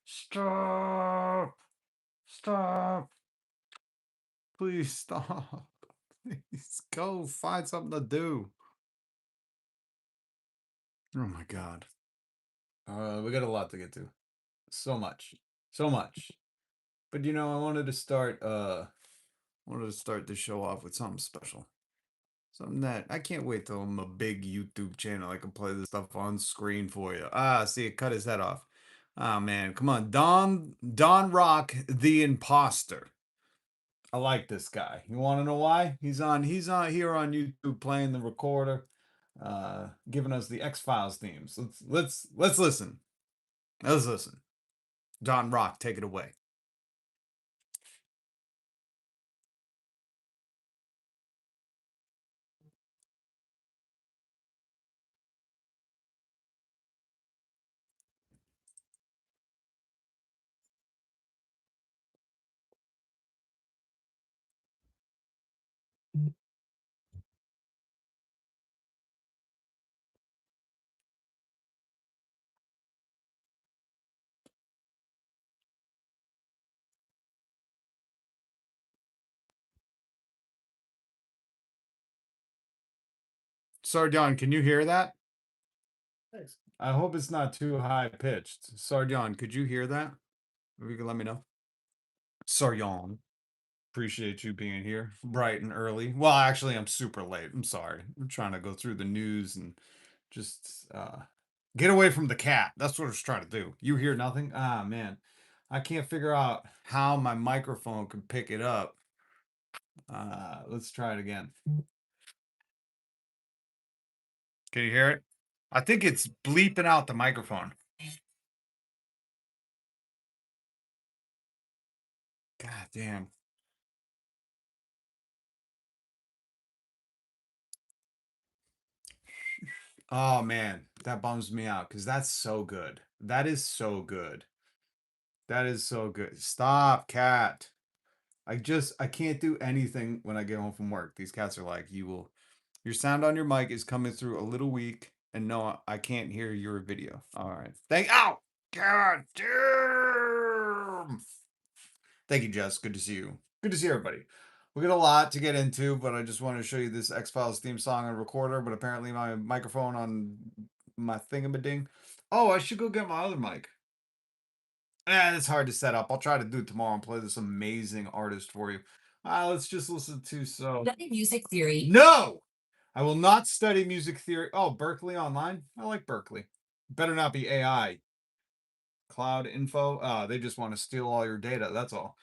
Stop. Stop. Please stop. Please go find something to do. Oh my God. We got a lot to get to. So much. So much. But you know, I wanted to start the show off with something special. Something that I can't wait till I'm a big YouTube channel. I can play this stuff on screen for you. Ah, see, it cut his head off. Ah, man, come on, Don Rock, the imposter. I like this guy. You want to know why? He's on here on YouTube playing the recorder, giving us the X-Files themes. Let's listen. Let's listen. Don Rock, take it away. Sorry, Don, can you hear that? Thanks. I hope it's not too high pitched. Sargon, could you hear that? Maybe you can let me know. Sargon, appreciate you being here bright and early. Well, actually, I'm super late. I'm sorry. I'm trying to go through the news and just get away from the cat. That's what I was trying to do. You hear nothing? Ah, man. I can't figure out how my microphone can pick it up. Let's try it again. Can you hear it? I think it's bleeping out the microphone. God damn. Oh man, that bums me out because that's so good. That is so good. That is so good. Stop, cat. I can't do anything when I get home from work. These cats are like, your sound on your mic is coming through a little weak, and no, I can't hear your video. All right. Ow! God damn! Thank you, Jess. Good to see you. Good to see everybody. We got a lot to get into, but I just wanted to show you this X-Files theme song on recorder, but apparently my microphone on my thingamading. Oh, I should go get my other mic. It's hard to set up. I'll try to do it tomorrow and play this amazing artist for you. Let's just listen to Study music theory. No! I will not study music theory. Oh, Berkeley Online? I like Berkeley. Better not be AI. Cloud info. They just want to steal all your data. That's all.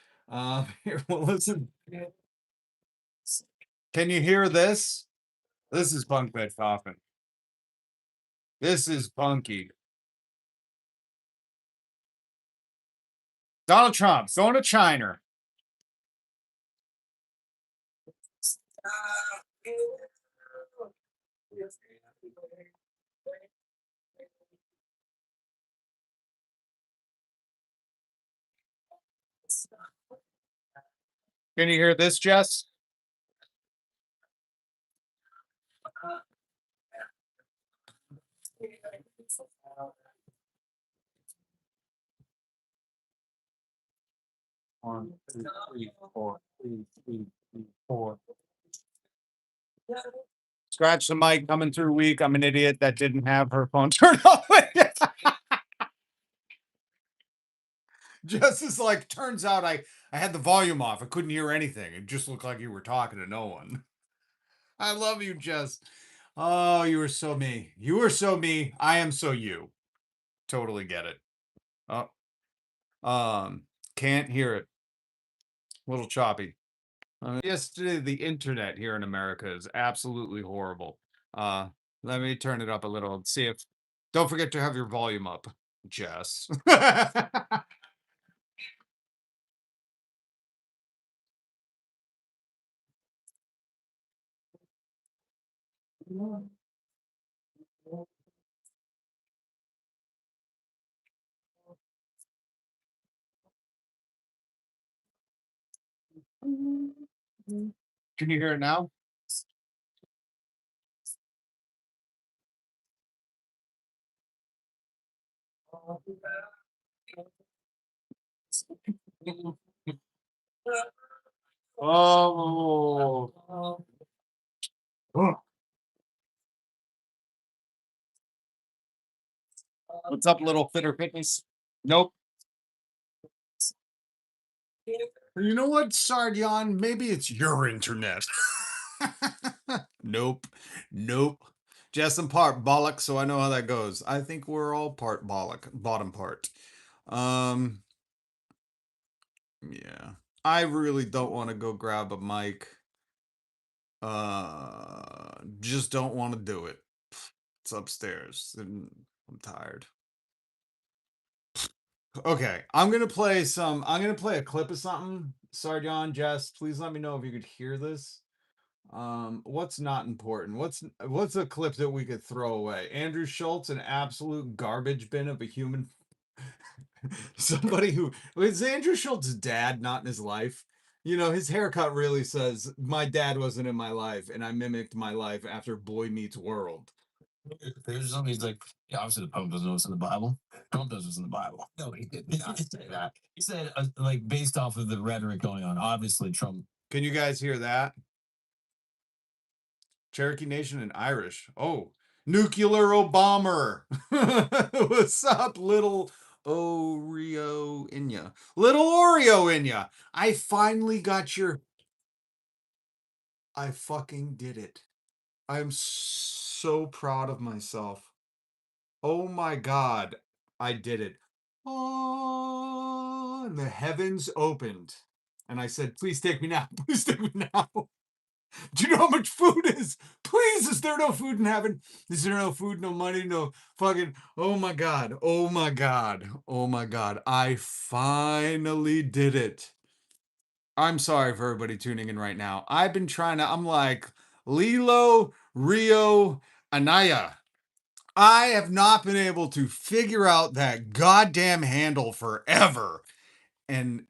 Here, well, listen. Can you hear this? This is BUNKBED COFFIN. This is punky. Donald Trump going to China. Can you hear this, Jess? One, two, three, four, three, four. Scratch the mic coming through weak. I'm an idiot that didn't have her phone turned off. Just as like turns out I had the volume off. I couldn't hear anything. It just looked like you were talking to no one. I love you, Jess. Oh, you were so me. You were so me. I am so you. Totally get it. Oh, can't hear it. A little choppy. Yesterday, the internet here in America is absolutely horrible. Uh, Let me turn it up a little and see if. Don't forget to have your volume up, Jess. Can you hear it now? Oh. What's up, little fitter fitness? Nope. You know what, Sardion? Maybe it's your internet. Nope. Nope. Just in part bollock, so I know how that goes. I think we're all part bollock, bottom part. Um, yeah. I really don't want to go grab a mic. Just don't want to do it. It's upstairs and I'm tired. Okay, I'm gonna play a clip of something. Sargon, Jess, please let me know if you could hear this. What's not important? What's a clip that we could throw away? Andrew Schultz, an absolute garbage bin of a human. Somebody who is Andrew Schultz's dad not in his life. You know, his haircut really says my dad wasn't in my life, and I mimicked my life after Boy Meets World. There's something he's like, yeah, obviously the Pope doesn't know what's in the Bible. Trump knows what's in the Bible. No, he did not say that. He said, like, based off of the rhetoric going on, obviously Trump. Can you guys hear that? Cherokee Nation and Irish. Oh, nuclear bomber. What's up, little Oreo in ya? Little Oreo in ya. I finally got your. I fucking did it. I'm so proud of myself. Oh my God. I did it. Oh, and the heavens opened. And I said, please take me now. Please take me now. Do you know how much food is? Please, is there no food in heaven? Is there no food, no money, no fucking. Oh my God. Oh my God. Oh my God. I finally did it. I'm sorry for everybody tuning in right now. I've been trying to, I'm like, Lilo, Rio, Anaya. I have not been able to figure out that goddamn handle forever. And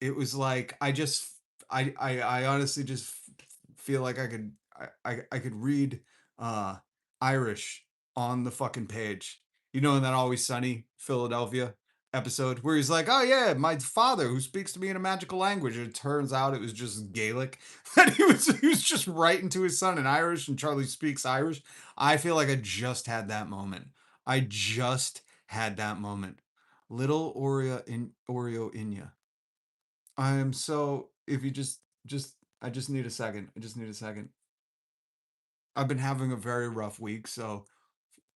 it was like I honestly just feel like I could read uh Irish on the fucking page. You know, in that Always Sunny Philadelphia episode where he's like, "Oh yeah, my father who speaks to me in a magical language." And it turns out it was just Gaelic. And he was just writing to his son in Irish, and Charlie speaks Irish. I feel like I just had that moment. I just had that moment. Little Oreo Inya. I am so if you just I just need a second. I just need a second. I've been having a very rough week, so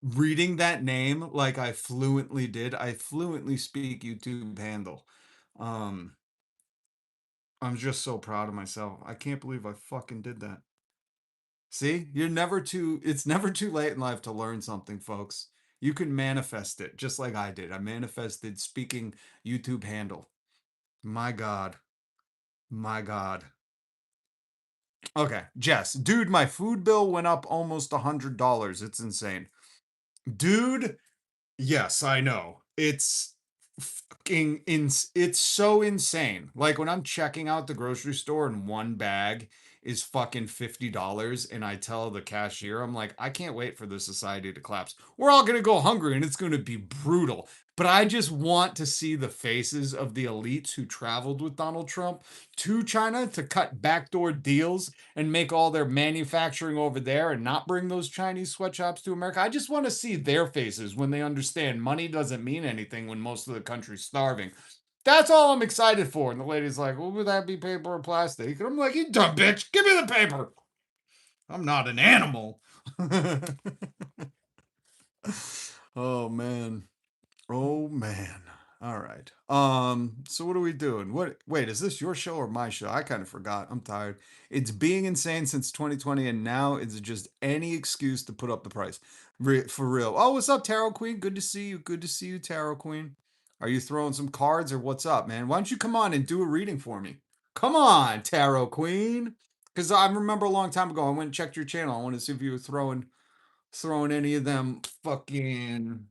reading that name like I fluently did, I fluently speak YouTube handle. Um I'm just so proud of myself. I can't believe I fucking did that. See? It's never too late in life to learn something, folks. You can manifest it just like I did. I manifested speaking YouTube handle. My God. My God. Okay, Jess, dude, my food bill went up almost $100. It's insane. Dude, yes, I know. It's so insane. Like when I'm checking out the grocery store and one bag is fucking $50 and I tell the cashier, I'm like, I can't wait for the society to collapse. We're all going to go hungry and it's going to be brutal. But I just want to see the faces of the elites who traveled with Donald Trump to China to cut backdoor deals and make all their manufacturing over there and not bring those Chinese sweatshops to America. I just want to see their faces when they understand money doesn't mean anything when most of the country's starving. That's all I'm excited for. And the lady's like, well, would that be paper or plastic? And I'm like, you dumb bitch, give me the paper. I'm not an animal. Oh, man. Oh man. All right. So what are we doing? Wait, is this your show or my show? I kind of forgot. I'm tired. It's being insane since 2020 and now it's just any excuse to put up the price. For real. Oh, what's up, Tarot Queen? Good to see you. Good to see you, Tarot Queen. Are you throwing some cards or what's up, man? Why don't you come on and do a reading for me? Come on, Tarot Queen. Cuz I remember a long time ago I went and checked your channel. I wanted to see if you were throwing any of them fucking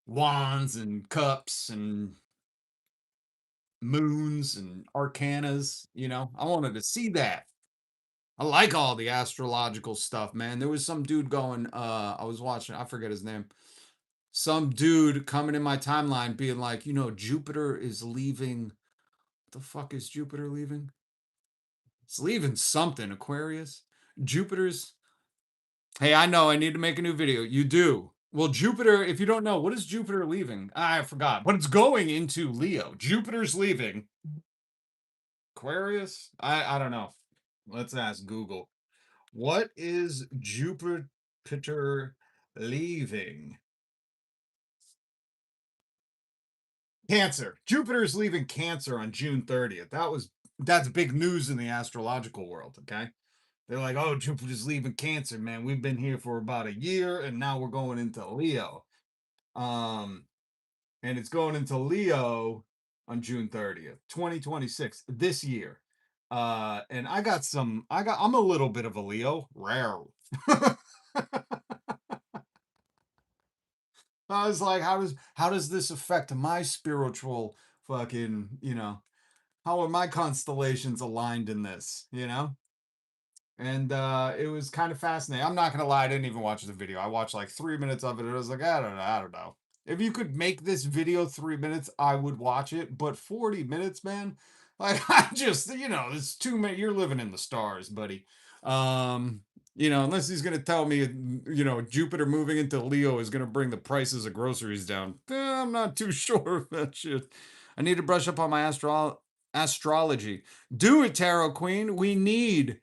wands and cups and moons and arcanas. I wanted to see that. I like all the astrological stuff, man. There was some dude going, I was watching, I forget his name. some dude coming in my timeline being like, Jupiter is leaving. What the fuck is Jupiter leaving? It's leaving something, Aquarius. Jupiter's. Hey, I know I need to make a new video. You do. Well, Jupiter, if you don't know, what is Jupiter leaving? I forgot, but it's going into Leo. Jupiter's leaving. Aquarius? I don't know. Let's ask Google. What is Jupiter leaving? Cancer. Jupiter's leaving Cancer on June 30th. That's big news in the astrological world, okay? They're like, "Oh, Jupiter's leaving Cancer, man. We've been here for about a year and now we're going into Leo." Um and it's going into Leo on June 30th, 2026, this year. And I'm a little bit of a Leo, rare. I was like, how does this affect my spiritual fucking, how are my constellations aligned in this? And it was kind of fascinating. I'm not gonna lie, I didn't even watch the video. I watched like 3 minutes of it, and I was like, I don't know. If you could make this video 3 minutes, I would watch it. But 40 minutes, man, like I just, it's too many. You're living in the stars, buddy. Um, unless he's gonna tell me, Jupiter moving into Leo is gonna bring the prices of groceries down. I'm not too sure of that shit. I need to brush up on my astrology. Do it, Tarot Queen. We need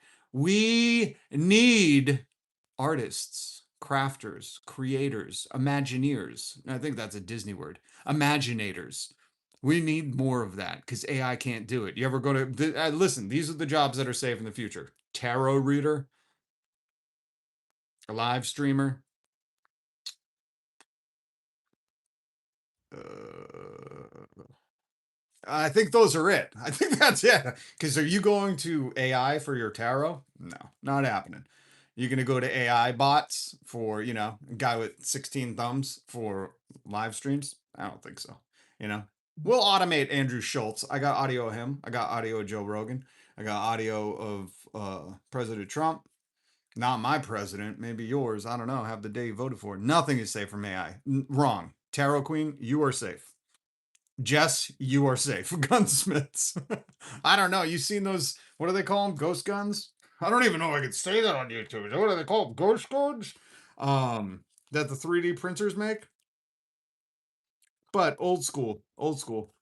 artists, crafters, creators, imagineers. I think that's a Disney word. Imaginators. We need more of that because AI can't do it. You ever go to listen? These are the jobs that are safe in the future: tarot reader, a live streamer. I think those are it. I think that's it. Because are you going to AI for your tarot? No, not happening. You're going to go to AI bots for, a guy with 16 thumbs for live streams? I don't think so. You know, we'll automate Andrew Schultz. I got audio of him. I got audio of Joe Rogan. I got audio of President Trump. Not my president, maybe yours. I don't know. Have the day you voted for. Nothing is safe from AI. Wrong. Tarot Queen, you are safe. Jess, you are safe. Gunsmiths. I don't know. You seen those? What do they call them? Ghost guns? I don't even know if I could say that on YouTube. What do they call them? Ghost guns? That the 3D printers make. But old school. Old school.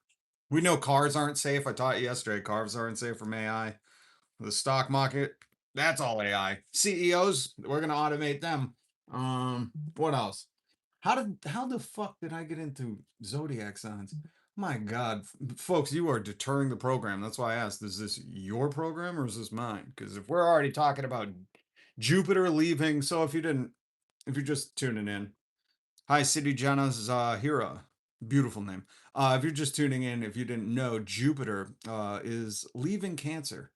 We know cars aren't safe. I taught you yesterday. Cars aren't safe from AI. The stock market, that's all AI. CEOs, we're gonna automate them. What else? How the fuck did I get into zodiac signs? My God, folks, you are deterring the program. That's why I asked: is this your program or is this mine? Because if we're already talking about Jupiter leaving, so if you're just tuning in, hi, City Jana's Hira, beautiful name. If you're just tuning in, if you didn't know, Jupiter is leaving Cancer.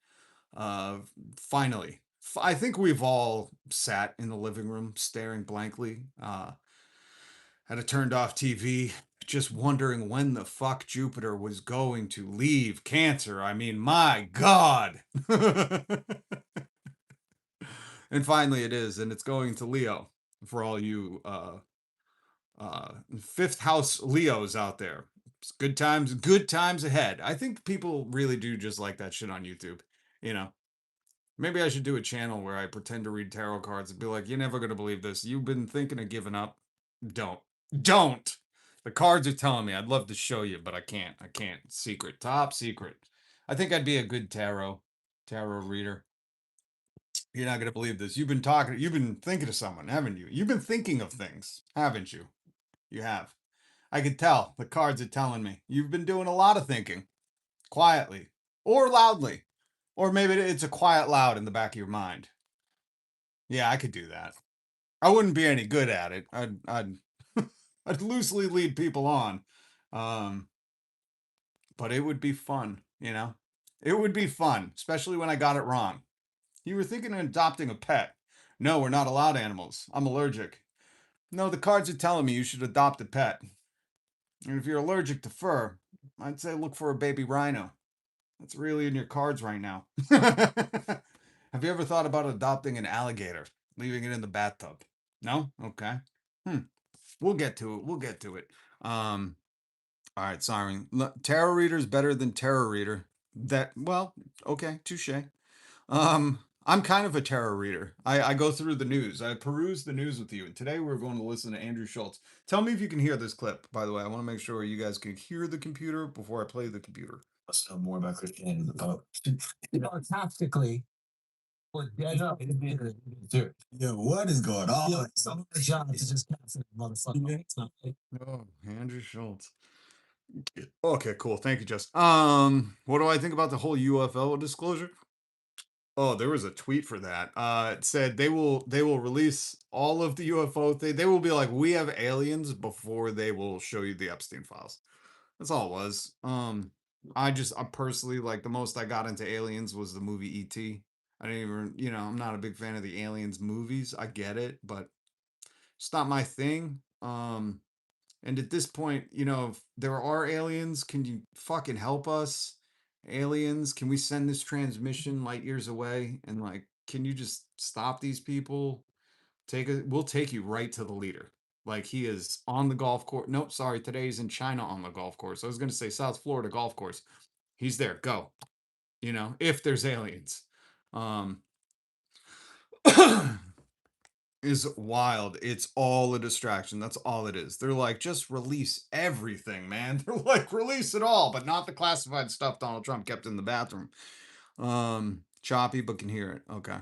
Uh, Finally, I think we've all sat in the living room staring blankly. Had a turned off TV, just wondering when the fuck Jupiter was going to leave Cancer. I mean, my God. And finally it is, and it's going to Leo for all you fifth house Leos out there. It's good times ahead. I think people really do just like that shit on YouTube. You know, maybe I should do a channel where I pretend to read tarot cards and be like, "You're never gonna believe this. You've been thinking of giving up. Don't. Don't. The cards are telling me. I'd love to show you, but I can't. I can't. Secret. Top secret. I think I'd be a good tarot reader. You're not gonna believe this. You've been thinking of someone, haven't you? You've been thinking of things, haven't you? You have. I could tell. The cards are telling me. You've been doing a lot of thinking. Quietly. Or loudly. Or maybe it's a quiet loud in the back of your mind. Yeah, I could do that. I wouldn't be any good at it. I'd I'd loosely lead people on. Um, but it would be fun, you know? It would be fun, especially when I got it wrong. You were thinking of adopting a pet. No, we're not allowed animals. I'm allergic. No, the cards are telling me you should adopt a pet. And if you're allergic to fur, I'd say look for a baby rhino. That's really in your cards right now. Have you ever thought about adopting an alligator, leaving it in the bathtub? No? Okay. Hmm. We'll get to it. We'll get to it. All right, sorry. Tarot reader is better than tarot reader. That well, okay, touche. I'm kind of a tarot reader. I go through the news. I peruse the news with you. And today we're going to listen to Andrew Schultz. Tell me if you can hear this clip, by the way. I want to make sure you guys can hear the computer before I play the computer. Let's know more about Christianity than the Pope. Tactically, what dead up in the yeah, what is going on? Yeah, some of the job is just cancel motherfucker. Yeah. It's not like Oh, Andrew Schultz. Okay, cool. Thank you, Jess. What do I think about the whole UFO disclosure? Oh, there was a tweet for that. It said they will release all of the UFO thing. They will be like, we have aliens before they will show you the Epstein files. That's all it was. I personally like the most I got into aliens was the movie E.T. I didn't even, I'm not a big fan of the aliens movies. I get it, but it's not my thing. And at this point, if there are aliens, can you fucking help us? Aliens, can we send this transmission light years away? And like, can you just stop these people? We'll take you right to the leader. Like he is on the golf course. Nope, sorry, today he's in China on the golf course. I was gonna say South Florida golf course. He's there. Go. If there's aliens. Um is wild. It's all a distraction. That's all it is. They're like, just release everything, man. They're like, release it all, but not the classified stuff Donald Trump kept in the bathroom. Choppy, but can hear it. Okay.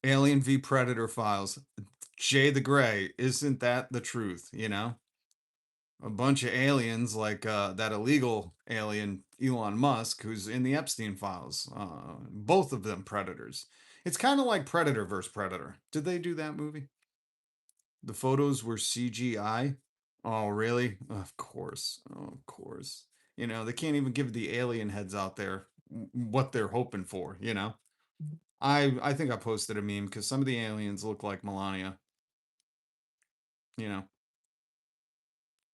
Alien v Predator files. Jay the Gray. Isn't that the truth? A bunch of aliens like that illegal alien Elon Musk, who's in the Epstein files. Both of them predators. It's kind of like Predator versus Predator. Did they do that movie? The photos were CGI. Oh, really? Of course. Oh, of course. They can't even give the alien heads out there what they're hoping for. I think I posted a meme because some of the aliens look like Melania. You know,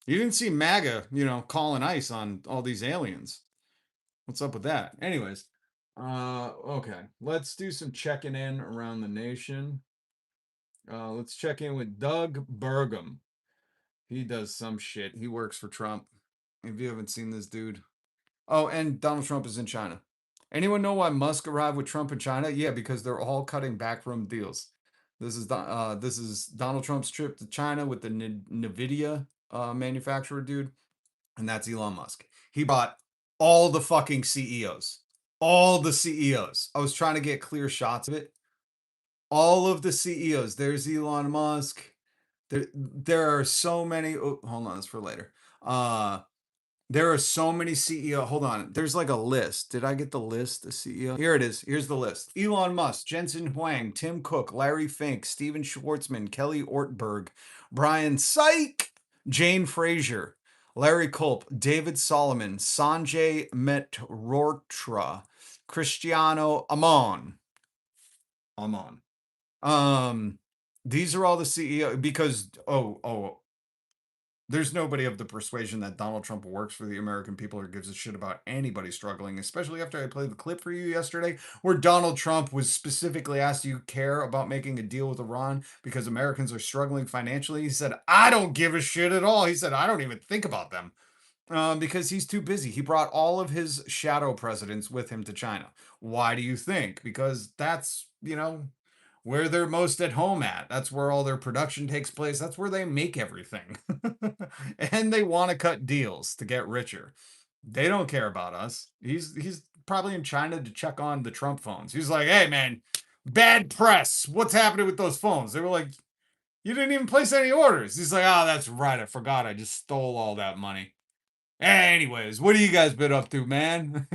you didn't see MAGA, calling ice on all these aliens. What's up with that? Anyways, okay, let's do some checking in around the nation. Let's check in with Doug Burgum. He does some shit. He works for Trump. If you haven't seen this dude. Oh, and Donald Trump is in China. Anyone know why Musk arrived with Trump in China? Yeah, because they're all cutting backroom deals. This is Donald Trump's trip to China with the Nvidia manufacturer dude, and that's Elon Musk. He bought all the fucking CEOs. All the CEOs. I was trying to get clear shots of it. All of the CEOs. There's Elon Musk. There are so many. Oh, hold on, that's for later. There are so many CEO. Hold on. There's like a list. Did I get the list? The CEO. Here it is. Here's the list. Elon Musk, Jensen Huang, Tim Cook, Larry Fink, Steven Schwartzman, Kelly Ortberg, Brian Syke, Jane Frazier, Larry Culp, David Solomon, Sanjay Mehrotra, Cristiano Amon. Amon. These are all the CEO because there's nobody of the persuasion that Donald Trump works for the American people or gives a shit about anybody struggling, especially after I played the clip for you yesterday where Donald Trump was specifically asked, do you care about making a deal with Iran because Americans are struggling financially? He said, I don't give a shit at all. He said, I don't even think about them. Because he's too busy. He brought all of his shadow presidents with him to China. Why do you think? Because that's, where they're most at home at. That's where all their production takes place. That's where they make everything. And they want to cut deals to get richer. They don't care about us. He's probably in China to check on the Trump phones. He's like, hey man, bad press. What's happening with those phones? They were like, you didn't even place any orders. He's like, oh, that's right. I forgot. I just stole all that money. Anyways, what have you guys been up to, man?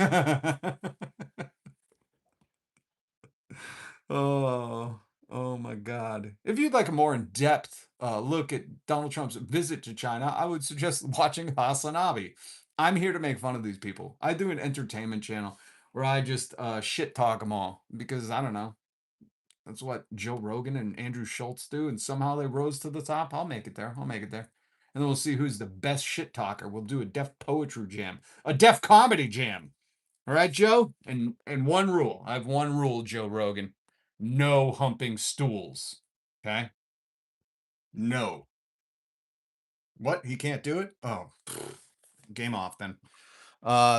Oh, oh my God. If you'd like a more in-depth look at Donald Trump's visit to China, I would suggest watching Hasanabi. I'm here to make fun of these people. I do an entertainment channel where I just shit talk them all because I don't know. That's what Joe Rogan and Andrew Schultz do, and somehow they rose to the top. I'll make it there. I'll make it there. And then we'll see who's the best shit talker. We'll do a deaf poetry jam, a deaf comedy jam. All right, Joe? And one rule. I have one rule, Joe Rogan. No humping stools. Okay? No. What? He can't do it? Oh, game off then.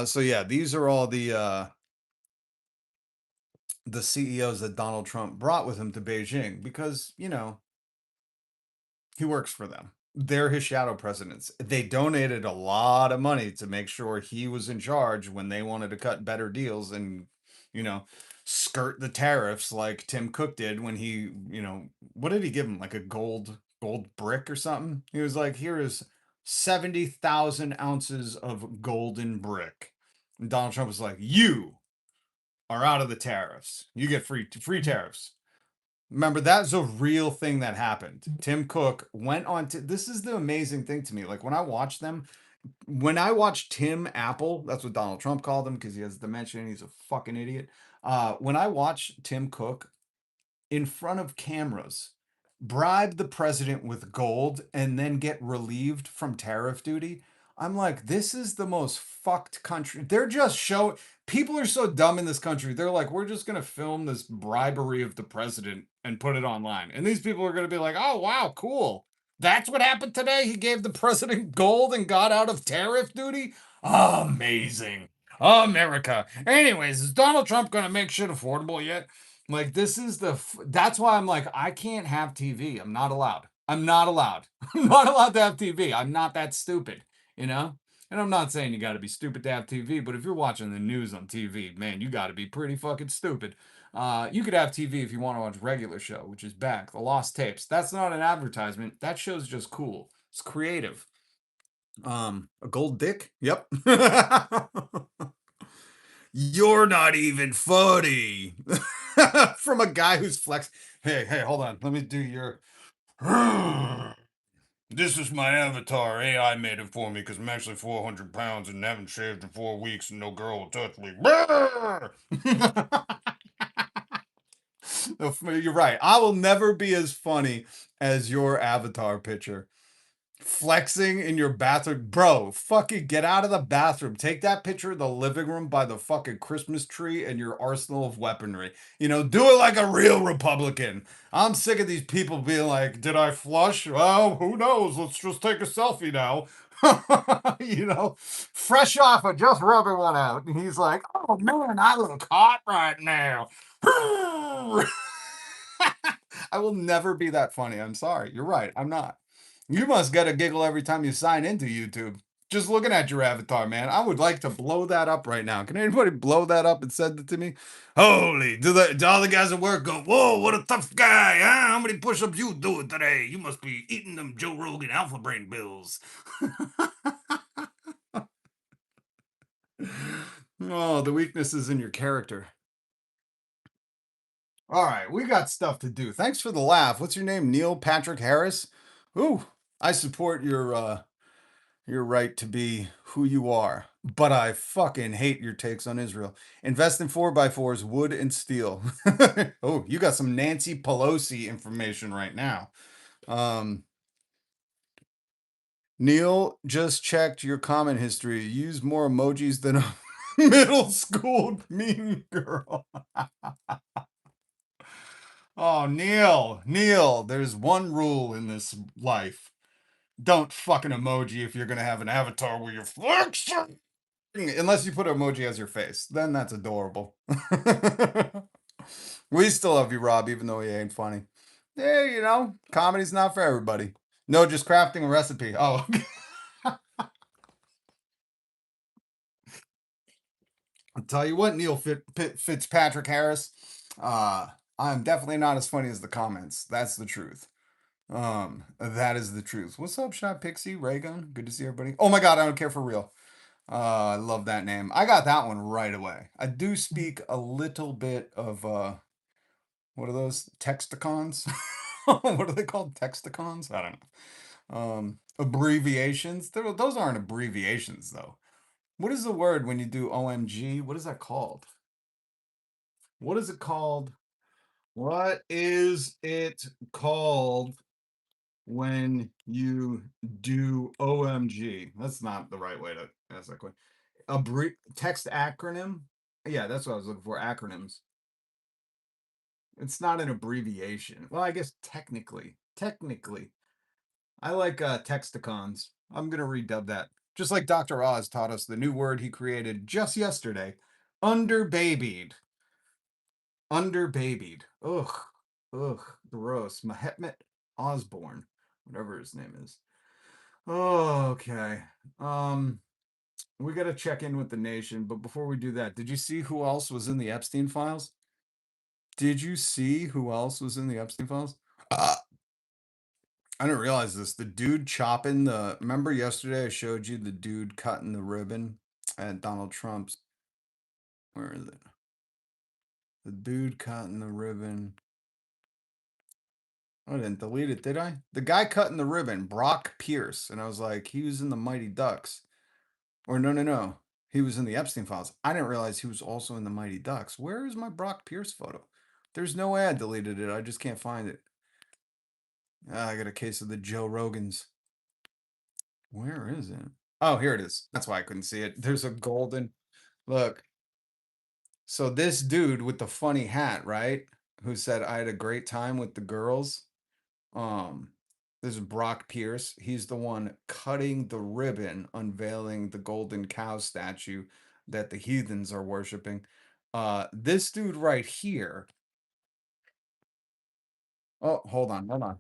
So yeah, these are all the CEOs that Donald Trump brought with him to Beijing because, he works for them. They're his shadow presidents. They donated a lot of money to make sure he was in charge when they wanted to cut better deals and, you know, skirt the tariffs like Tim Cook did when what did he give him? Like a gold brick or something? He was like, here is 70,000 ounces of golden brick. And Donald Trump was like, you are out of the tariffs. You get free tariffs. Remember, that's a real thing that happened. Tim Cook went on to this is the amazing thing to me. Like when I watch Tim Apple, that's what Donald Trump called him because he has dementia and he's a fucking idiot. When I watch Tim Cook in front of cameras, bribe the president with gold, and then get relieved from tariff duty. I'm like, this is the most fucked country. They're just show people are so dumb in this country. They're like, we're just gonna film this bribery of the president and put it online. And these people are gonna be like, oh wow, cool. That's what happened today. He gave the president gold and got out of tariff duty. Amazing. America. Anyways, is Donald Trump gonna make shit affordable yet? Like this is that's why I'm like I can't have TV. I'm not allowed. I'm not allowed. I'm not allowed to have TV. I'm not that stupid, you know? And I'm not saying you got to be stupid to have TV, but if you're watching the news on TV, man, you got to be pretty fucking stupid. You could have TV if you want to watch regular show, which is back, The Lost Tapes. That's not an advertisement. That show's just cool. It's creative. A gold dick? Yep. You're not even funny. From a guy who's flex. Hey, hold on. Let me do your. This is my avatar. AI made it for me because I'm actually 400 pounds and haven't shaved in 4 weeks and no girl will touch me. You're right. I will never be as funny as your avatar picture flexing in your bathroom. Bro, fucking get out of the bathroom. Take that picture of the living room by the fucking Christmas tree and your arsenal of weaponry. Do it like a real Republican. I'm sick of these people being like, did I flush? Well, who knows? Let's just take a selfie now. Fresh off of just rubbing one out. And he's like, oh man, I look hot right now. I will never be that funny. I'm sorry. You're right. I'm not. You must get a giggle every time you sign into YouTube. Just looking at your avatar, man. I would like to blow that up right now. Can anybody blow that up and send it to me? Holy, do all the guys at work go, whoa, what a tough guy, huh? How many push-ups you doing today? You must be eating them Joe Rogan Alpha Brain pills. Oh, the weakness is in your character. All right, we got stuff to do. Thanks for the laugh. What's your name? Neil Patrick Harris? Ooh, I support your right to be who you are, but I fucking hate your takes on Israel. Invest in 4x4s, wood and steel. Oh, you got some Nancy Pelosi information right now. Neil just checked your comment history. Use more emojis than a middle school mean girl. Oh, Neil, there's one rule in this life. Don't fucking emoji if you're gonna have an avatar where you're flexing. Unless you put an emoji as your face, then that's adorable. We still love you, Rob, even though he ain't funny. Yeah, comedy's not for everybody. No, just crafting a recipe. Oh, I'll tell you what, Neil Fitzpatrick Harris. I'm definitely not as funny as the comments. That's the truth. That is the truth. What's up, Shot Pixie Raygun? Good to see everybody. Oh my God, I don't care for real. I love that name. I got that one right away. I do speak a little bit of what are those texticons? What are they called? Texticons? I don't know. Abbreviations. Those aren't abbreviations though. What is the word when you do OMG? What is that called? What is it called? What is it called when you do OMG? That's not the right way to ask that question. Text acronym? Yeah, that's what I was looking for. Acronyms. It's not an abbreviation. Well, I guess technically. I like texticons. I'm gonna redub that. Just like Dr. Oz taught us the new word he created just yesterday. Underbabied. Underbabied. Ugh. Ugh. Gross. Mahetmet Osborne. Whatever his name is. Oh, okay. We gotta check in with the nation, but before we do that, did you see who else was in the Epstein files? Did you see who else was in the Epstein files? I didn't realize this. The dude chopping the. Remember yesterday I showed you the dude cutting the ribbon at Donald Trump's. Where is it? The dude cutting the ribbon. I didn't delete it, did I? The guy cutting the ribbon, Brock Pierce. And I was like, he was in the Mighty Ducks. Or no, no, no. He was in the Epstein files. I didn't realize he was also in the Mighty Ducks. Where is my Brock Pierce photo? There's no way I deleted it. I just can't find it. I got a case of the Joe Rogans. Where is it? Oh, here it is. That's why I couldn't see it. There's a golden look. So this dude with the funny hat, right? Who said I had a great time with the girls. Um, this is Brock Pierce. He's the one cutting the ribbon, unveiling the golden cow statue that the heathens are worshiping. This dude right here. Oh, hold on, hold on.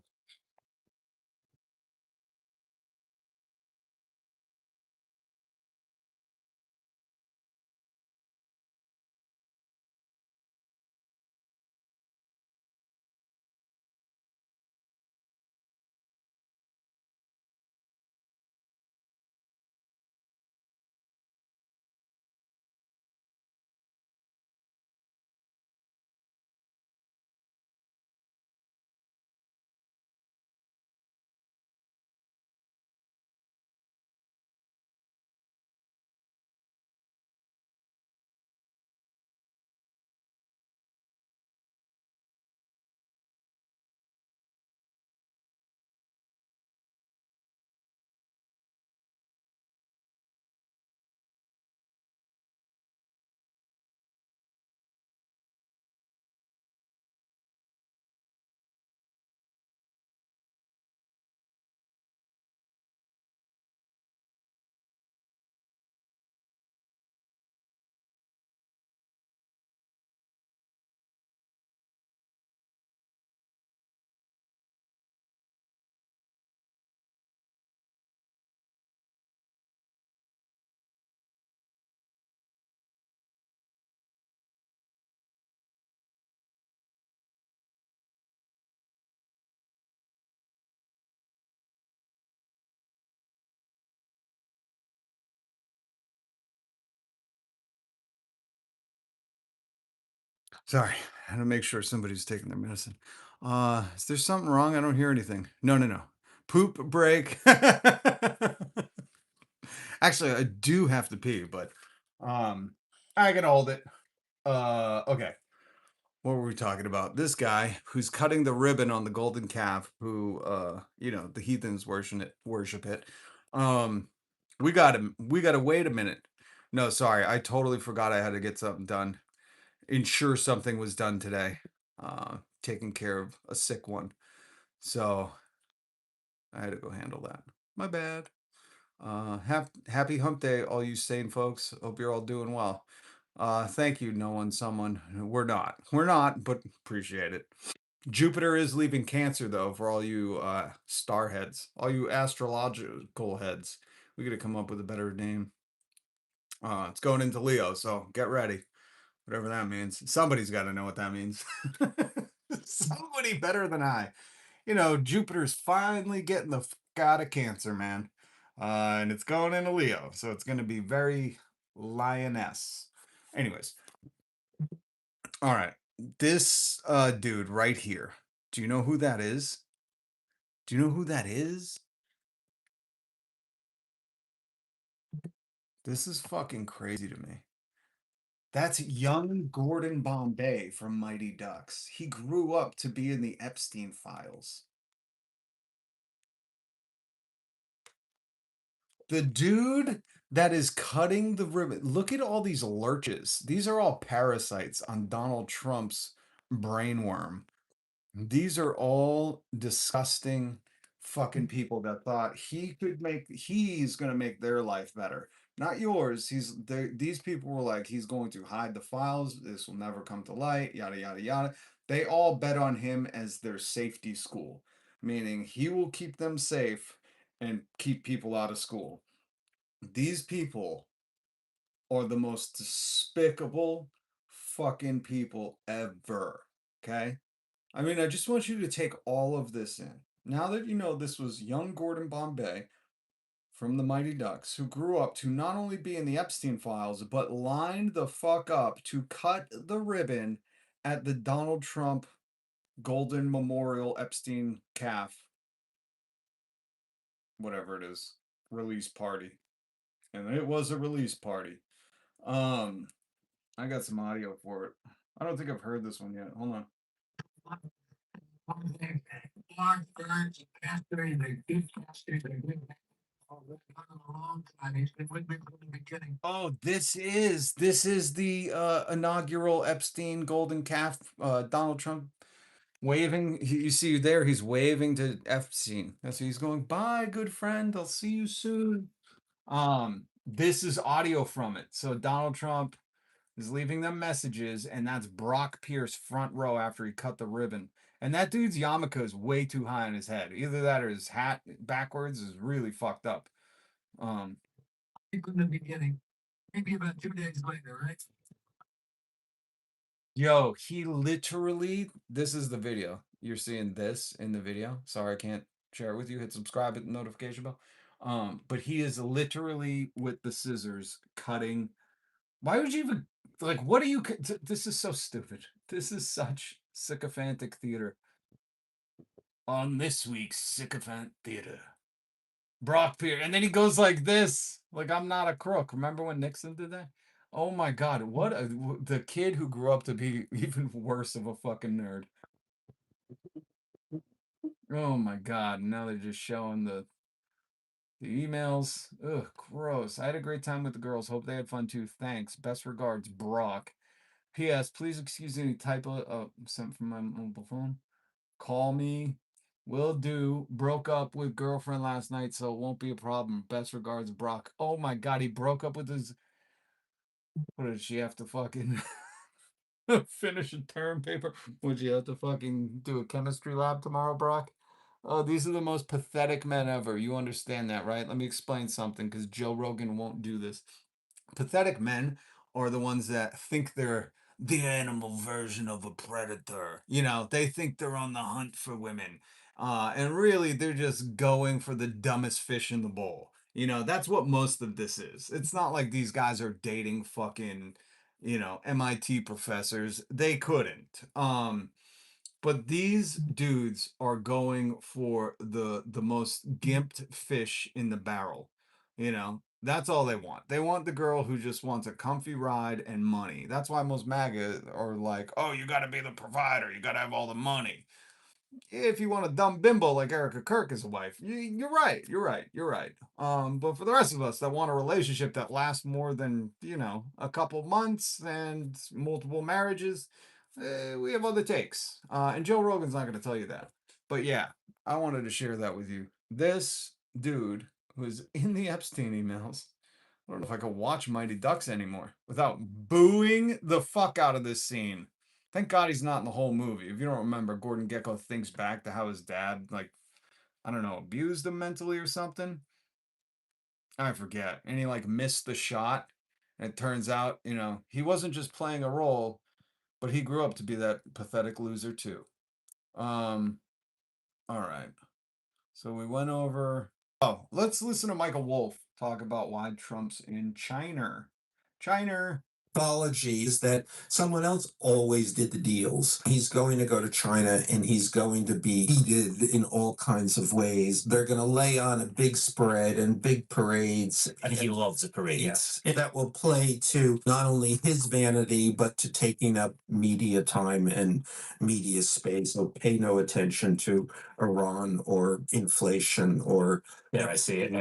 Sorry, I had to make sure somebody's taking their medicine. Is there something wrong? I don't hear anything. No, no, no. Poop break. Actually, I do have to pee, but I can hold it. Okay. What were we talking about? This guy who's cutting the ribbon on the golden calf, who the heathens worship it. Um, we gotta wait a minute. No, sorry, I totally forgot I had to get something done. Ensure something was done today. Taking care of a sick one. So I had to go handle that. My bad. Happy hump day, all you sane folks. Hope you're all doing well. Thank you, no one, someone. We're not, but appreciate it. Jupiter is leaving Cancer though, for all you star heads, all you astrological heads. We gotta come up with a better name. It's going into Leo, so get ready. Whatever that means. Somebody's got to know what that means. Somebody better than I. Jupiter's finally getting the fuck out of Cancer, man. And it's going into Leo, so it's going to be very lioness. Anyways, all right. This dude right here. Do you know who that is? Do you know who that is? This is fucking crazy to me. That's young Gordon Bombay from Mighty Ducks. He grew up to be in the Epstein files. The dude that is cutting the ribbon. Look at all these lurches. These are all parasites on Donald Trump's brainworm. These are all disgusting fucking people that thought he's gonna make their life better, not yours. These people were like, he's going to hide the files. This will never come to light. Yada yada yada. They all bet on him as their safety school, meaning he will keep them safe and keep people out of school. These people are the most despicable fucking people ever. Okay? I mean, I just want you to take all of this in. Now that you know this was young Gordon Bombay from the Mighty Ducks, who grew up to not only be in the Epstein files, but lined the fuck up to cut the ribbon at the Donald Trump Golden Memorial Epstein calf, whatever it is, release party. And it was a release party. Um, I got some audio for it. I don't think I've heard this one yet. Hold on. Oh, this is the inaugural Epstein golden calf. Donald Trump waving. You see there, he's waving to Epstein. That's he's going. Bye, good friend. I'll see you soon. This is audio from it. So Donald Trump is leaving them messages, and that's Brock Pierce front row after he cut the ribbon. And that dude's yarmulke is way too high on his head. Either that or his hat backwards is really fucked up. Um, in the beginning, maybe about 2 days later, right? Yo, he literally, this is the video. You're seeing this in the video. Sorry, I can't share it with you. Hit subscribe, hit the notification bell. But he is literally with the scissors cutting. Why would you even like? What are you? This is so stupid. This is such sycophantic theater. On this week's sycophant theater, Brock Pierce, and then he goes like this, like I'm not a crook. Remember when Nixon did that? Oh my God, the kid who grew up to be even worse of a fucking nerd. Oh my God, now they're just showing the emails. Ugh, gross. I had a great time with the girls. Hope they had fun too. Thanks. Best regards, Brock. P.S. Please excuse any typo sent from my mobile phone. Call me. Will do. Broke up with girlfriend last night, so it won't be a problem. Best regards, Brock. Oh my God, he broke up with his. What did she have to fucking finish a term paper? Would you have to fucking do a chemistry lab tomorrow, Brock? Oh, these are the most pathetic men ever. You understand that, right? Let me explain something because Joe Rogan won't do this. Pathetic men are the ones that think they're the animal version of a predator. You know, they think they're on the hunt for women. And really, they're just going for the dumbest fish in the bowl. You know, that's what most of this is. It's not like these guys are dating fucking, MIT professors. They couldn't. But these dudes are going for the most gimped fish in the barrel. That's all they want. They want the girl who just wants a comfy ride and money. That's why most MAGA are like, oh, you got to be the provider. You got to have all the money. If you want a dumb bimbo like Erica Kirk as a wife, you're right. You're right. You're right. But for the rest of us that want a relationship that lasts more than, a couple months and multiple marriages, we have other takes. And Joe Rogan's not going to tell you that. But yeah, I wanted to share that with you. This dude who's in the Epstein emails. I don't know if I could watch Mighty Ducks anymore without booing the fuck out of this scene. Thank God he's not in the whole movie. If you don't remember, Gordon Gekko thinks back to how his dad, like, I don't know, abused him mentally or something. I forget. And he, like, missed the shot. And it turns out, he wasn't just playing a role, but he grew up to be that pathetic loser, too. Um, all right. So we went over. Oh, let's listen to Michael Wolff talk about why Trump's in China. China. Apologies that someone else always did the deals. He's going to go to China and he's going to be heated in all kinds of ways. They're going to lay on a big spread and big parades. And he loves the parades. Yes. And that will play to not only his vanity, but to taking up media time and media space. So pay no attention to Iran or inflation or, dare I say it,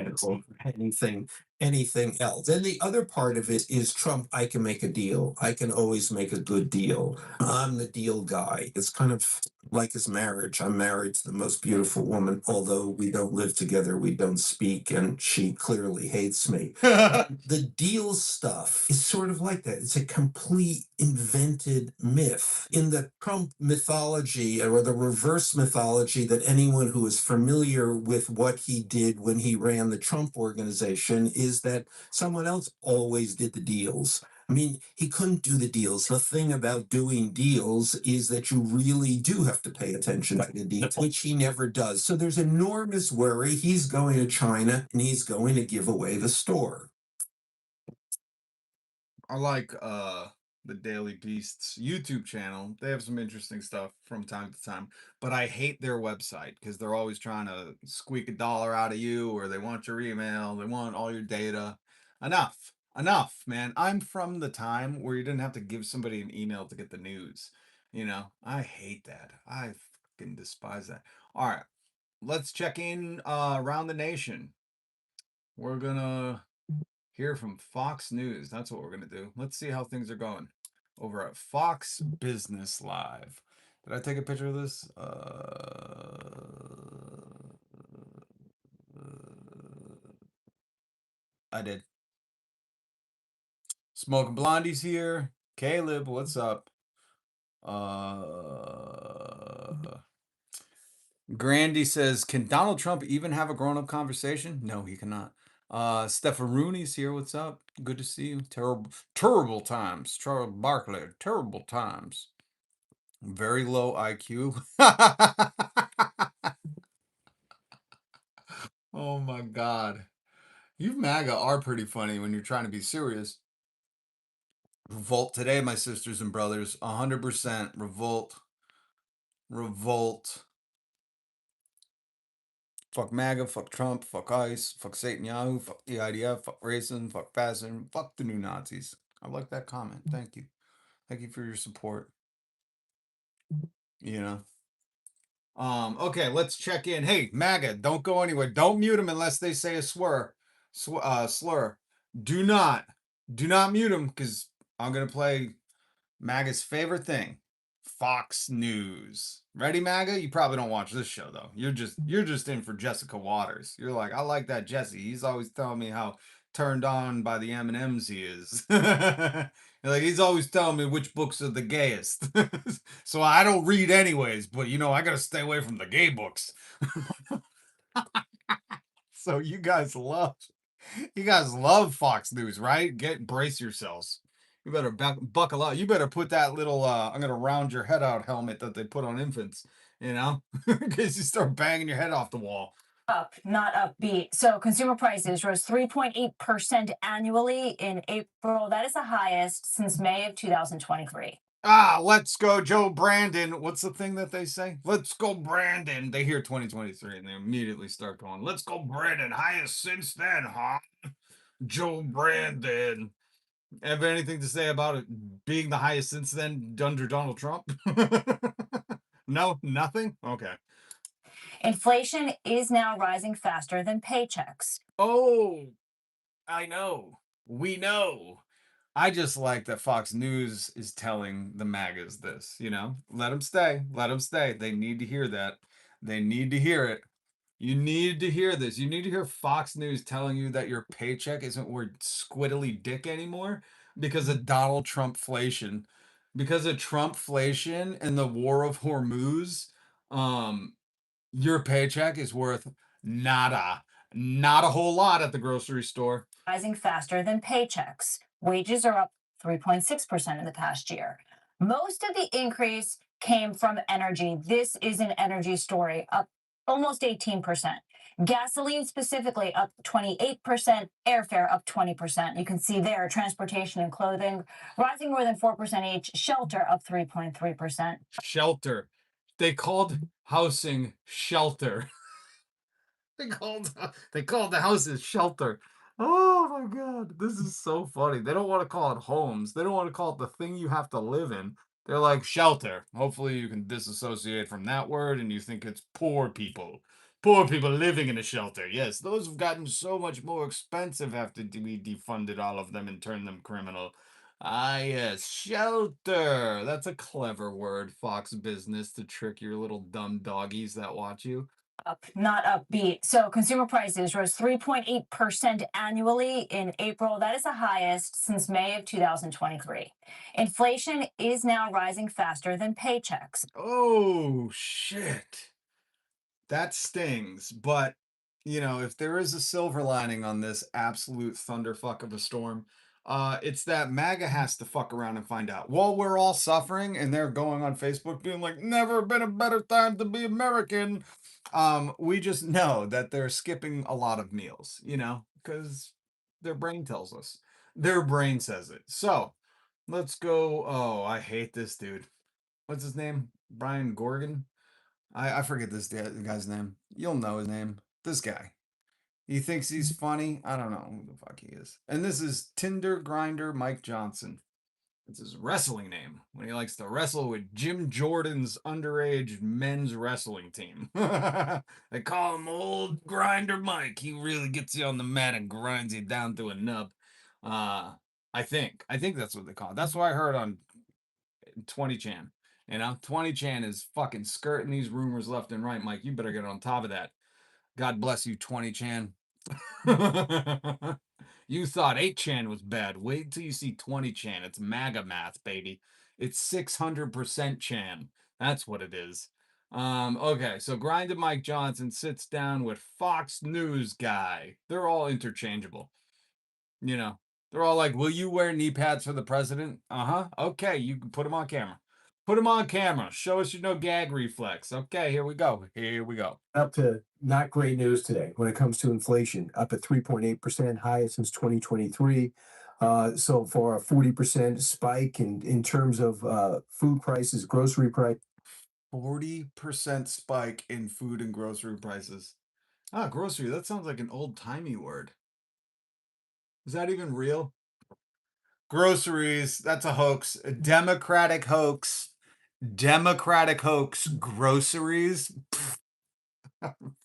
anything anything else. And the other part of it is Trump, I can make a deal. I can always make a good deal. I'm the deal guy. It's kind of like his marriage. I'm married to the most beautiful woman, although we don't live together, we don't speak, and she clearly hates me. The deal stuff is sort of like that. It's a complete invented myth. In the Trump mythology or the reverse mythology that anyone who is familiar with what he did when he ran the Trump organization is that someone else always did the deals. I mean, he couldn't do the deals. The thing about doing deals is that you really do have to pay attention to the details, which he never does. So there's enormous worry. He's going to China and he's going to give away the store. I like the Daily Beasts YouTube channel. They have some interesting stuff from time to time, but I hate their website because they're always trying to squeak a dollar out of you, or they want your email, they want all your data. Enough. Enough, man. I'm from the time where you didn't have to give somebody an email to get the news. You know, I hate that. I fucking despise that. All right, let's check in around the nation. We're gonna hear from Fox News. That's what we're going to do. Let's see how things are going over at Fox Business Live. Did I take a picture of this? I did. Smoking Blondie's here. Caleb, what's up? Grandy says, "Can Donald Trump even have a grown-up conversation?" No, he cannot. Stefarooni's here. What's up? Good to see you. Terrible times. Charles Barkley. Terrible times. Very low IQ. Oh my God. You MAGA are pretty funny when you're trying to be serious. Revolt today, my sisters and brothers. 100% revolt. Revolt. Fuck MAGA, fuck Trump, fuck ICE, fuck Satan Yahoo, fuck the IDF, fuck racism, fuck fascism, fuck the new Nazis. I like that comment. Thank you. Thank you for your support. You know. Okay, let's check in. Hey, MAGA, don't go anywhere. Don't mute them unless they say a slur. Do not, do not mute them because I'm gonna play MAGA's favorite thing, Fox News. Ready, MAGA? You probably don't watch this show though. You're just in for Jessica Waters. You're like, I like that Jesse. He's always telling me how turned on by the M&Ms he is. You're like, he's always telling me which books are the gayest. So I don't read anyways, but I gotta stay away from the gay books. So you guys love Fox News, right? Brace yourselves. You better buckle up. You better put that little I'm gonna round your head out helmet that they put on infants, in case you start banging your head off the wall. Up, not upbeat. So consumer prices rose 3.8% annually in April. That is the highest since May of 2023. Let's go, Joe Brandon. What's the thing that they say? Let's go, Brandon. They hear 2023 and they immediately start going, let's go, Brandon. Highest since then, huh? Joe Brandon. Have anything to say about it being the highest since then under Donald Trump? No, nothing? Okay. Inflation is now rising faster than paychecks. Oh, I know. We know. I just like that Fox News is telling the MAGAs this. Let them stay. Let them stay. They need to hear that. They need to hear it. You need to hear this. You need to hear Fox News telling you that your paycheck isn't worth squiddly dick anymore because of Donald Trumpflation. Because of Trumpflation and the War of Hormuz, um, your paycheck is worth nada. Not a whole lot at the grocery store. Rising faster than paychecks. Wages are up 3.6% in the past year. Most of the increase came from energy. This is an energy story, up almost 18%. Gasoline specifically up 28%, airfare up 20%. You can see there transportation and clothing rising more than 4% each, shelter up 3.3%. Shelter. They called housing shelter. They called the houses shelter. Oh my God, this is so funny. They don't want to call it homes. They don't want to call it the thing you have to live in. They're like shelter. Hopefully you can disassociate from that word and you think it's poor people. Poor people living in a shelter. Yes, those have gotten so much more expensive after we defunded all of them and turned them criminal. Ah, yes, shelter. That's a clever word, Fox Business, to trick your little dumb doggies that watch you. Up, not upbeat. So consumer prices rose 3.8% annually in April. That is the highest since May of 2023. Inflation is now rising faster than paychecks. Oh, shit. That stings. But, if there is a silver lining on this absolute thunderfuck of a storm, it's that MAGA has to fuck around and find out. While we're all suffering and they're going on Facebook being like, never been a better time to be American. We just know that they're skipping a lot of meals, because their brain tells us. Their brain says it. So let's go. Oh, I hate this dude. What's his name? Brian Gorgan? I forget this guy's name. You'll know his name. This guy. He thinks he's funny. I don't know who the fuck he is. And this is Tinder Grinder Mike Johnson. It's his wrestling name when he likes to wrestle with Jim Jordan's underage men's wrestling team. They call him Old Grinder Mike. He really gets you on the mat and grinds you down to a nub. I think. I think that's what they call it. That's what I heard on 20 Chan. 20 Chan is fucking skirting these rumors left and right, Mike. You better get on top of that. God bless you, 20 Chan. You thought 8 Chan was bad. Wait till you see 20 Chan. It's MAGA math, baby. It's 600% Chan. That's what it is. Okay, so Grinded Mike Johnson sits down with Fox News guy. They're all interchangeable. They're all like, will you wear knee pads for the president? Uh-huh. Okay, you can put them on camera. Put them on camera. Show us your no gag reflex. Okay, here we go. Here we go. Up to not great news today when it comes to inflation, up at 3.8%, highest since 2023. So for a 40% spike in terms of food prices, grocery price. 40% spike in food and grocery prices. Ah, grocery, that sounds like an old-timey word. Is that even real? Groceries, that's a hoax. A Democratic hoax. Democratic hoax. Groceries?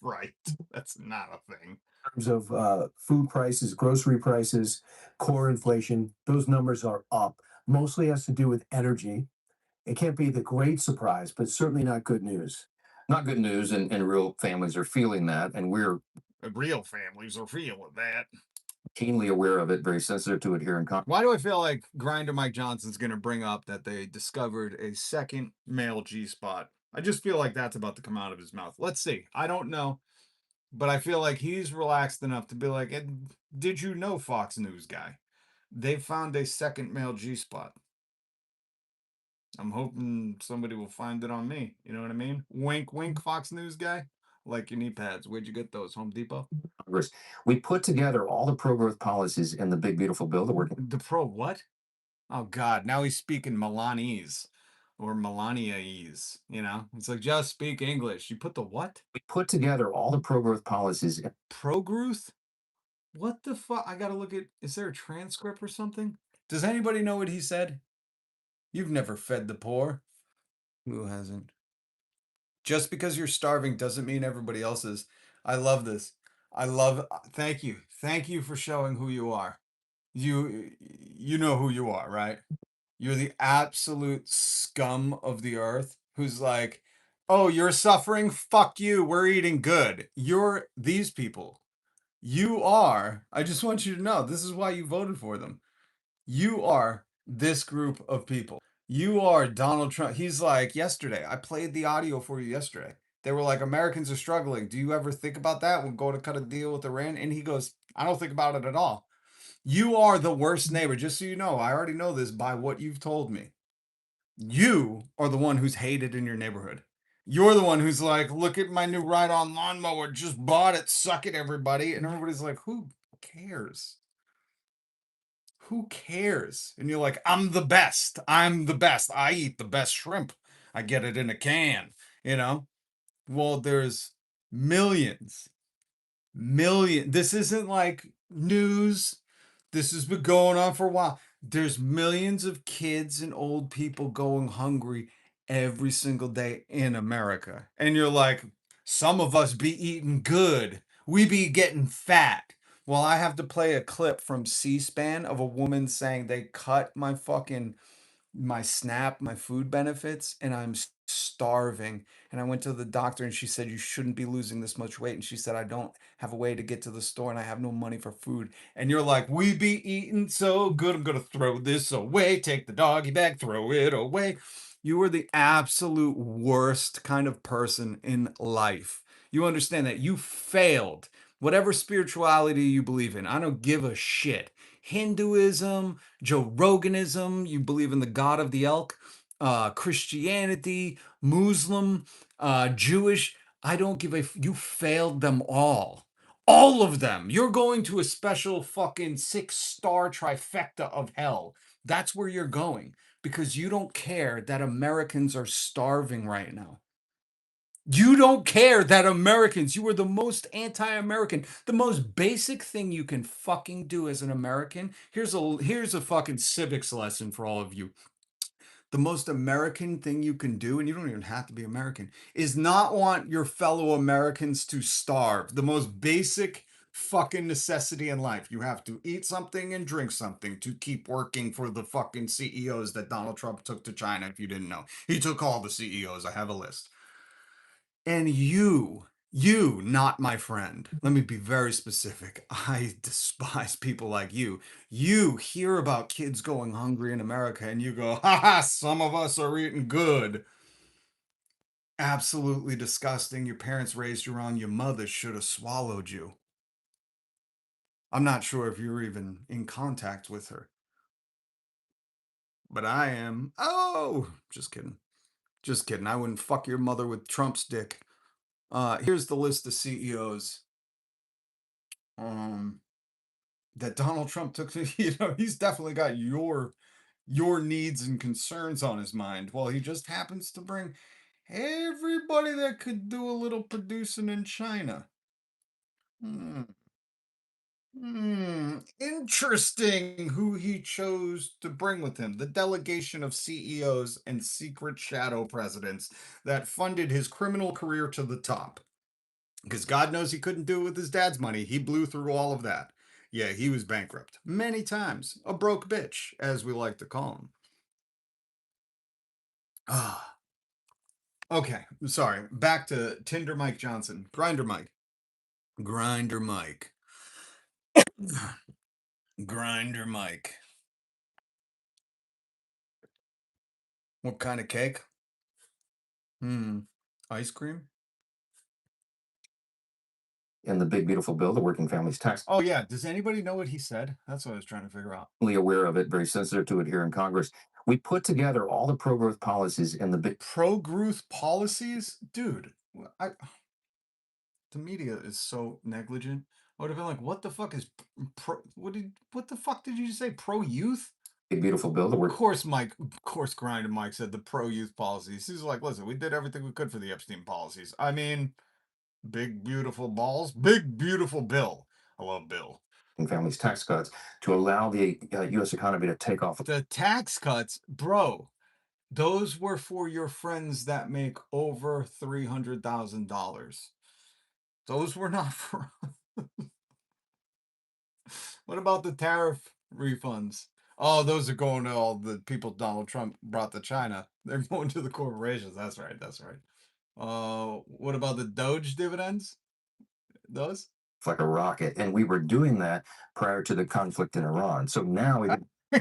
Right. That's not a thing. In terms of food prices, grocery prices, core inflation, those numbers are up. Mostly has to do with energy. It can't be the great surprise, but certainly not good news. Not good news, and real families are feeling that, and we're Real families are feeling that. keenly aware of it, very sensitive to it here in Congress. Why do I feel like Grinder Mike Johnson's going to bring up that they discovered a second male G spot? I just feel like that's about to come out of his mouth. Let's see. I don't know, but I feel like he's relaxed enough to be like, did you know, Fox News guy? They found a second male G spot. I'm hoping somebody will find it on me. You know what I mean? Wink, wink, Fox News guy. Like your knee pads. Where'd you get those? Home Depot? Congress. We put together all the pro-growth policies in the big beautiful bill that we're The pro what? Oh God! Now he's speaking Milanese or Melaniaese. It's like just speak English. You put the what? we put together all the pro-growth policies. Pro-growth? What the fuck? I gotta look at. Is there a transcript or something? Does anybody know what he said? You've never fed the poor. Who hasn't? Just because you're starving doesn't mean everybody else is. I love this. Thank you. Thank you for showing who you are. You know who you are, right? You're the absolute scum of the earth who's like, "Oh, you're suffering? Fuck you. We're eating good." You're these people. You are. I just want you to know this is why you voted for them. You are this group of people. You are Donald Trump. He's like, yesterday, I played the audio for you yesterday. They were like, Americans are struggling. Do you ever think about that? We'll go to cut a deal with Iran. And he goes, I don't think about it at all. You are the worst neighbor. Just so you know, I already know this by what you've told me. You are the one who's hated in your neighborhood. You're the one who's like, look at my new ride-on lawnmower. Just bought it. Suck it, everybody. And everybody's like, who cares? Who cares? And you're like, I'm the best. I'm the best. I eat the best shrimp. I get it in a can, Well, there's millions. This isn't like news. This has been going on for a while. There's millions of kids and old people going hungry every single day in America. And you're like, Some of us be eating good. We be getting fat. Well, I have to play a clip from C-SPAN of a woman saying they cut my SNAP, my food benefits, and I'm starving. And I went to the doctor and she said, you shouldn't be losing this much weight. And she said, I don't have a way to get to the store and I have no money for food. And you're like, we be eating so good. I'm going to throw this away. Take the doggy bag, throw it away. You are the absolute worst kind of person in life. You understand that you failed. Whatever spirituality you believe in, I don't give a shit. Hinduism, Joe Roganism, you believe in the God of the elk, Christianity, Muslim, Jewish. I don't give a. You failed them all. All of them. You're going to a special fucking 6-star trifecta of hell. That's where you're going because you don't care that Americans are starving right now. You don't care that Americans, you are the most anti-American. The most basic thing you can fucking do as an American. Here's a fucking civics lesson for all of you. The most American thing you can do, and you don't even have to be American, is not want your fellow Americans to starve. The most basic fucking necessity in life. You have to eat something and drink something to keep working for the fucking CEOs that Donald Trump took to China, if you didn't know. He took all the CEOs. I have a list. And you, not my friend. Let me be very specific. I despise people like you. You hear about kids going hungry in America and you go, ha ha, some of us are eating good. Absolutely disgusting. Your parents raised you wrong. Your mother should have swallowed you. I'm not sure if you're even in contact with her. But I am. Oh, just kidding. Just kidding. I wouldn't fuck your mother with Trump's dick. Here's the list of CEOs. That Donald Trump took to, he's definitely got your needs and concerns on his mind. Well, he just happens to bring everybody that could do a little producing in China. Interesting who he chose to bring with him. The delegation of CEOs and secret shadow presidents that funded his criminal career to the top. Because God knows he couldn't do it with his dad's money. He blew through all of that. Yeah, he was bankrupt many times. A broke bitch, as we like to call him. Ah. Okay, sorry. Back to Tinder Mike Johnson. Grinder Mike. Grinder Mike. Grinder Mike. What kind of cake? Ice cream? In the big beautiful bill, the working families tax. Oh yeah. Does anybody know what he said? That's what I was trying to figure out. Aware of it, very sensitive to it here in Congress. We put together all the pro-growth policies in the big Pro-growth policies? Dude, the media is so negligent. I would have been like, what the fuck is what the fuck did you say? Pro-youth? big beautiful bill that Of we're course, Grinder Mike said the pro-youth policies. He's like, listen, we did everything we could for the Epstein policies. I mean, big beautiful balls, big beautiful Bill. I love Bill. and families tax cuts to allow the U.S. economy to take off. The tax cuts, bro, those were for your friends that make over $300,000. Those were not for. What about the tariff refunds? Oh, those are going to all the people Donald Trump brought to China. They're going to the corporations. That's right. That's right. What about the Doge dividends? Those? Like a rocket, and we were doing that prior to the conflict in Iran. So now we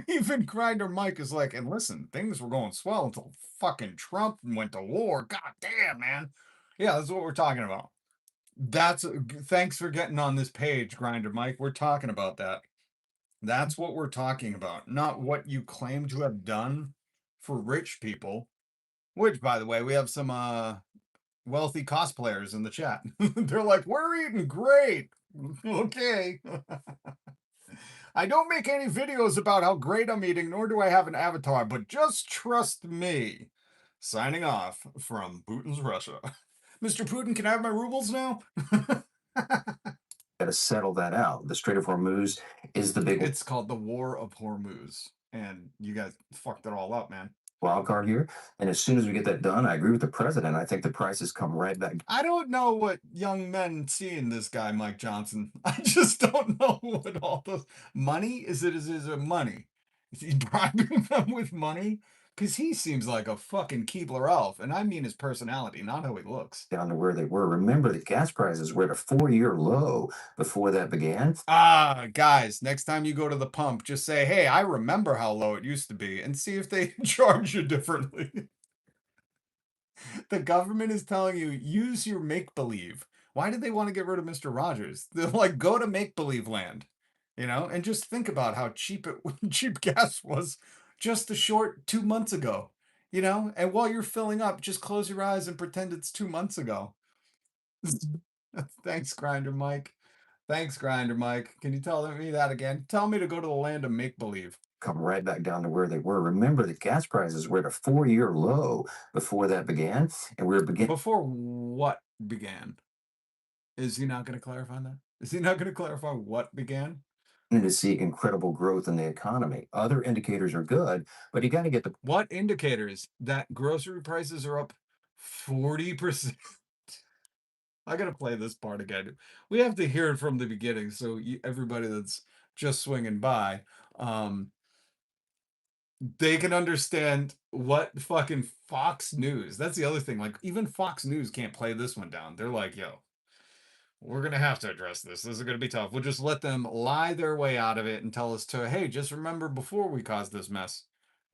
Even Grinder Mike is like, and listen, things were going swell until fucking Trump went to war. God damn, man. Yeah, that's what we're talking about. Thanks for getting on this page, Grinder Mike. We're talking about that. That's what we're talking about, not what you claim to have done for rich people. Which, by the way, we have some wealthy cosplayers in the chat. They're like, we're eating great. Okay. I don't make any videos about how great I'm eating, nor do I have an avatar, but just trust me. Signing off from Putin's Russia. Mr. Putin, can I have my rubles now? got to settle that out. The Strait of Hormuz is the big. It's called the War of Hormuz, and you guys fucked it all up, man. wild card here. And as soon as we get that done, I agree with the president. I think the prices come right back. I don't know what young men see in this guy, Mike Johnson. I just don't know what all those money is it money? Is he bribing them with money? Because he seems like a fucking Keebler elf, and I mean his personality, not how he looks. Down to where they were. Remember, the gas prices were at a 4-year low before that began. Ah, guys, next time you go to the pump, just say, "Hey, I remember how low it used to be," and see if they charge you differently. The government is telling you, use your make believe. Why did they want to get rid of Mr. Rogers? They're like, go to make believe land, and just think about how cheap cheap gas was just a short 2 months ago, And while you're filling up, just close your eyes and pretend it's 2 months ago. Thanks, Grinder Mike. Thanks, Grinder Mike. Can you tell me that again? Tell me to go to the land of make believe. Come right back down to where they were. Remember, the gas prices were at a 4-year low before that began, and we were beginning Before what began? Is he not going to clarify that? Is he not going to clarify what began? to see incredible growth in the economy. Other indicators are good, but you got to get the What indicators that grocery prices are up 40%? I got to play this part again. We have to hear it from the beginning, so everybody that's just swinging by, they can understand what fucking Fox News. That's the other thing. Like, even Fox News can't play this one down. They're like, yo, we're going to have to address this. This is going to be tough. We'll just let them lie their way out of it and tell us to, hey, just remember before we caused this mess.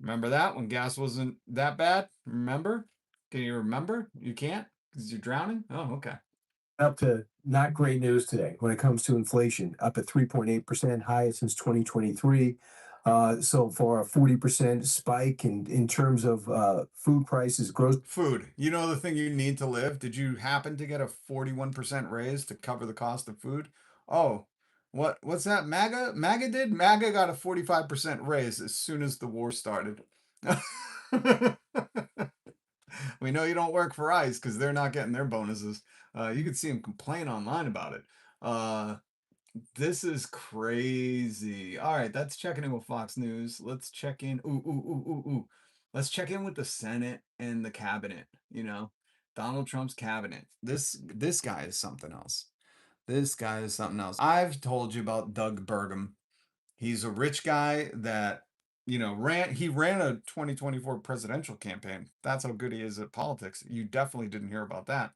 Remember that when gas wasn't that bad? Remember? Can you remember? You can't because you're drowning? Oh, okay. Up to not great news today when it comes to inflation, up at 3.8%, highest since 2023. So for a 40% spike in terms of food prices, gross. Food. You know the thing you need to live? Did you happen to get a 41% raise to cover the cost of food? Oh, what's that? MAGA? MAGA did? MAGA got a 45% raise as soon as the war started. We know you don't work for ICE because they're not getting their bonuses. You can see them complain online about it. This is crazy. All right, that's checking in with Fox News. Let's check in. Ooh, ooh, ooh, ooh, ooh. Let's check in with the Senate and the cabinet. Donald Trump's cabinet. This guy is something else. This guy is something else. I've told you about Doug Burgum. He's a rich guy that ran a 2024 presidential campaign. That's how good he is at politics. You definitely didn't hear about that.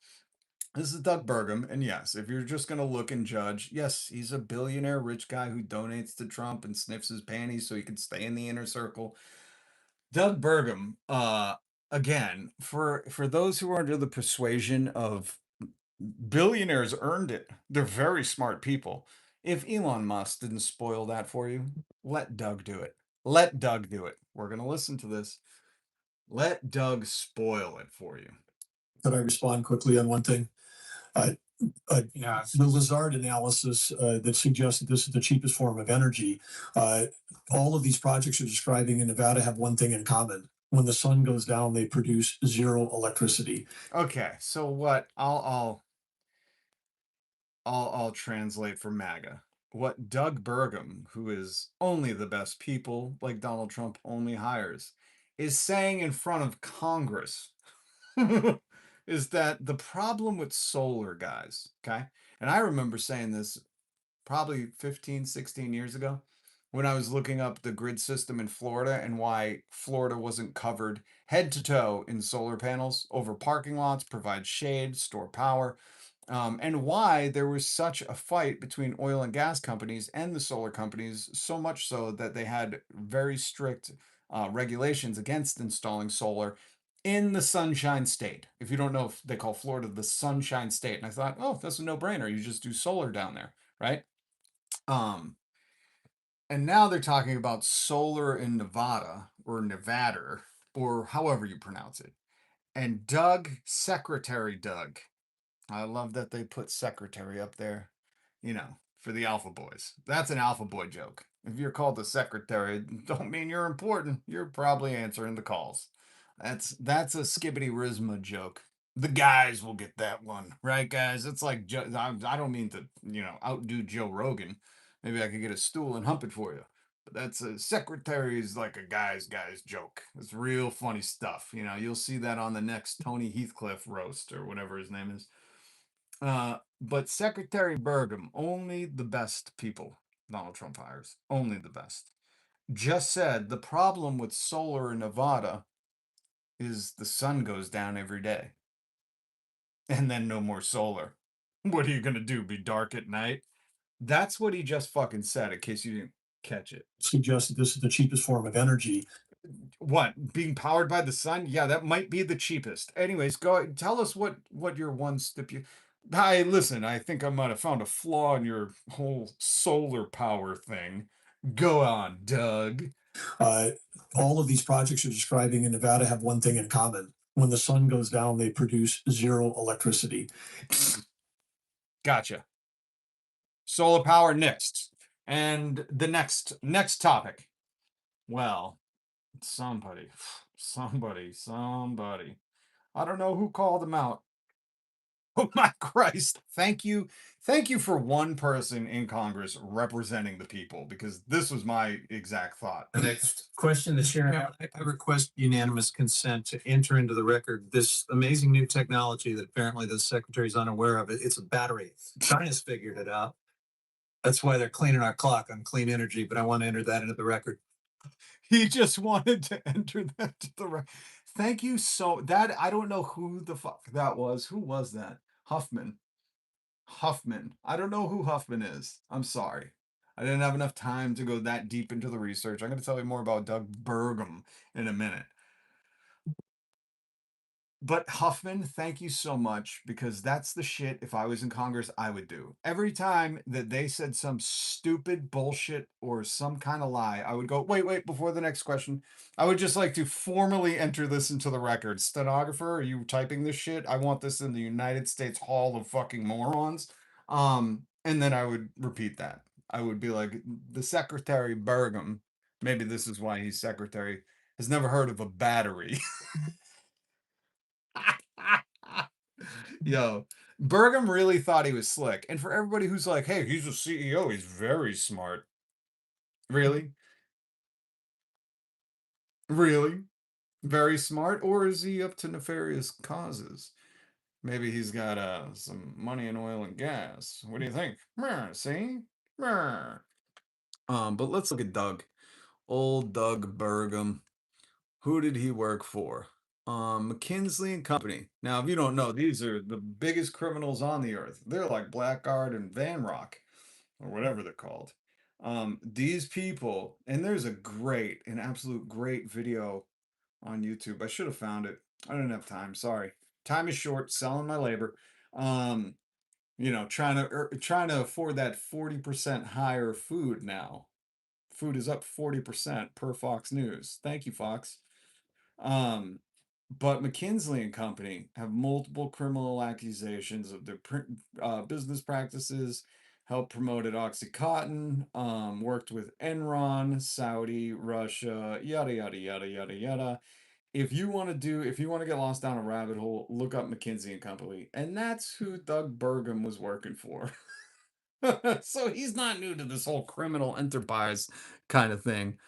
This is Doug Burgum, and yes, if you're just going to look and judge, yes, he's a billionaire rich guy who donates to Trump and sniffs his panties so he can stay in the inner circle. Doug Burgum, again, for those who are under the persuasion of billionaires earned it, they're very smart people. If Elon Musk didn't spoil that for you, let Doug do it. Let Doug do it. We're going to listen to this. Let Doug spoil it for you. Could I respond quickly on one thing? Yeah. The Lazard analysis that suggests that this is the cheapest form of energy. All of these projects you're describing in Nevada have one thing in common. When the sun goes down, they produce zero electricity. Okay, so what I'll translate for MAGA. What Doug Burgum, who is only the best people, like Donald Trump only hires, is saying in front of Congress is that the problem with solar, guys, okay? And I remember saying this probably 15, 16 years ago when I was looking up the grid system in Florida and why Florida wasn't covered head to toe in solar panels over parking lots, provide shade, store power, and why there was such a fight between oil and gas companies and the solar companies, so much so that they had very strict regulations against installing solar in the Sunshine State. If you don't know, if they call Florida the Sunshine State. And I thought, oh, that's a no-brainer. You just do solar down there, right? And now they're talking about solar in Nevada or Nevada or however you pronounce it. And Secretary Doug, I love that they put secretary up there, for the alpha boys. That's an alpha boy joke. If you're called the secretary, don't mean you're important. You're probably answering the calls. That's a skibbity risma joke. The guys will get that one, right, guys? It's like I don't mean to, outdo Joe Rogan. Maybe I could get a stool and hump it for you. But that's a secretary is like a guy's joke. It's real funny stuff. You know, you'll see that on the next Tony Heathcliff roast or whatever his name is. But Secretary Burgum, only the best people Donald Trump hires, only the best, just said the problem with solar in Nevada is the sun goes down every day. And then no more solar. What are you going to do? Be dark at night? That's what he just fucking said, in case you didn't catch it. Suggested this is the cheapest form of energy. What? Being powered by the sun? Yeah, that might be the cheapest. Anyways, go tell us what your one Hi, listen, I think I might have found a flaw in your whole solar power thing. Go on, Doug. All of these projects you're describing in Nevada have one thing in common. When the sun goes down, they produce zero electricity. Gotcha. Solar power next. And the next topic. Well, somebody. I don't know who called him out. Oh my Christ. Thank you. Thank you for one person in Congress representing the people, because this was my exact thought. The next question, the chair. I request unanimous consent to enter into the record this amazing new technology that apparently the secretary is unaware of. It's a battery. China's figured it out. That's why they're cleaning our clock on clean energy, but I want to enter that into the record. He just wanted to enter that to the record. Thank you so that I don't know who the fuck that was. Who was that? Huffman. I don't know who Huffman is. I'm sorry. I didn't have enough time to go that deep into the research. I'm going to tell you more about Doug Burgum in a minute. But Huffman, thank you so much, because that's the shit, if I was in Congress, I would do. Every time that they said some stupid bullshit or some kind of lie, I would go, wait, before the next question, I would just like to formally enter this into the record. Stenographer, are you typing this shit? I want this in the United States Hall of fucking Morons. And then I would repeat that. I would be like, the Secretary Burgum, maybe this is why he's secretary, has never heard of a battery. Yo, Burgum really thought he was slick. And for everybody who's like, hey, he's a CEO, he's very smart. Really? Really? Very smart? Or is he up to nefarious causes? Maybe he's got some money in oil and gas. What do you think? See? But let's look at Doug. Old Doug Burgum. Who did he work for? McKinsey and Company. Now, if you don't know, these are the biggest criminals on the earth. They're like Blackguard and Van Rock, or whatever they're called. These people, and there's an absolute great video on YouTube. I should have found it. I didn't have time. Sorry. Time is short. Selling my labor. Trying to afford that 40% higher food now. Food is up 40% per Fox News. Thank you, Fox. But McKinsey and Company have multiple criminal accusations of their business practices, helped promoted OxyContin, worked with Enron, Saudi, Russia, yada, yada, yada, yada, yada. If you want to get lost down a rabbit hole, look up McKinsey and Company. And that's who Doug Burgum was working for. So he's not new to this whole criminal enterprise kind of thing.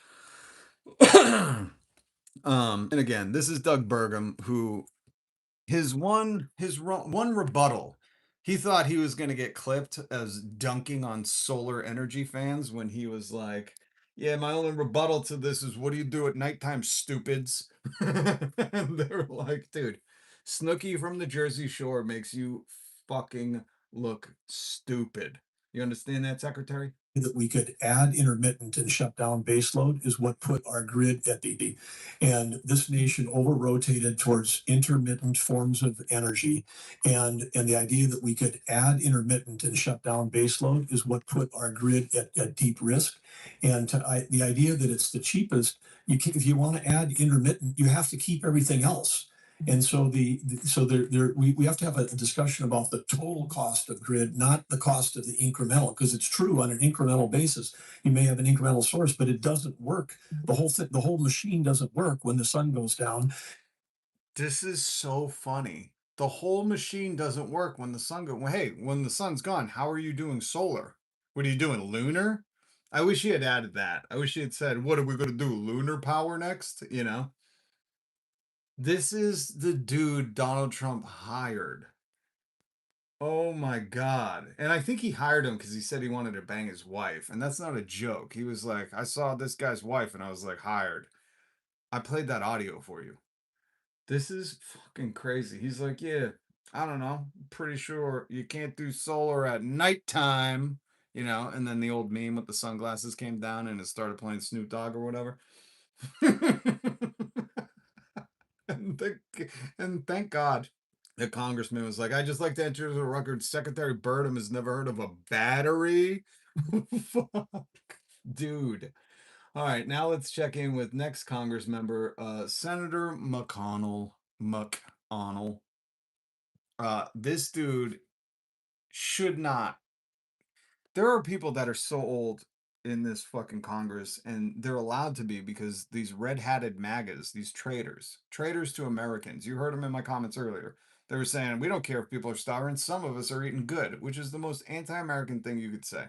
And again, this is Doug Burgum, who his one rebuttal, he thought he was going to get clipped as dunking on solar energy fans when he was like, yeah, my only rebuttal to this is, what do you do at nighttime, stupids? And they're like, dude, Snooki from the Jersey Shore makes you fucking look stupid. You understand that, Secretary? That we could add intermittent and shut down baseload is what put our grid at the, and this nation over rotated towards intermittent forms of energy, and the idea that we could add intermittent and shut down baseload is what put our grid at deep risk. And the idea that it's the cheapest, if you want to add intermittent, you have to keep everything else. And so we have to have a discussion about the total cost of grid, not the cost of the incremental, because it's true on an incremental basis. You may have an incremental source, but it doesn't work. The whole machine doesn't work when the sun goes down. This is so funny. The whole machine doesn't work when the sun goes. Well, hey, when the sun's gone, how are you doing solar? What are you doing, lunar? I wish he had added that. I wish he had said, "What are we gonna do? Lunar power next?" You know. This is the dude Donald Trump hired. Oh my God. And I think he hired him because he said he wanted to bang his wife. And that's not a joke. He was like, I saw this guy's wife and I was like, hired. I played that audio for you. This is fucking crazy. He's like, yeah, I don't know. Pretty sure you can't do solar at nighttime, you know? And then the old meme with the sunglasses came down and it started playing Snoop Dogg or whatever. and, thank God the congressman was like, I just like to enter the record. Secretary Burnham has never heard of a battery. Fuck, dude. All right, now let's check in with next Congress member, Senator McConnell. McConnell. This dude should not. There are people that are so old in this fucking Congress, and they're allowed to be because these red-hatted MAGAs, these traitors to Americans. You heard them in my comments earlier. They were saying, we don't care if people are starving. Some of us are eating good, which is the most anti-American thing you could say.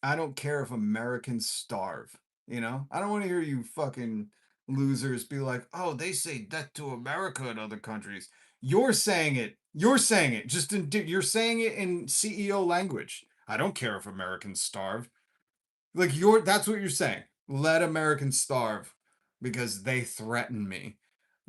I don't care if Americans starve. You know, I don't want to hear you fucking losers be like, oh, they say death to America in other countries. You're saying it. You're saying it. You're saying it in CEO language. I don't care if Americans starve. Like that's what you're saying. Let Americans starve because they threaten me.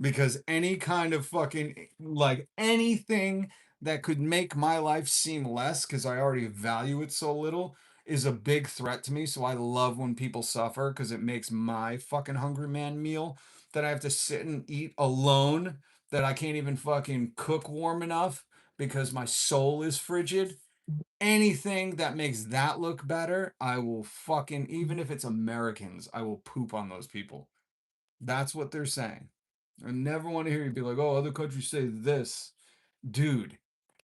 Because any kind of fucking like anything that could make my life seem less because I already value it so little is a big threat to me. So I love when people suffer because it makes my fucking hungry man meal that I have to sit and eat alone that I can't even fucking cook warm enough because my soul is frigid. Anything that makes that look better, I will fucking, even if it's Americans, I will poop on those people. That's what they're saying. I never want to hear you be like, oh, other countries say this. Dude,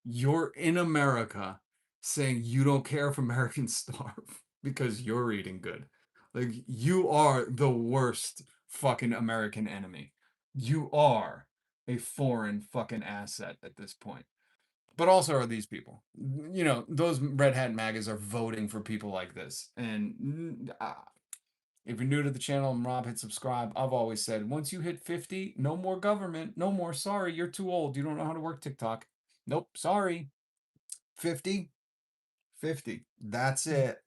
you're in America saying you don't care if Americans starve because you're eating good. Like, you are the worst fucking American enemy. You are a foreign fucking asset at this point. But also are these people. You know, those red hat MAGAs are voting for people like this. And if you're new to the channel and Rob, hit subscribe. I've always said, once you hit 50, no more government. No more. Sorry, you're too old. You don't know how to work TikTok. Nope, sorry. 50, 50. That's it.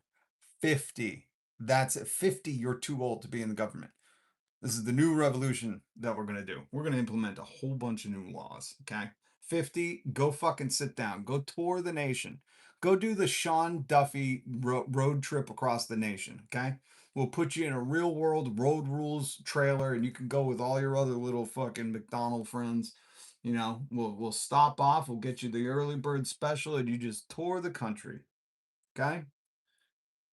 50. That's it. 50, you're too old to be in the government. This is the new revolution that we're going to do. We're going to implement a whole bunch of new laws, okay? 50, go fucking sit down. Go tour the nation. Go do the Sean Duffy road trip across the nation, okay? We'll put you in a real world road rules trailer and you can go with all your other little fucking McDonald friends. You know, we'll stop off, we'll get you the early bird special and you just tour the country. Okay?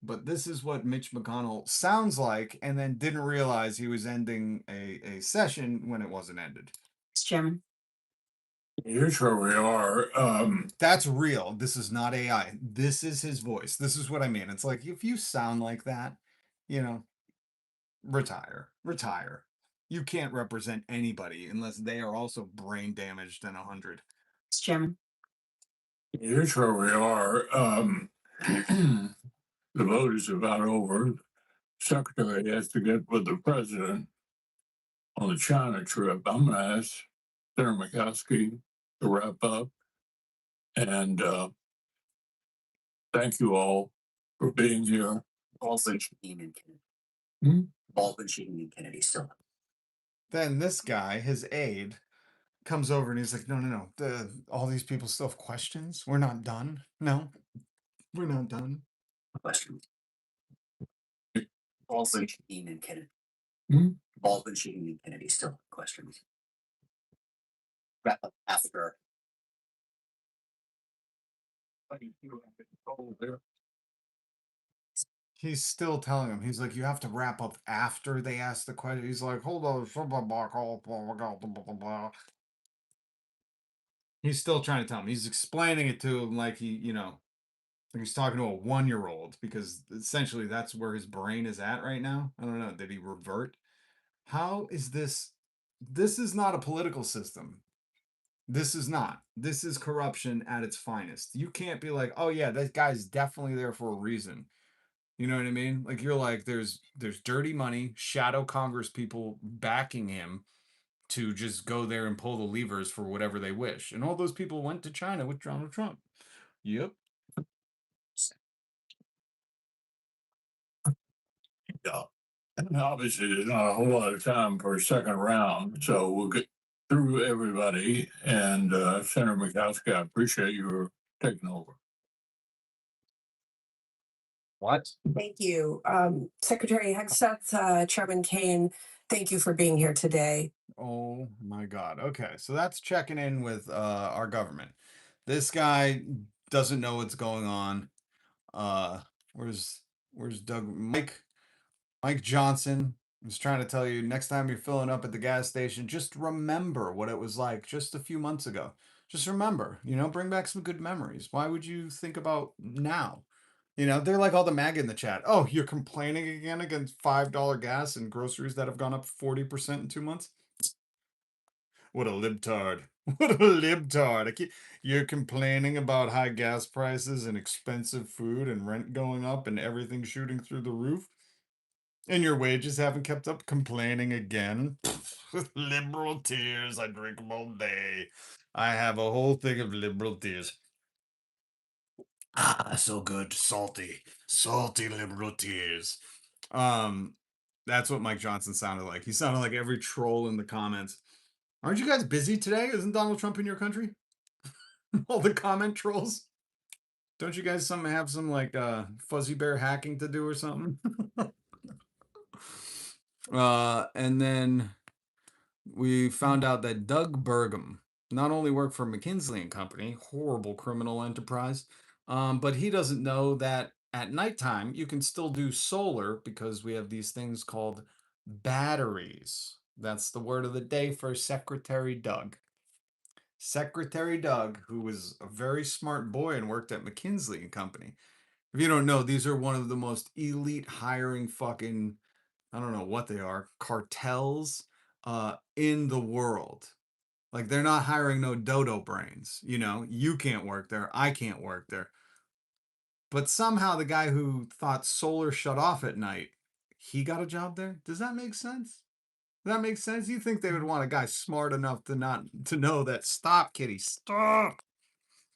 But this is what Mitch McConnell sounds like, and then didn't realize he was ending a session when it wasn't ended. Mr. Chairman. Here's where we are. That's real. This is not AI. This is his voice. This is what I mean. It's like, if you sound like that, you know, retire. Retire. You can't represent anybody unless they are also brain damaged and 100. Mr. Chairman. Here's where we are. The vote is about over. Secretary has to get with the president on the China trip. I'm going to ask Senator McCoskey to wrap up. And thank you all for being here. Baldwin, Sheen, and Kennedy. Hmm? Baldwin, Sheen, and Kennedy still. Then this guy, his aide, comes over and he's like, no. All these people still have questions. We're not done. No, we're not done. Questions. Baldwin, Sheen, and Kennedy. Hmm? Baldwin, Sheen, and Kennedy still have questions. Wrap up after. He's still telling him. He's like, you have to wrap up after they ask the question. He's like, hold on. He's still trying to tell him. He's explaining it to him like like he's talking to a 1-year-old because essentially that's where his brain is at right now. I don't know. Did he revert? How is this? This is not a political system. This is not. This is corruption at its finest. You can't be like, oh yeah, that guy's definitely there for a reason. You know what I mean? Like you're like, there's dirty money, shadow Congress people backing him to just go there and pull the levers for whatever they wish. And all those people went to China with Donald Trump. Yep. Yeah. And obviously, there's not a whole lot of time for a second round, so we'll get through everybody. And Senator Mikowski, I appreciate your taking over. What? Thank you. Secretary Hexeth, Chairman Kane, thank you for being here today. Oh my God. Okay. So that's checking in with our government. This guy doesn't know what's going on. Uh where's Doug Mike Johnson was trying to tell you next time you're filling up at the gas station, just remember what it was like just a few months ago. Just remember, bring back some good memories. Why would you think about now? They're like all the MAGA in the chat. Oh, you're complaining again against $5 gas and groceries that have gone up 40% in 2 months? What a libtard. What a libtard. You're complaining about high gas prices and expensive food and rent going up and everything shooting through the roof? And your wages haven't kept up, complaining again? Liberal tears, I drink them all day. I have a whole thing of liberal tears. Ah, so good. Salty. Salty liberal tears. That's what Mike Johnson sounded like. He sounded like every troll in the comments. Aren't you guys busy today? Isn't Donald Trump in your country? All the comment trolls. Don't you guys have some like fuzzy bear hacking to do or something? And then we found out that Doug Burgum not only worked for McKinsey and Company, horrible criminal enterprise, but he doesn't know that at nighttime you can still do solar because we have these things called batteries. That's the word of the day for Secretary Doug. Secretary Doug, who was a very smart boy and worked at McKinsey and Company. If you don't know, these are one of the most elite hiring fucking, I don't know what they are, cartels in the world. Like they're not hiring no dodo brains, you can't work there, I can't work there. But somehow the guy who thought solar shut off at night, he got a job there. Does that make sense? Does that make sense? You think they would want a guy smart enough to know that stop, kitty, stop.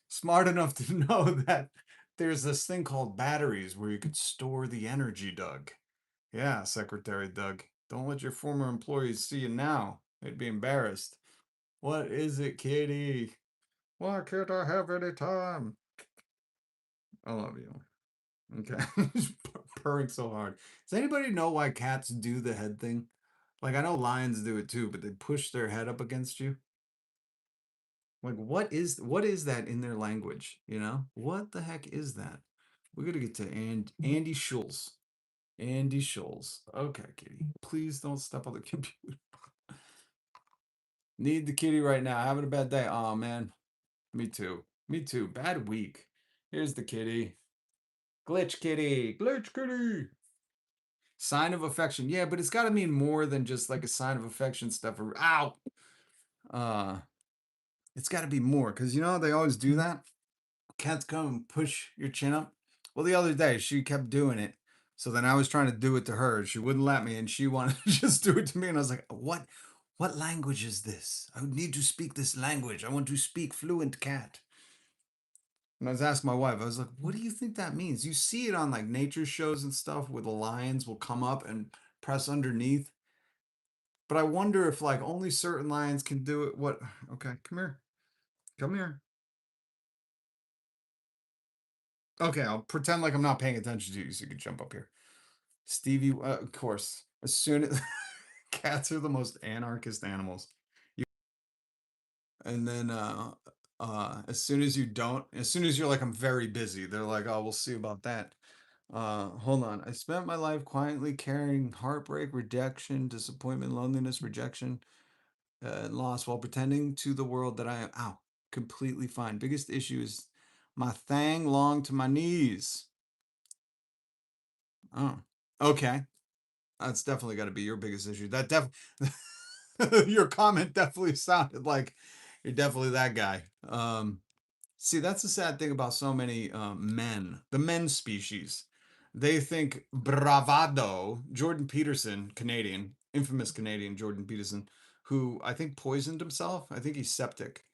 Smart enough to know that there's this thing called batteries where you could store the energy, Doug. Yeah, Secretary Doug. Don't let your former employees see you now. They'd be embarrassed. What is it, kitty? Why can't I have any time? I love you. Okay. Purring so hard. Does anybody know why cats do the head thing? Like, I know lions do it too, but they push their head up against you. Like, what is that in their language? What the heck is that? We gotta get to Andy Schulz. Andy Schulz. Okay, kitty. Please don't step on the computer. Need the kitty right now. Having a bad day. Oh man. Me too. Me too. Bad week. Here's the kitty. Glitch kitty. Glitch kitty. Sign of affection. Yeah, but it's got to mean more than just like a sign of affection stuff. Ow. It's got to be more because they always do that. Cats come and push your chin up. Well, the other day she kept doing it. So then I was trying to do it to her. She wouldn't let me, and she wanted to just do it to me. And I was like, "What? What language is this? I would need to speak this language. I want to speak fluent cat." And I was asking my wife, I was like, what do you think that means? You see it on like nature shows and stuff where the lions will come up and press underneath. But I wonder if like only certain lions can do it. What? Okay, come here. Come here. Okay, I'll pretend like I'm not paying attention to you so you can jump up here. Stevie, of course. As soon as cats are the most anarchist animals. And then as soon as you're like, I'm very busy, they're like, oh, we'll see about that. Hold on. I spent my life quietly carrying heartbreak, rejection, disappointment, loneliness, rejection, and loss while pretending to the world that I am completely fine. Biggest issue is my thang long to my knees. Oh, okay. That's definitely got to be your biggest issue. Your comment definitely sounded like you're definitely that guy. See, that's the sad thing about so many men, the men species. They think bravado, Jordan Peterson, Canadian, infamous Canadian Jordan Peterson, who I think poisoned himself. I think he's septic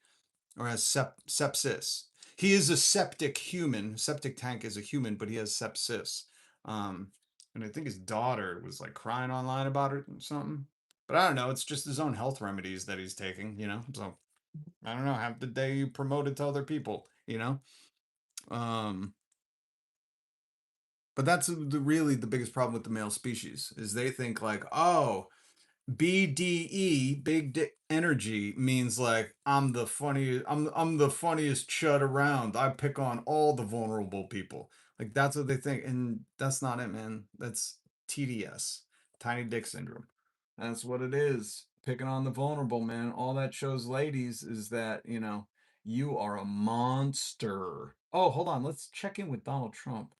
or has sepsis. He is a septic human. Septic tank is a human, but he has sepsis. Um, and I think his daughter was like crying online about it or something. But I don't know. It's just his own health remedies that he's taking, you know? So I don't know. Have the day you promote it to other people, you know? Um, but that's really the biggest problem with the male species is they think like, oh, BDE, big dick energy, means like I'm the funniest. I'm the funniest chud around. I pick on all the vulnerable people. Like that's what they think, and that's not it, man. That's TDS, tiny dick syndrome. That's what it is. Picking on the vulnerable, man. All that shows ladies is that you are a monster. Oh, hold on. Let's check in with Donald Trump.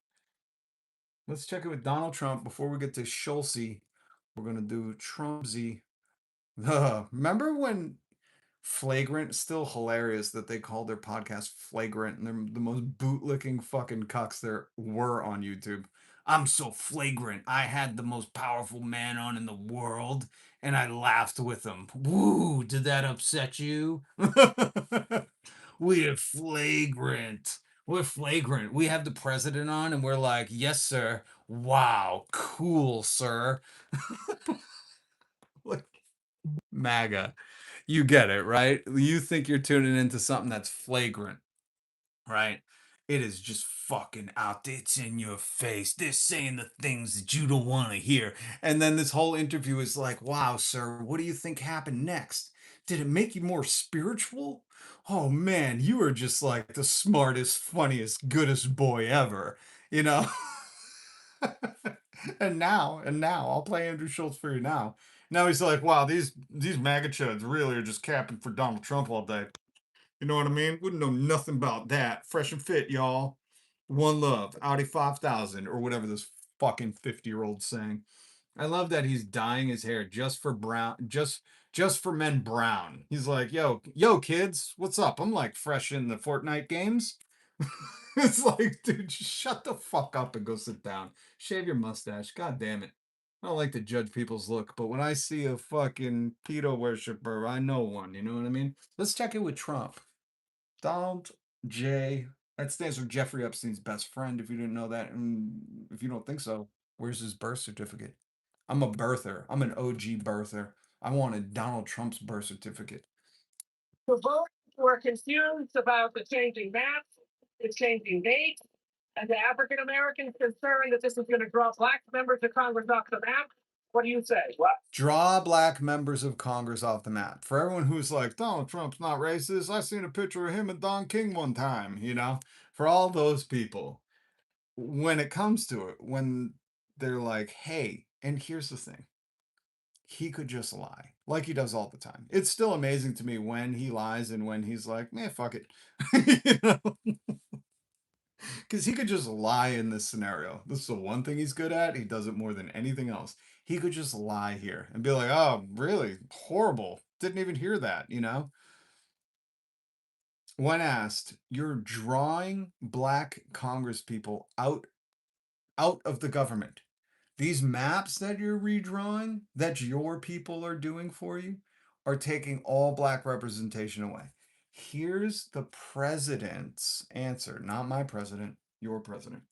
Let's check in with Donald Trump before we get to Schulze. We're gonna do Trumpsy. Remember when Flagrant, still hilarious that they called their podcast Flagrant and they're the most bootlicking fucking cucks there were on YouTube. I'm so flagrant. I had the most powerful man on in the world and I laughed with him. Woo, did that upset you? We're flagrant. We're flagrant. We have the president on and we're like, yes, sir. Wow, cool, sir. Like, MAGA. You get it, right? You think you're tuning into something that's flagrant, right? It is just fucking out there. It's in your face. They're saying the things that you don't want to hear. And then this whole interview is like, wow, sir, what do you think happened next? Did it make you more spiritual? Oh man, you are just like the smartest, funniest, goodest boy ever, you know? and now I'll play Andrew Schultz for you now. Now he's like, wow, these MAGA chuds really are just capping for Donald Trump all day. You know what I mean? Wouldn't know nothing about that. Fresh and fit, y'all. One love, Audi 5000, or whatever this fucking 50-year-old saying. I love that he's dyeing his hair just for brown, just for men brown. He's like, yo, kids, what's up? I'm like fresh in the Fortnite games. It's like, dude, just shut the fuck up and go sit down. Shave your mustache. God damn it. I don't like to judge people's look, but when I see a fucking pedo worshiper, I know one. You know what I mean? Let's check in with Trump. Donald J. That stands for Jeffrey Epstein's best friend, if you didn't know that. And if you don't think so, where's his birth certificate? I'm a birther. I'm an OG birther. I wanted Donald Trump's birth certificate. The voters were confused about the changing maps, the changing dates, and the African Americans concerned that this is going to draw black members of Congress off the map. What do you say? What? Draw black members of Congress off the map. For everyone who's like, Donald Trump's not racist, I seen a picture of him and Don King one time, For all those people, when it comes to it, when they're like, hey, and here's the thing. He could just lie like he does all the time. It's still amazing to me when he lies and when he's like, man, fuck it. Because he could just lie in this scenario. This is the one thing he's good at. He does it more than anything else. He could just lie here and be like, oh, really? Horrible. Didn't even hear that, When asked, you're drawing black Congress people out of the government. These maps that you're redrawing, that your people are doing for you, are taking all black representation away. Here's the president's answer, not my president, your president.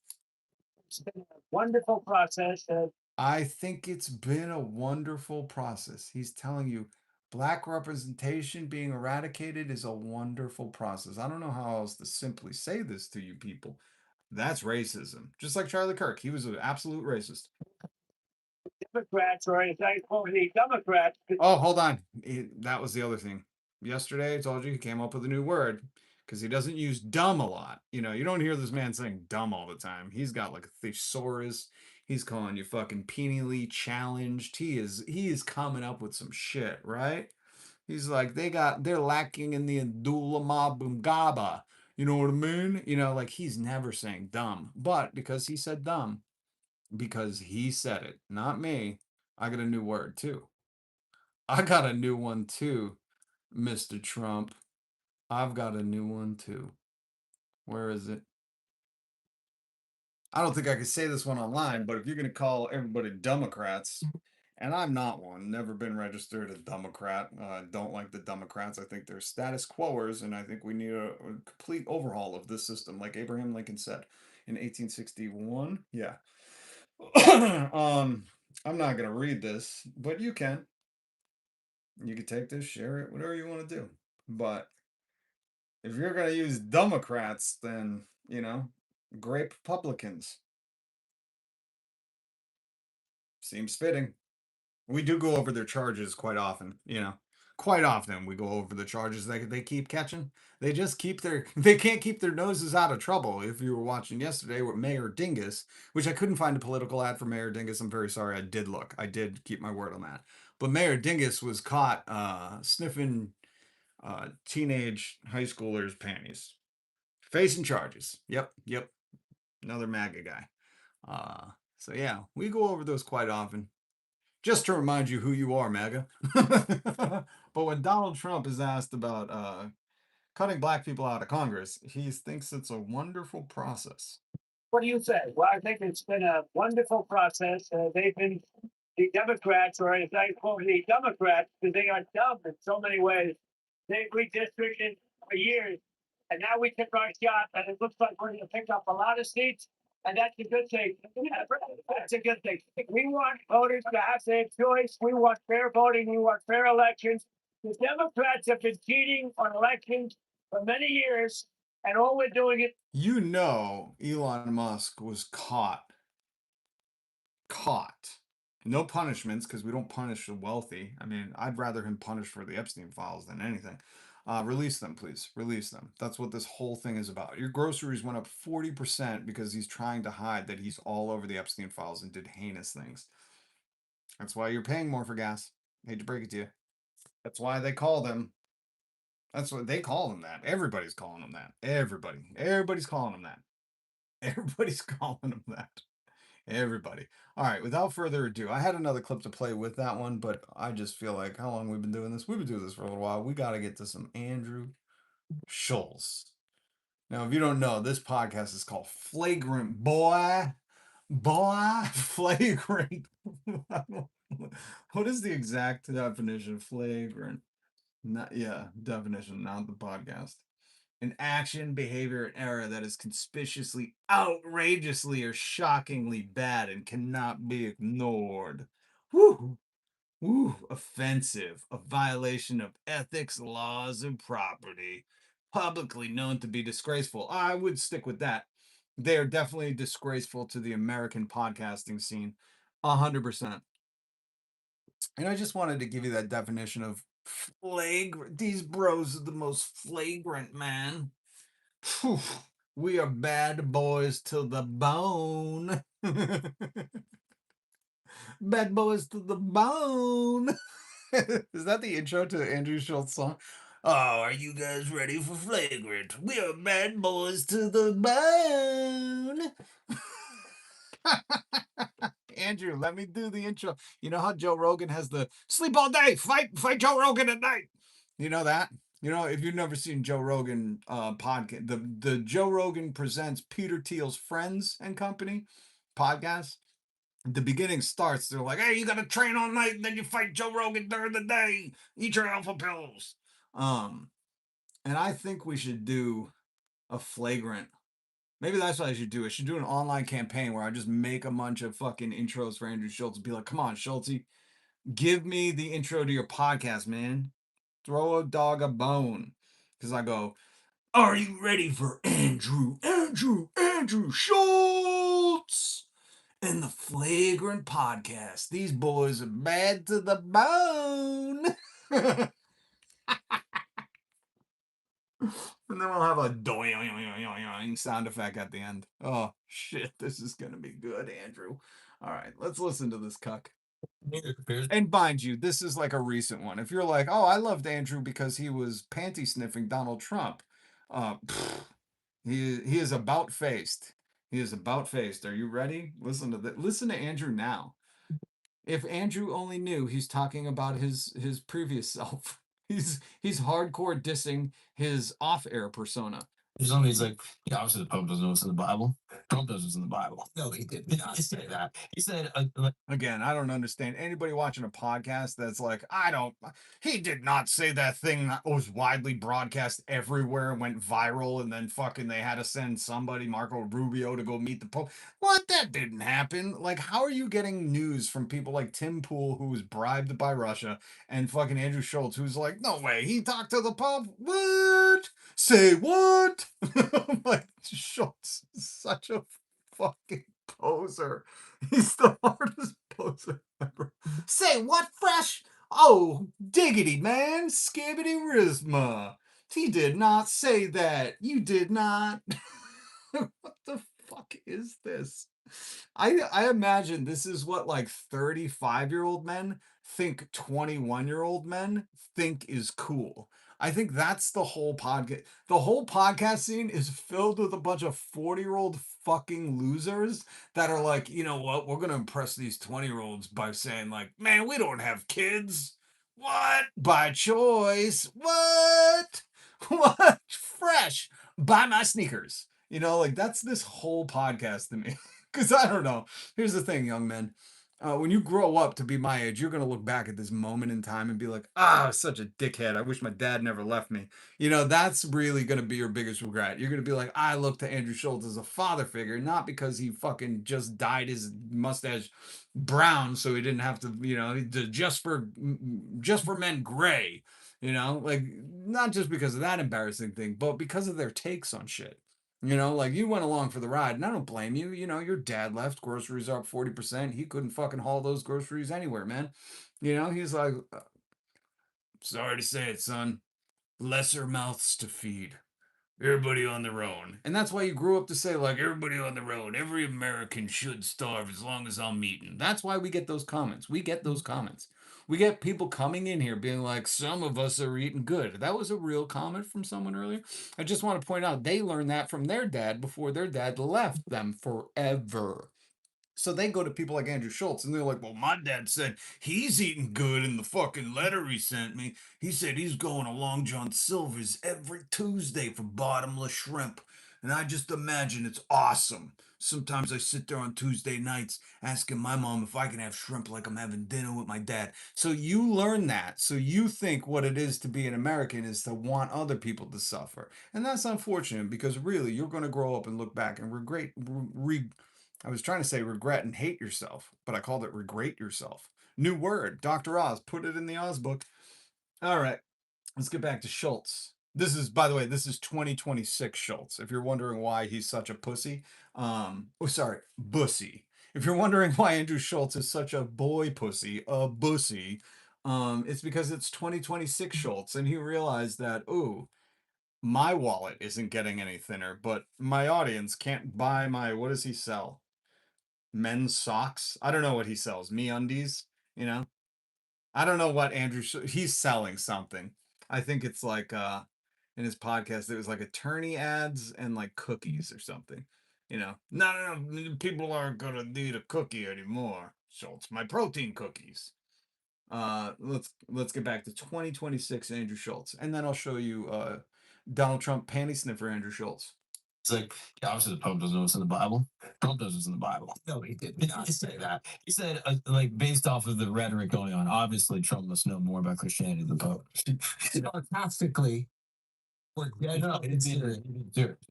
It's been a wonderful process. I think it's been a wonderful process. He's telling you black representation being eradicated is a wonderful process. I don't know how else to simply say this to you people. That's racism. Just like Charlie Kirk, he was an absolute racist. Democrats are anti-quality Democrats. Oh, hold on. That was the other thing. Yesterday, I told you he came up with a new word because he doesn't use dumb a lot. You don't hear this man saying dumb all the time. He's got like a thesaurus. He's calling you fucking penally challenged. He is coming up with some shit, right? He's like, they're lacking in the Abdullah Mabungaba. You know what I mean? Like he's never saying dumb. But because he said dumb, because he said it, not me, I got a new word too. I got a new one too, Mr. Trump. I've got a new one too. Where is it? I don't think I could say this one online, but if you're going to call everybody Democrats, and I'm not one, never been registered a Democrat, don't like the Democrats. I think they're status quoers, and I think we need a complete overhaul of this system, like Abraham Lincoln said in 1861. Yeah. I'm not going to read this, but you can. You can take this, share it, whatever you want to do. But if you're going to use Democrats, then, grape Republicans. Seems fitting. We do go over their charges quite often, Quite often we go over the charges they keep catching. They just they can't keep their noses out of trouble. If you were watching yesterday with Mayor Dingus, which I couldn't find a political ad for Mayor Dingus. I'm very sorry. I did look. I did keep my word on that. But Mayor Dingus was caught sniffing teenage high schoolers' panties. Facing charges. Yep. Another MAGA guy. So yeah, we go over those quite often. Just to remind you who you are, MAGA. But when Donald Trump is asked about cutting black people out of Congress, he thinks it's a wonderful process. What do you say? Well, I think it's been a wonderful process. They've been the Democrats, or as I call the Democrats, because they are dumb in so many ways. They've redistricted for years, and now we took our shot, and it looks like we're going to pick up a lot of seats, and that's a good thing. That's a good thing. We want voters to have their choice. We want fair voting. We want fair elections. The Democrats have been cheating on elections for many years, and all we're doing is Elon Musk was caught. No punishments, because we don't punish the wealthy. I mean, I'd rather him punish for the Epstein files than anything. Release them, please. Release them. That's what this whole thing is about. Your groceries went up 40% because he's trying to hide that he's all over the Epstein files and did heinous things. That's why you're paying more for gas. Hate to break it to you. That's why they call them. That's what they call them that. Everybody's calling them that. Everybody's calling them that. Everybody's calling them that. Everybody. All right, without further ado, I had another clip to play with that one, but I just feel like how long we've been doing this? We've been doing this for a little while. We got to get to some Andrew Schultz. Now, if you don't know, this podcast is called Flagrant, boy. Flagrant. What is the exact definition of flagrant? Definition, not the podcast. An action, behavior, and error that is conspicuously, outrageously, or shockingly bad and cannot be ignored. Woo! Offensive. A violation of ethics, laws, and property. Publicly known to be disgraceful. I would stick with that. They are definitely disgraceful to the American podcasting scene. 100%. And I just wanted to give you that definition of flagrant. These bros are the most flagrant, man. Whew. We are bad boys to the bone. Bad boys to the bone. Is that the intro to Andrew Schultz song? Oh, are you guys ready for Flagrant? We are bad boys to the bone. Andrew, let me do the intro. You know how Joe Rogan has the sleep all day, fight Joe Rogan at night. You know that? If you've never seen Joe Rogan podcast, the Joe Rogan presents Peter Thiel's Friends and Company podcast. The beginning starts, they're like, hey, you gotta train all night, and then you fight Joe Rogan during the day. Eat your alpha pills. And I think we should do a Flagrant. Maybe that's what I should do. I should do an online campaign where I just make a bunch of fucking intros for Andrew Schultz and be like, come on, Schultz, give me the intro to your podcast, man. Throw a dog a bone. Because I go, are you ready for Andrew Schultz and the Flagrant podcast? These boys are bad to the bone. And then we'll have a doing sound effect at the end. Oh, shit. This is going to be good, Andrew. All right, let's listen to this cuck. And mind you, this is like a recent one. If you're like, oh, I loved Andrew because he was panty sniffing Donald Trump. He is about faced. He is about faced. Are you ready? Listen to that. Listen to Andrew now. If Andrew only knew he's talking about his previous self. He's hardcore dissing his off-air persona. Somebody's like, yeah, obviously the Pope doesn't know what's in the Bible. Trump knows what's in the Bible. No, he did not say that. He said, Again, I don't understand anybody watching a podcast that's like, I don't, he did not say that thing that was widely broadcast everywhere and went viral, and then fucking they had to send somebody, Marco Rubio, to go meet the Pope. What? That didn't happen. Like, how are you getting news from people like Tim Pool, who was bribed by Russia, and fucking Andrew Schultz, who's like, no way, he talked to the Pope? What? Say what? I'm like, Schultz is such a fucking poser. He's the hardest poser ever. Say what, fresh? Oh, diggity, man. Skibbity risma. He did not say that. You did not. What the fuck is this? I imagine this is what like 35-year-old men think 21-year-old men think is cool. I think that's the whole podcast. The whole podcast scene is filled with a bunch of 40-year-old fucking losers that are like, you know what, we're gonna impress these 20-year-olds by saying, like, man, we don't have kids. What? By choice. What? What? Fresh. Buy my sneakers. You know, like that's this whole podcast to me. Because I don't know. Here's the thing, young men. When you grow up to be my age, you're going to look back at this moment in time and be like, ah, such a dickhead. I wish my dad never left me. You know, that's really going to be your biggest regret. You're going to be like, I look to Andrew Schultz as a father figure, not because he fucking just dyed his mustache brown so he didn't have to, you know, just for men gray, you know, like not just because of that embarrassing thing, but because of their takes on shit. You know, like you went along for the ride, and I don't blame you. You know, your dad left, groceries are up 40%. He couldn't fucking haul those groceries anywhere, man. You know, he's like, sorry to say it, son. Lesser mouths to feed. Everybody on their own. And that's why you grew up to say, like, everybody on their own. Every American should starve as long as I'm eating. That's why we get those comments. We get those comments. We get people coming in here being like, some of us are eating good. That was a real comment from someone earlier. I just want to point out they learned that from their dad before their dad left them forever. So they go to people like Andrew Schultz and they're like, well, my dad said he's eating good in the fucking letter he sent me. He said he's going to Long John Silver's every Tuesday for bottomless shrimp. And I just imagine it's awesome. Sometimes I sit there on Tuesday nights asking my mom if I can have shrimp like I'm having dinner with my dad. So you learn that. So you think what it is to be an American is to want other people to suffer. And that's unfortunate because really you're going to grow up and look back and I was trying to say regret and hate yourself, but I called it regret yourself. New word. Dr. Oz, put it in the Oz book. All right, let's get back to Schultz. This is, by the way, this is 2026 Schultz. If you're wondering why he's such a pussy, bussy. If you're wondering why Andrew Schultz is such a boy pussy, a bussy, it's because it's 2026 Schultz, and he realized that, ooh, my wallet isn't getting any thinner, but my audience can't buy my, what does he sell? Men's socks. I don't know what he sells. Me undies, you know. I don't know what he's selling something. I think it's like in his podcast it was like attorney ads and like cookies or something. You know. No, people aren't gonna need a cookie anymore. So it's my protein cookies. Let's get back to 2026 Andrew Schultz. And then I'll show you Donald Trump panty sniffer Andrew Schultz. it's like, yeah, obviously the Pope doesn't know what's in the Bible. Trump knows what's in the Bible. No, he did not say that. He said, like, based off of the rhetoric going on, obviously Trump must know more about Christianity than the Pope. Sarcastically, yeah, no, it's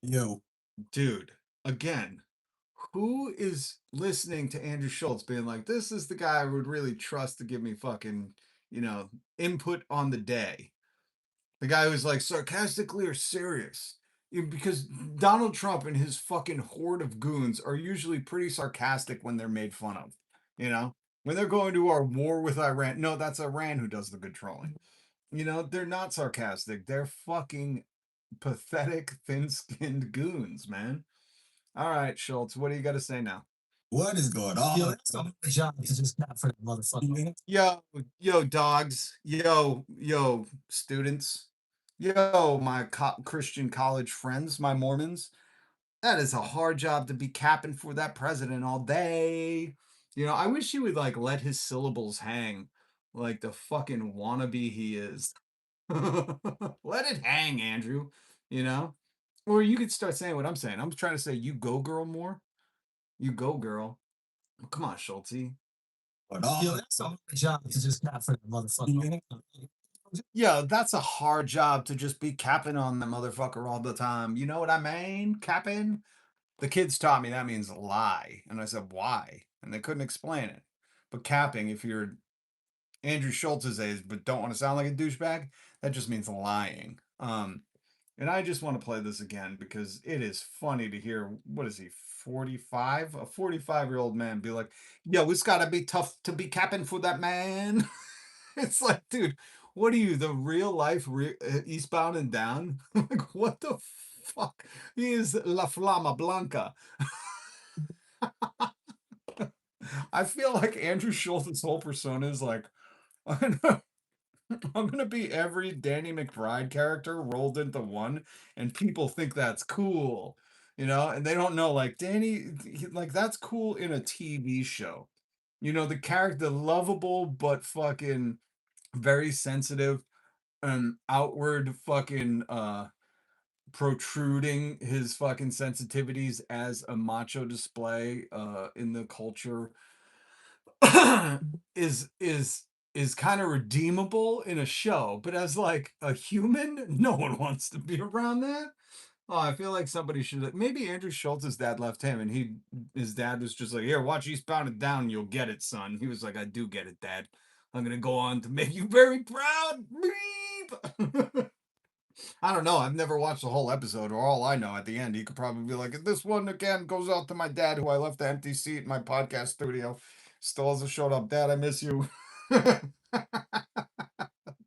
Yo, Dude, again, who is listening to Andrew Schultz being like, this is the guy I would really trust to give me fucking, you know, input on the day? The guy who's like sarcastically or serious. Because Donald Trump and his fucking horde of goons are usually pretty sarcastic when they're made fun of. You know, when they're going to our war with Iran. No, that's Iran who does the good trolling. You know, they're not sarcastic. They're fucking pathetic, thin-skinned goons, man. All right, Schultz, what do you got to say now? what is going on? Yo, that's my job to just not for that motherfucker. Yo, dogs. Yo, students. Yo, my Christian college friends, my Mormons. That is a hard job to be capping for that president all day. You know, I wish he would like let his syllables hang like the fucking wannabe he is. Let it hang, Andrew. You know? Or you could start saying what I'm saying. I'm trying to say you go girl more. You go girl. Oh, come on, Schulte. Yo, that's a hard job to just cap for that motherfucker. Yeah, that's a hard job to just be capping on the motherfucker all the time. You know what I mean? Capping. The kids taught me that means lie. And I said, why? And they couldn't explain it. But capping, if you're Andrew Schultz's age but don't want to sound like a douchebag, that just means lying. And I just want to play this again because it is funny to hear, what is he, 45? A 45-year-old man be like, yo, it's got to be tough to be capping for that man. It's like, dude, what are you, the real life Eastbound and Down? Like, what the fuck? He is La Flama Blanca. I feel like Andrew Schultz's whole persona is like, I'm gonna be every Danny McBride character rolled into one, and people think that's cool, and they don't know, like, Danny, like, that's cool in a TV show. The character, lovable but fucking very sensitive and outward fucking protruding his fucking sensitivities as a macho display in the culture is kind of redeemable in a show, but as like a human, no one wants to be around that. Oh, I feel like somebody should, maybe Andrew Schultz's dad left him and his dad was just like, here, watch Eastbound and Down, you'll get it, son. He was like, I do get it, Dad. I'm gonna go on to make you very proud. Beep. I don't know. I've never watched the whole episode, or all I know, at the end, he could probably be like, this one again goes out to my dad, who I left the empty seat in my podcast studio. Still hasn't showed up. Dad, I miss you. That's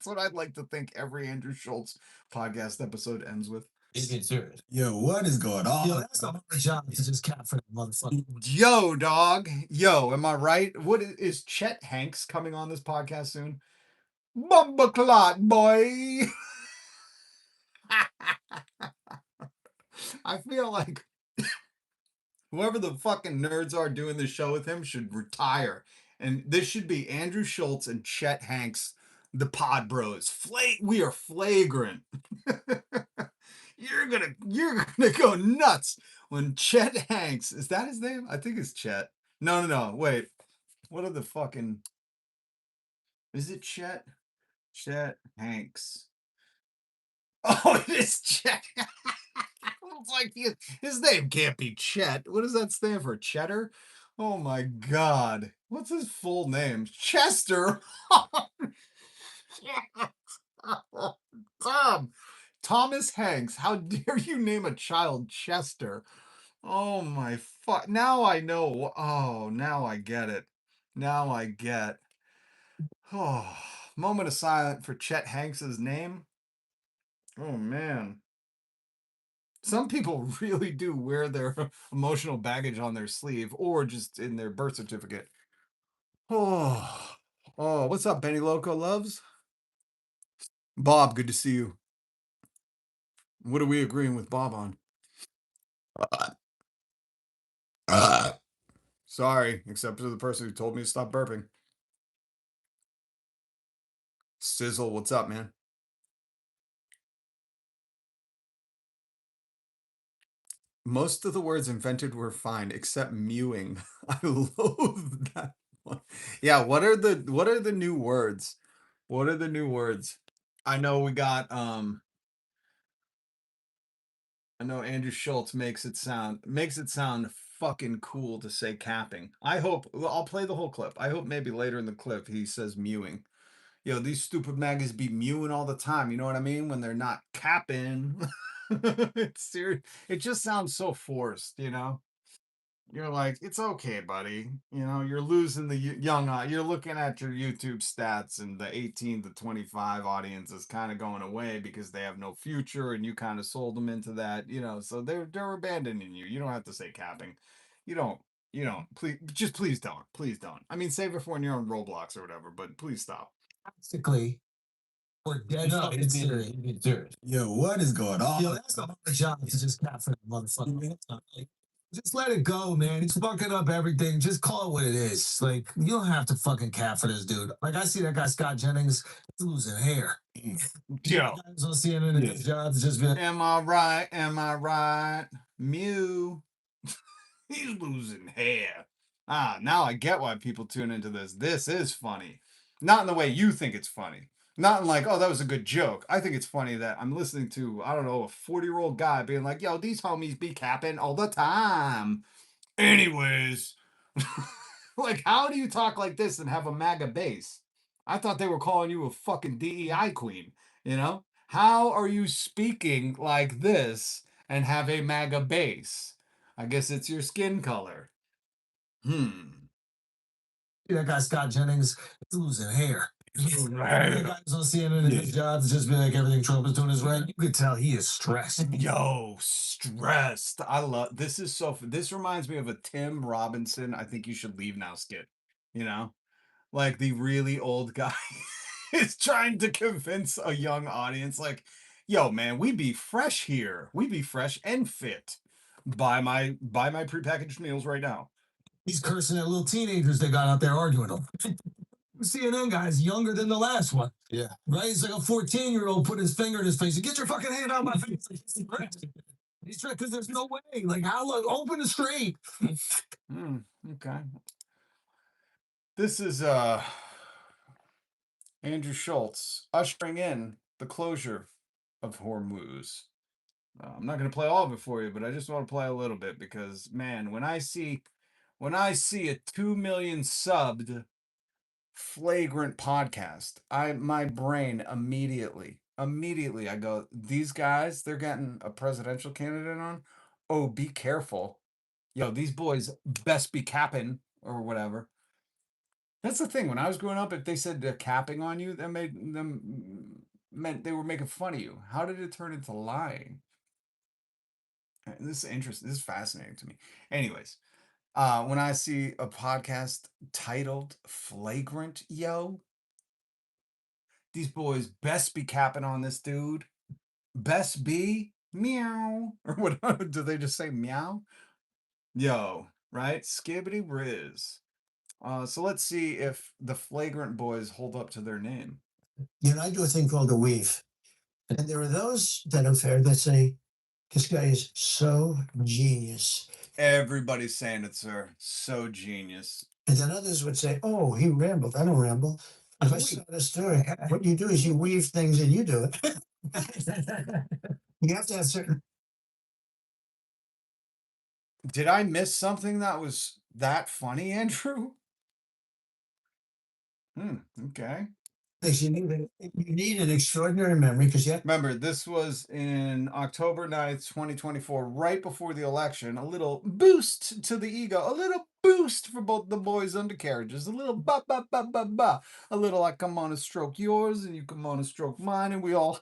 what I'd like to think every Andrew Schultz podcast episode ends with. He's getting serious. Yo, what is going on? Yo, that's a hard job to just cap for that motherfucker. Yo, dog. Yo, am I right? What is Chet Hanks coming on this podcast soon? Bumba clot, boy. I feel like whoever the fucking nerds are doing this show with him should retire. And this should be Andrew Schultz and Chet Hanks, the Pod Bros. We are flagrant. You're gonna go nuts when Chet Hanks, is that his name? I think it's Chet. No. Wait. What are the fucking, is it Chet? Chet Hanks. Oh, it is Chet. It's like his name can't be Chet. What does that stand for? Cheddar? Oh my God. What's his full name? Chester. Thomas Hanks. How dare you name a child Chester? Oh my fuck. Now I know. Oh, now I get it. Now I get. Oh, moment of silence for Chet Hanks's name. Oh man. Some people really do wear their emotional baggage on their sleeve or just in their birth certificate. Oh, what's up, Benny Loco Loves? Bob, good to see you. What are we agreeing with Bob on? Sorry, except for the person who told me to stop burping. Sizzle, what's up, man? Most of the words invented were fine, except mewing. I loathe that one. Yeah, what are the new words? What are the new words? I know we got I know Andrew Schultz makes it sound fucking cool to say capping. I'll play the whole clip. I hope maybe later in the clip he says mewing. Yo, these stupid maggots be mewing all the time, you know what I mean? When they're not capping. It's serious. It just sounds so forced, You're like, it's okay, buddy. You're losing the young. You're looking at your YouTube stats, and the 18 to 25 audience is kind of going away because they have no future, and you kind of sold them into that. So they're abandoning you. You don't have to say capping. You don't. Please don't. Please don't. I mean, save it for when you're on Roblox or whatever. But please stop. Basically, we're dead fucking serious. Yo, what is going on? Yo, that's a hard job to just cap for that motherfucker. Just let it go, man. He's fucking up everything. Just call it what it is. Like, you don't have to fucking cap for this dude. Like, I see that guy Scott Jennings, he's losing hair. Yo. Guys on CNN and his jobs just been. Am I right? Am I right? Mew. He's losing hair. Ah, now I get why people tune into this. This is funny. Not in the way you think it's funny. Not in like, oh, that was a good joke. I think it's funny that I'm listening to, I don't know, a 40-year-old guy being like, yo, these homies be capping all the time. Anyways. Like, how do you talk like this and have a MAGA base? I thought they were calling you a fucking DEI queen, you know? How are you speaking like this and have a MAGA base? I guess it's your skin color. That guy Scott Jennings, he's losing hair. The guys on CNN and his jobs just be like everything Trump is doing is right. You could tell he is stressed. Yo, stressed. I love this. Is so. This reminds me of a Tim Robinson. I think you should leave now skit. You know, like the really old guy is trying to convince a young audience, like, yo, man, we be fresh here. We be fresh and fit. Buy my prepackaged meals right now. He's cursing at little teenagers they got out there arguing them. CNN guy's younger than the last one. Yeah. Right? He's like a 14-year-old putting his finger in his face. Get your fucking hand out of my face. He's trying because there's no way. Like, how look open and straight. Okay. This is Andrew Schultz ushering in the closure of Hormuz. I'm not going to play all of it for you, but I just want to play a little bit because, man, when I see a 2 million subbed Flagrant podcast, my brain immediately I go, these guys, they're getting a presidential candidate on. Oh, be careful. Yo, these boys best be capping or whatever. That's the thing. When I was growing up, if they said they're capping on you, that meant they were making fun of you. How did it turn into lying? This is interesting. This is fascinating to me. Anyways, when I see a podcast titled Flagrant, yo, these boys best be capping on this dude. Best be meow. Or what do they just say meow? Yo, right? Skibbity Riz. So let's see if the Flagrant boys hold up to their name. You know, I do a thing called a weave. And there are those that are fair that say, this guy is so genius. Everybody's saying it, sir. So genius. And then others would say, oh, he rambled. I don't ramble. If I saw the story, what you do is you weave things and you do it. You have to have certain. Did I miss something that was that funny, Andrew? Okay. You need an extraordinary memory because you have. Remember, this was in October 9th, 2024, right before the election. A little boost to the ego, a little boost for both the boys' undercarriages, a little ba ba ba ba ba. A little I come on and stroke yours, and you come on and stroke mine, and we all.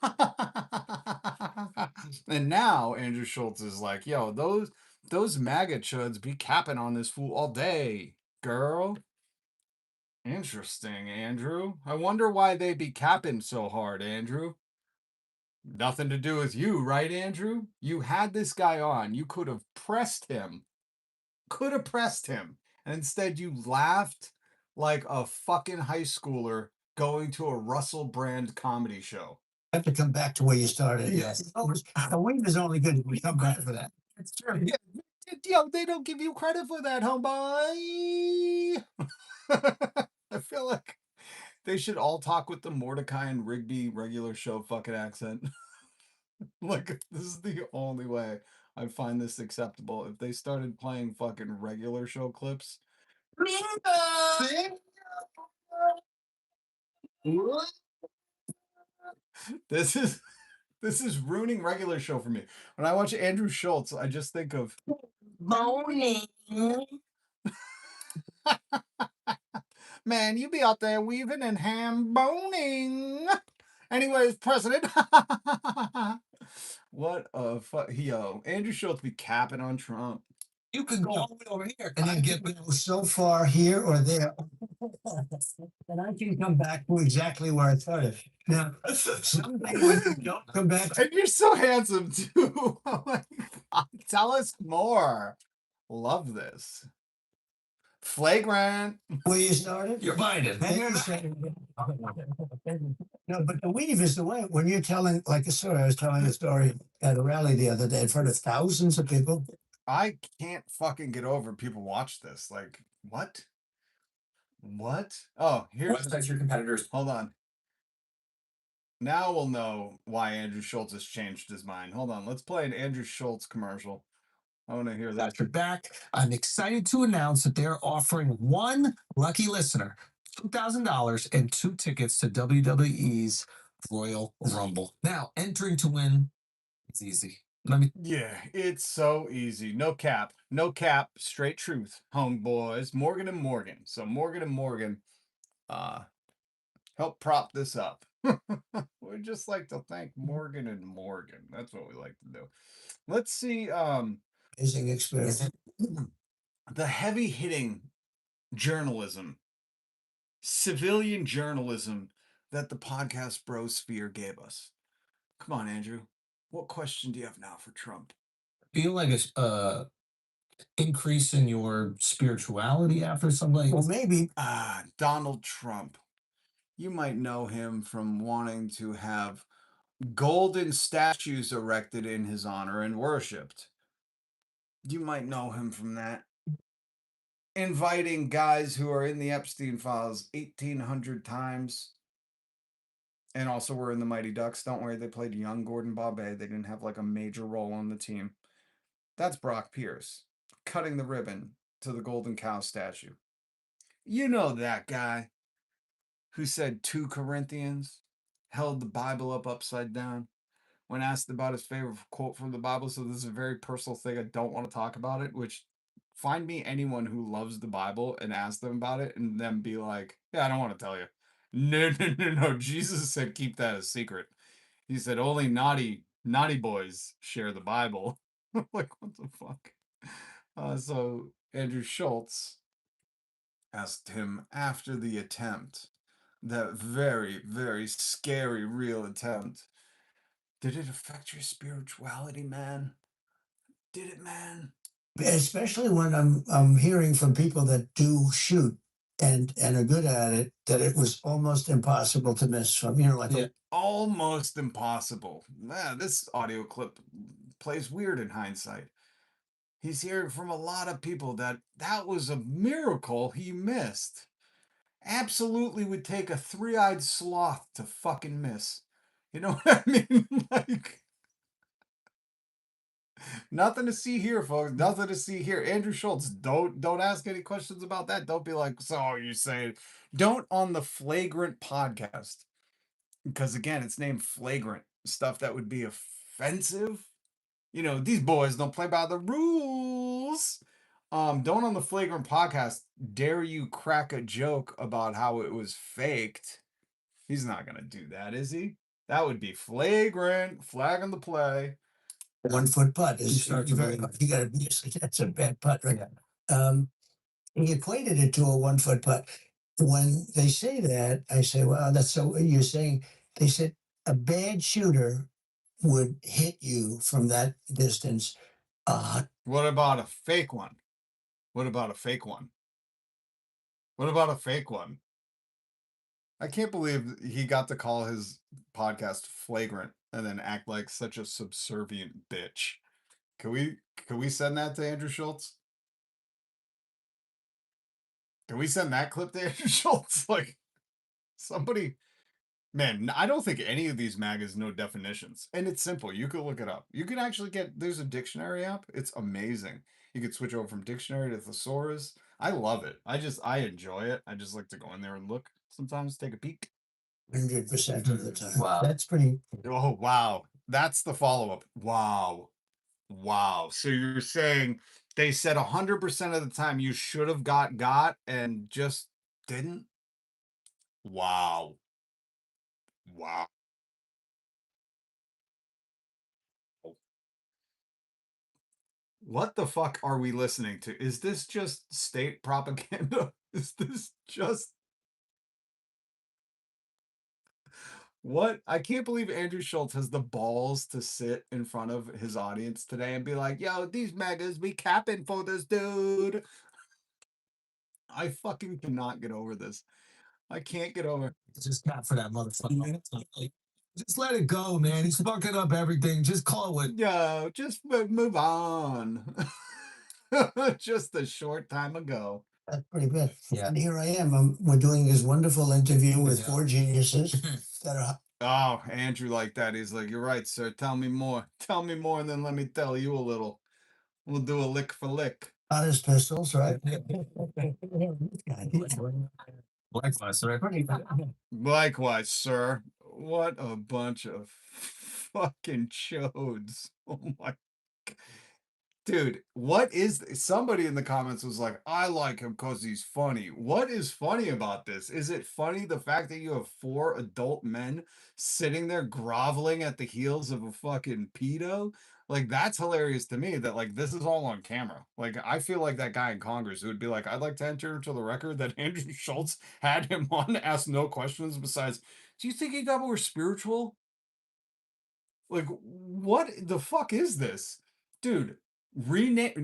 And now Andrew Schultz is like, yo, those MAGA chuds be capping on this fool all day, girl. Interesting, Andrew. I wonder why they be capping so hard, Andrew. Nothing to do with you, right, Andrew? You had this guy on. You could have pressed him. And instead you laughed like a fucking high schooler going to a Russell Brand comedy show. I have to come back to where you started. Yes. The wave is only good if we come back for that. That's true. Yeah. Yo, they don't give you credit for that, homeboy. I feel like they should all talk with the Mordecai and Rigby regular show fucking accent. Like, this is the only way I find this acceptable. If they started playing fucking regular show clips. This is ruining regular show for me. When I watch Andrew Schultz, I just think of Moaning. Man, you be out there weaving and ham boning. Anyways, President. What a yo, Andrew Schultz be capping on Trump. You could go all the way over here and then get so far here or there. And I can come back to exactly where I started. Now, someday when you don't come back. And you're so handsome too. I'm like, tell us more. Love this. Flagrant. Where you started? You're Biden. And you're no, but the weave is the way. When you're telling, like a story, I was telling a story at a rally the other day in front of thousands of people. I can't fucking get over people watch this. Like, what? What? Oh, here's Your competitors. hold on. Now we'll know why Andrew Schultz has changed his mind. Hold on. Let's play an Andrew Schultz commercial. I want to hear that. Got your back. I'm excited to announce that they're offering one lucky listener $2,000 and 2 tickets to WWE's Royal Rumble. Now, entering to win is easy. Yeah, it's so easy. No cap. No cap. Straight truth. Homeboys. Morgan and Morgan. So Morgan and Morgan help prop this up. We just like to thank Morgan and Morgan. That's what we like to do. Let's see Amazing experience. the heavy hitting journalism, civilian journalism that the podcast brosphere gave us. Come on, Andrew. What question do you have now for Trump? Feel like a increase in your spirituality after something? Well, maybe. Donald Trump. You might know him from wanting to have golden statues erected in his honor and worshipped. You might know him from that. Inviting guys who are in the Epstein files 1,800 times. And also were in the Mighty Ducks. Don't worry, they played young Gordon Bombay. They didn't have like a major role on the team. That's Brock Pierce. Cutting the ribbon to the Golden Cow statue. You know that guy who said 2 Corinthians, held the Bible up upside down when asked about his favorite quote from the Bible. So this is a very personal thing. I don't want to talk about it, which find me anyone who loves the Bible and ask them about it and then be like, yeah, I don't want to tell you. No. Jesus said keep that a secret. He said only naughty boys share the Bible. Like, what the fuck? So Andrew Schultz asked him after the attempt, that very, very scary real attempt, did it affect your spirituality, man? Did it, man? Especially when I'm hearing from people that do shoot and are good at it, that it was almost impossible to miss from, like almost impossible. Man, this audio clip plays weird in hindsight. He's hearing from a lot of people that was a miracle he missed. Absolutely would take a 3-eyed sloth to fucking miss. You know what I mean? Like, nothing to see here, folks. Nothing to see here. Andrew Schultz, don't ask any questions about that. Don't be like, so you say, don't on the Flagrant podcast. Because again, it's named Flagrant. Stuff that would be offensive. You know, these boys don't play by the rules. Don't on the Flagrant podcast dare you crack a joke about how it was faked. He's not gonna do that, is he? That would be flagrant, flag on the play. 1 foot putt is You gotta be, that's a bad putt, right? He equated it to a 1 foot putt. When they say that, I say, well, that's so you're saying, they said a bad shooter would hit you from that distance. What about a fake one? What about a fake one? What about a fake one? I can't believe he got to call his podcast Flagrant and then act like such a subservient bitch. Can we send that to Andrew Schultz? Can we send that clip to Andrew Schultz? Like, somebody, man, I don't think any of these magas know definitions. And it's simple. You could look it up. You can actually there's a dictionary app. It's amazing. You could switch over from dictionary to thesaurus. I love it. I enjoy it. I just like to go in there and look sometimes, take a peek. 100% of the time. Wow. That's pretty. Oh, wow. That's the follow-up. Wow. So you're saying they said 100% of the time you should have got and just didn't? Wow. What the fuck are we listening to? Is this just state propaganda? Is this just... What? I can't believe Andrew Schultz has the balls to sit in front of his audience today and be like, yo, these megas be capping for this dude. I fucking cannot get over this. I can't get over. Just cap for that motherfucker, man. Like, just let it go, man. He's fucking up everything. Just call it. Yo, just move on. Just a short time ago. That's pretty good. Yeah. And here I am. We're doing this wonderful interview with Yeah. four geniuses that are Oh, Andrew like that. He's like, you're right, sir. Tell me more. Tell me more, and then let me tell you a little. We'll do a lick for lick. honest pistols, right? Likewise, sir. Likewise, sir. What a bunch of fucking chodes. Oh my. Dude, what is somebody in the comments was like, I like him because he's funny. What is funny about this? Is it funny the fact that you have 4 adult men sitting there groveling at the heels of a fucking pedo? Like, that's hilarious to me that, like, this is all on camera. Like, I feel like that guy in Congress who would be like, I'd like to enter into the record that Andrew Schultz had him on, ask no questions besides, do you think he got more spiritual? Like, what the fuck is this? Dude, rename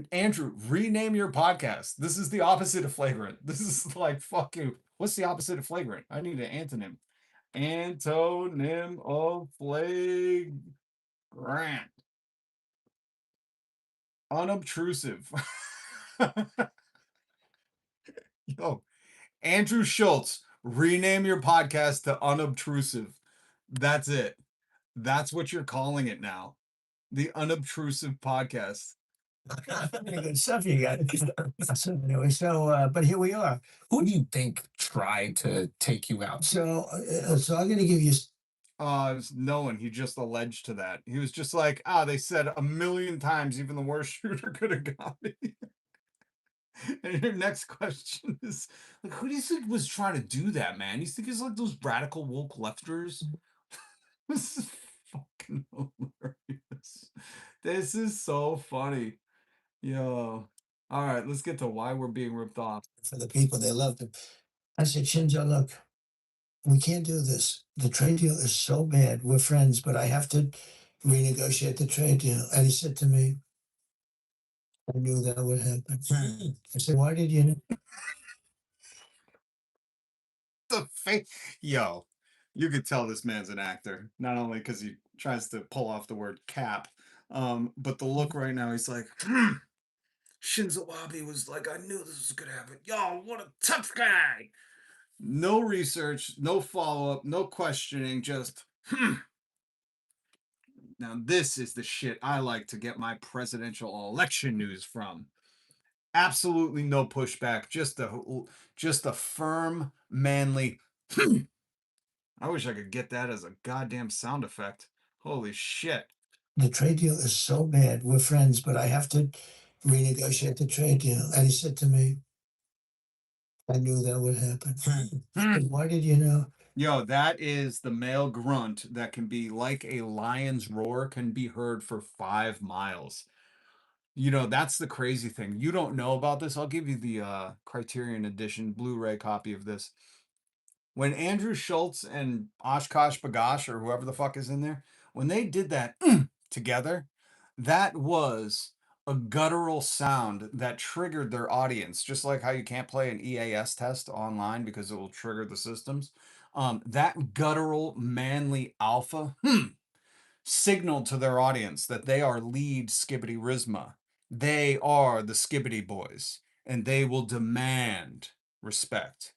your podcast. This is the opposite of Flagrant. This is like fucking, what's the opposite of Flagrant? I need an antonym. Antonym of Flagrant. Unobtrusive. Yo, Andrew Schultz, rename your podcast to Unobtrusive. That's it. That's what you're calling it now. The Unobtrusive Podcast. pretty good stuff you got. So anyway, but here we are. Who do you think tried to take you out? So I'm going to give you. No one. He just alleged to that. He was just like, they said a million times, even the worst shooter could have got me. And your next question is, like, who do you think was trying to do that, man? You think it's like those radical woke lefters? This is fucking hilarious. This is so funny. Yo. All right, let's get to why we're being ripped off. For the people, they loved him. I said, Shinzo, look, we can't do this. The trade deal is so bad. We're friends, but I have to renegotiate the trade deal. And he said to me, I knew that would happen. I said, why did you know? The face. Yo, you could tell this man's an actor, not only because he tries to pull off the word cap, but the look right now, he's like, Shinzo Abe was like, I knew this was gonna happen. Yo, what a tough guy. No research, no follow-up, no questioning, just Now this is the shit I like to get my presidential election news from. Absolutely no pushback, just a firm, manly I wish I could get that as a goddamn sound effect. Holy shit. The trade deal is so bad. We're friends, but I have to renegotiate the trade deal. And he said to me, I knew that would happen. I said, why did you know? Yo, that is the male grunt that can be like a lion's roar, can be heard for 5 miles. You know, that's the crazy thing. You don't know about this. I'll give you the Criterion Edition Blu-ray copy of this. When Andrew Schultz and Oshkosh Bagosh, or whoever the fuck is in there, when they did that together, that was a guttural sound that triggered their audience, just like how you can't play an EAS test online because it will trigger the systems. That guttural, manly alpha signaled to their audience that they are lead Skibbity Rizma. They are the Skibbity boys, and they will demand respect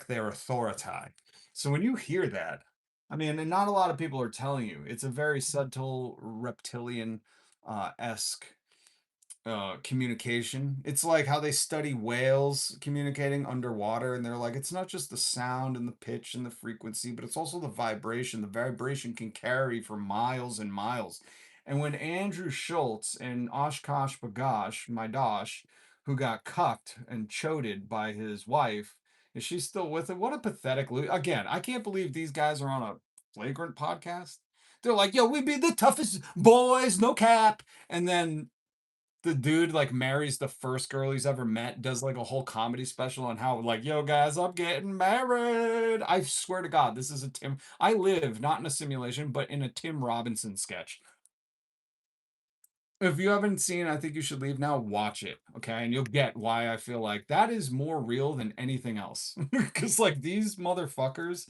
their authority. So when you hear that, I mean, and not a lot of people are telling you, it's a very subtle reptilian esque communication. It's like how they study whales communicating underwater, and they're like, it's not just the sound and the pitch and the frequency, but it's also the vibration. The vibration can carry for miles and miles. And when Andrew Schultz and Oshkosh Bagosh, my Dosh, who got cucked and choded by his wife, is she still with him? What a pathetic again, I can't believe these guys are on a Flagrant podcast. They're like, yo, we be the toughest boys, no cap. And then the dude like marries the first girl he's ever met, does like a whole comedy special on how like, yo guys, I'm getting married. I swear to God, this is a Tim. I live not in a simulation, but in a Tim Robinson sketch. If you haven't seen I Think You Should Leave Now, watch it, okay? And you'll get why I feel like that is more real than anything else. Because, like, these motherfuckers,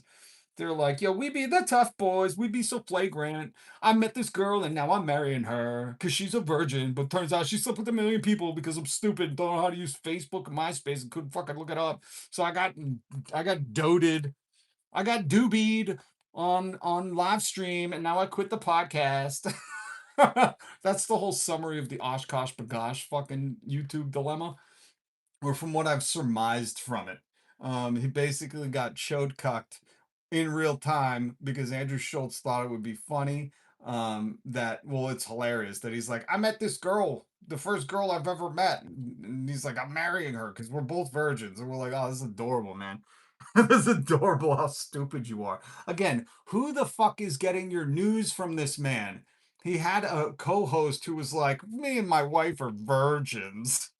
they're like, yo, we be the tough boys. We be so flagrant. I met this girl and now I'm marrying her because she's a virgin. But turns out she slept with 1 million people because I'm stupid, don't know how to use Facebook and MySpace and couldn't fucking look it up. So I got doted. I got doobied on live stream and now I quit the podcast. That's the whole summary of the Oshkosh Bagosh fucking YouTube dilemma, or from what I've surmised from it. He basically got chode cucked in real time because Andrew Schultz thought it would be funny. Well, it's hilarious that he's like, I met this girl, the first girl I've ever met. And he's like, I'm marrying her because we're both virgins. And we're like, oh, this is adorable, man. This is adorable how stupid you are. Again, who the fuck is getting your news from this man? He had a co-host who was like, me and my wife are virgins.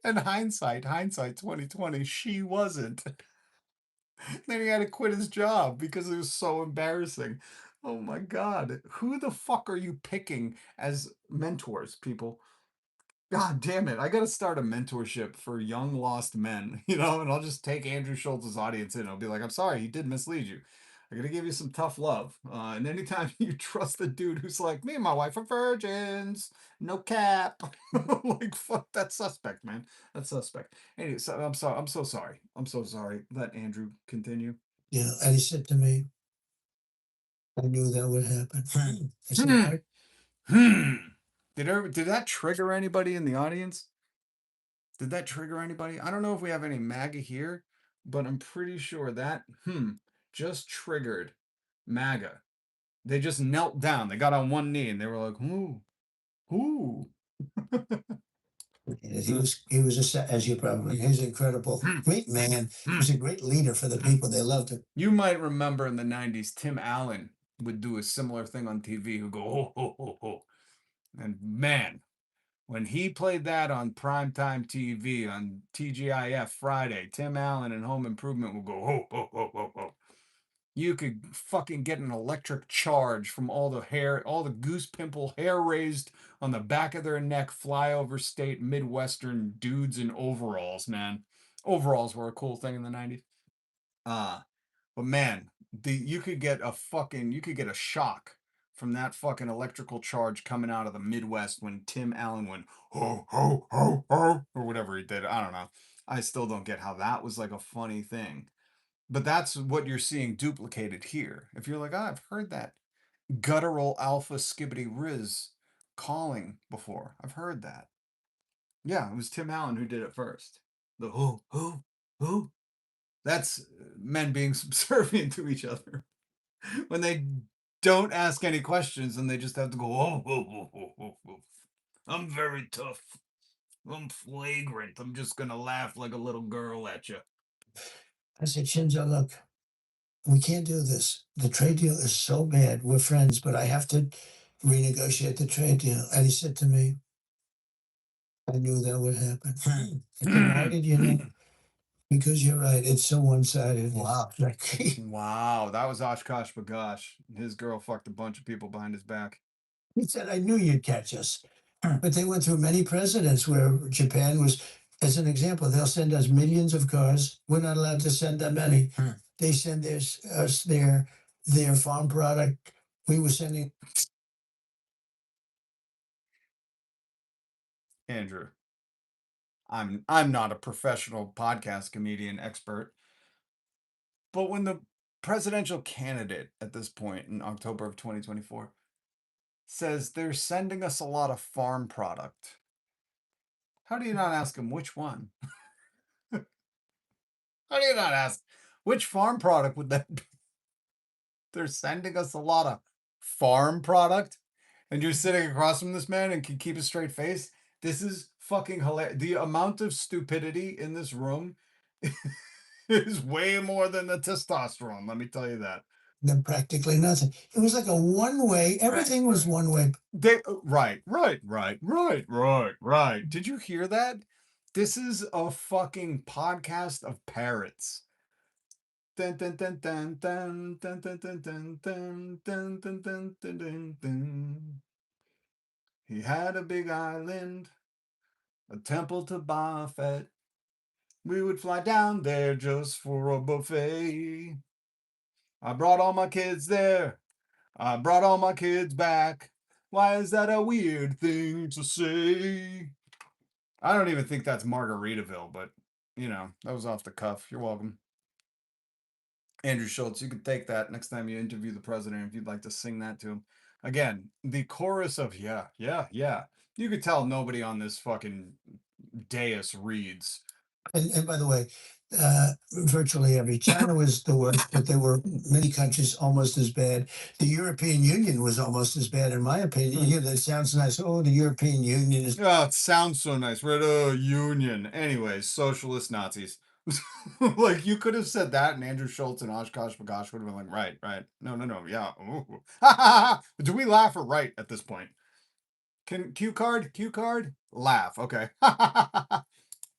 And hindsight 2020, she wasn't. Then he had to quit his job because it was so embarrassing. Oh my God. Who the fuck are you picking as mentors, people? God damn it. I got to start a mentorship for young lost men, and I'll just take Andrew Schultz's audience in. I'll be like, I'm sorry, he did mislead you. I got to give you some tough love. And anytime you trust the dude who's like, me and my wife are virgins, no cap. Like, fuck, that's suspect, man. That's suspect. Anyway, so I'm sorry. I'm so sorry. I'm so sorry. Let Andrew continue. Yeah, and he said to me, I knew that would happen. I said, Hmm. "Art, Did that trigger anybody in the audience? Did that trigger anybody? I don't know if we have any MAGA here, but I'm pretty sure that just triggered MAGA. They just knelt down. They got on one knee and they were like, ooh. he was as you probably, he's incredible, great man. He was a great leader for the people. They loved him. You might remember in the 90s, Tim Allen would do a similar thing on TV, who go, ho, ho, ho, ho. And man, when he played that on primetime TV on TGIF Friday, Tim Allen and Home Improvement would go, ho, ho, ho, ho, ho. You could fucking get an electric charge from all the hair, all the goose pimple hair raised on the back of their neck, flyover state Midwestern dudes in overalls, man. Overalls were a cool thing in the 90s. But man, you could get a shock from that fucking electrical charge coming out of the Midwest when Tim Allen went ho ho ho ho or whatever he did. I don't know. I still don't get how that was like a funny thing. But that's what you're seeing duplicated here. If you're like, I've heard that guttural alpha skibbity riz calling before. I've heard that. Yeah, it was Tim Allen who did it first. The who. That's men being subservient to each other. When they don't ask any questions and they just have to go, oh. I'm very tough. I'm flagrant. I'm just going to laugh like a little girl at you. I said, Shinzo, look, we can't do this. The trade deal is so bad. We're friends, but I have to renegotiate the trade deal. And he said to me, I knew that would happen. I said, why did you know? Because you're right. It's so one-sided. Wow. Wow, that was Oshkosh Bagosh. His girl fucked a bunch of people behind his back. He said, I knew you'd catch us. But they went through many presidents where Japan was, as an example, they'll send us millions of cars. We're not allowed to send them any. They send us their farm product. We were sending. Andrew, I'm not a professional podcast comedian expert, but when the presidential candidate at this point in October of 2024 says they're sending us a lot of farm product, how do you not ask him which one? How do you not ask which farm product would that be? They're sending us a lot of farm product, and you're sitting across from this man and can keep a straight face. This is fucking hilarious. The amount of stupidity in this room is way more than the testosterone. Let me tell you that. Then practically nothing. It was like a one way. Everything was one way. Right. Did you hear that? This is a fucking podcast of parrots. Dun, dun, dun, dun, dun, dun, dun, dun, dun, dun, dun, dun, dun, dun, dun, dun. He had a big island, a temple to Buffett. We would fly down there just for a buffet. I brought all my kids there. I brought all my kids back. Why is that a weird thing to say? I don't even think that's Margaritaville, but you know, that was off the cuff. You're welcome. Andrew Schultz, you could take that next time you interview the president if you'd like to sing that to him. Again, the chorus of yeah. You could tell nobody on this fucking dais reads. And by the way, virtually every China was the worst, but there were many countries almost as bad. The European Union was almost as bad, in my opinion. You know, that sounds nice. Oh, the European Union is. Oh, it sounds so nice. We're at a union. Anyways, socialist Nazis. Like you could have said that, and Andrew Schultz and Oshkosh Bagosh would have been like, right. No, yeah. Ooh. Do we laugh or right at this point? Can cue card, laugh. Okay.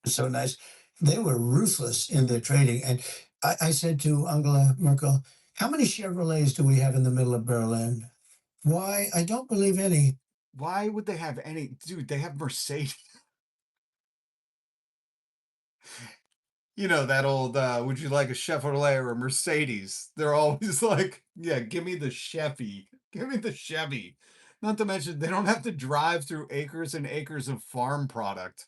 So nice. They were ruthless in their trading. And I said to Angela Merkel, how many Chevrolets do we have in the middle of Berlin? Why? I don't believe any. Why would they have any? Dude, they have Mercedes. You know, that old, would you like a Chevrolet or a Mercedes? They're always like, yeah, give me the Chevy. Give me the Chevy. Not to mention, they don't have to drive through acres and acres of farm product.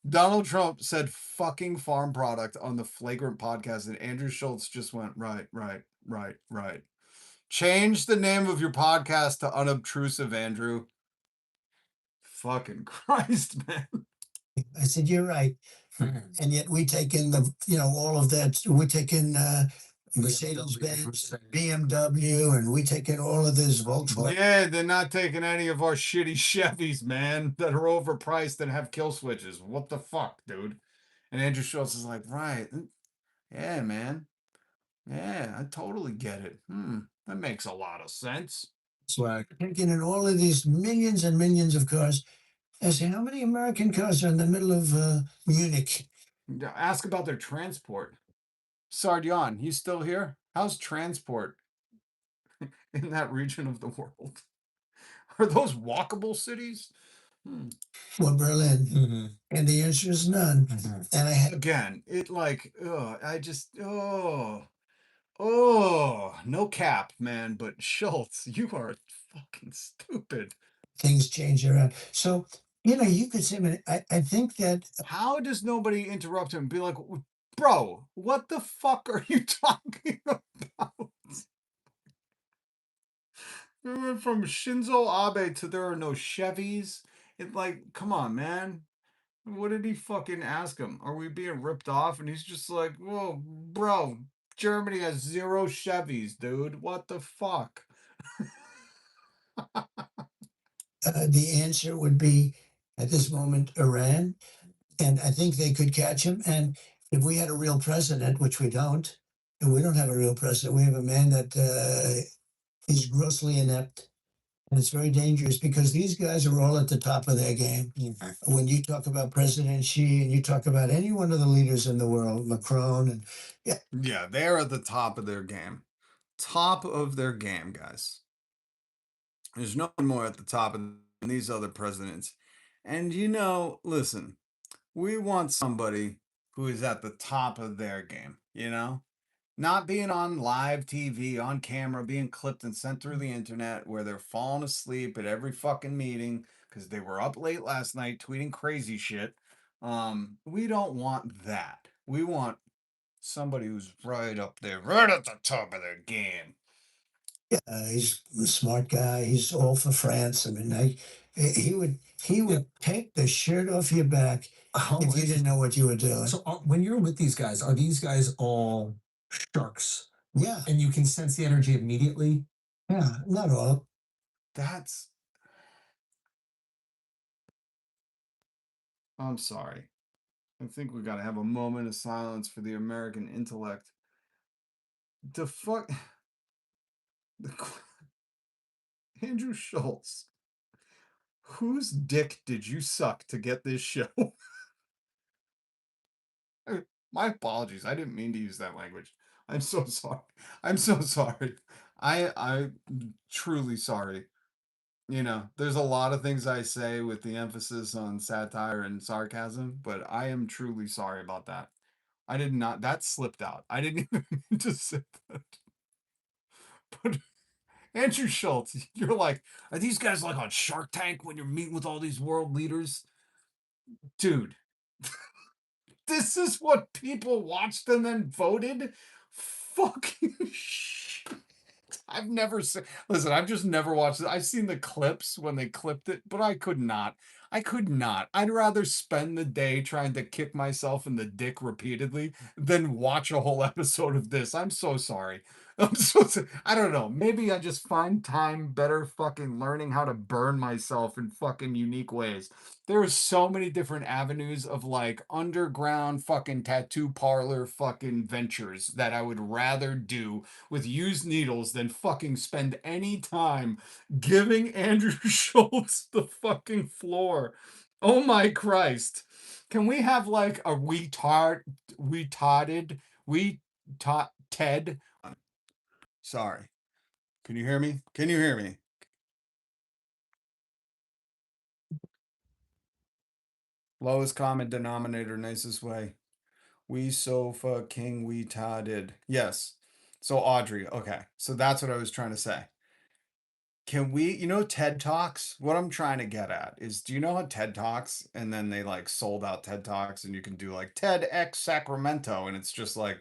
Donald Trump said fucking farm product on the Flagrant podcast, and Andrew Schultz just went, right. Change the name of your podcast to Unobtrusive, Andrew. Fucking Christ, man. I said, you're right. And yet we take in all of that. We take in Mercedes-Benz, BMW, and we take in all of this Volkswagen. Yeah, they're not taking any of our shitty Chevys, man, that are overpriced and have kill switches. What the fuck, dude? And Andrew Schultz is like, right. Yeah, man. Yeah, I totally get it. That makes a lot of sense. Swag. Taking in all of these millions and millions of cars. I say, how many American cars are in the middle of Munich? Ask about their transport. Sardion, he's still here? How's transport in that region of the world? Are those walkable cities? Well, Berlin. And the answer is none. And I had Again, it like, no cap, man. But Schultz, you are fucking stupid. things change around. So, you could say, I think that How does nobody interrupt him and be like, bro, what the fuck are you talking about? We went from Shinzo Abe to there are no Chevys. It like, come on, man. What did he fucking ask him? Are we being ripped off? And he's just like, whoa, bro, Germany has 0 Chevys, dude. What the fuck? the answer would be at this moment Iran, and I think they could catch him. And if we had a real president, which we don't, and we don't have a real president, we have a man that is grossly inept. And it's very dangerous because these guys are all at the top of their game. When you talk about President Xi and you talk about any one of the leaders in the world, Macron, and Yeah, they're at the top of their game. Top of their game, guys. There's no one more at the top than these other presidents. And listen, we want somebody who is at the top of their game, Not being on live TV, on camera, being clipped and sent through the internet where they're falling asleep at every fucking meeting because they were up late last night tweeting crazy shit. We don't want that. We want somebody who's right up there, right at the top of their game. he's a smart guy. He's all for France. I mean, he would take the shirt off your back if you didn't know what you were doing. So when you're with these guys, are these guys all sharks? Yeah, And you can sense the energy immediately? yeah, not all. I'm sorry. I think we gotta have a moment of silence for the American intellect. The fuck. Andrew Schultz, whose dick did you suck to get this show? My apologies. I didn't mean to use that language. I'm so sorry. I'm so sorry. I'm truly sorry. You know, there's a lot of things I say with the emphasis on satire and sarcasm, but I am truly sorry about that. I did not, that slipped out. I didn't even mean to say that. But Andrew Schultz, you're like, are these guys like on Shark Tank when you're meeting with all these world leaders? Dude, this is what people watched and then voted? Fucking shit. I've never seen, listen, I've just never watched it. I've seen the clips when they clipped it, but I could not. I could not. I'd rather spend the day trying to kick myself in the dick repeatedly than watch a whole episode of this. I'm so sorry. I'm so sorry. I don't know. Maybe I just find time better fucking learning how to burn myself in fucking unique ways. There are so many different avenues of like underground fucking tattoo parlor fucking ventures that I would rather do with used needles than fucking spend any time giving Andrew Schultz the fucking floor. Oh my Christ. Can we have like a Ted? Sorry. Can you hear me? Can you hear me? Lowest common denominator, nicest way. We so fucking retarded. Yes. So Audrey, okay. So that's what I was trying to say. Can we, you know, TED Talks? What I'm trying to get at is, do you know how TED Talks, and then they like sold out TED Talks, and you can do like TEDx Sacramento, and it's just like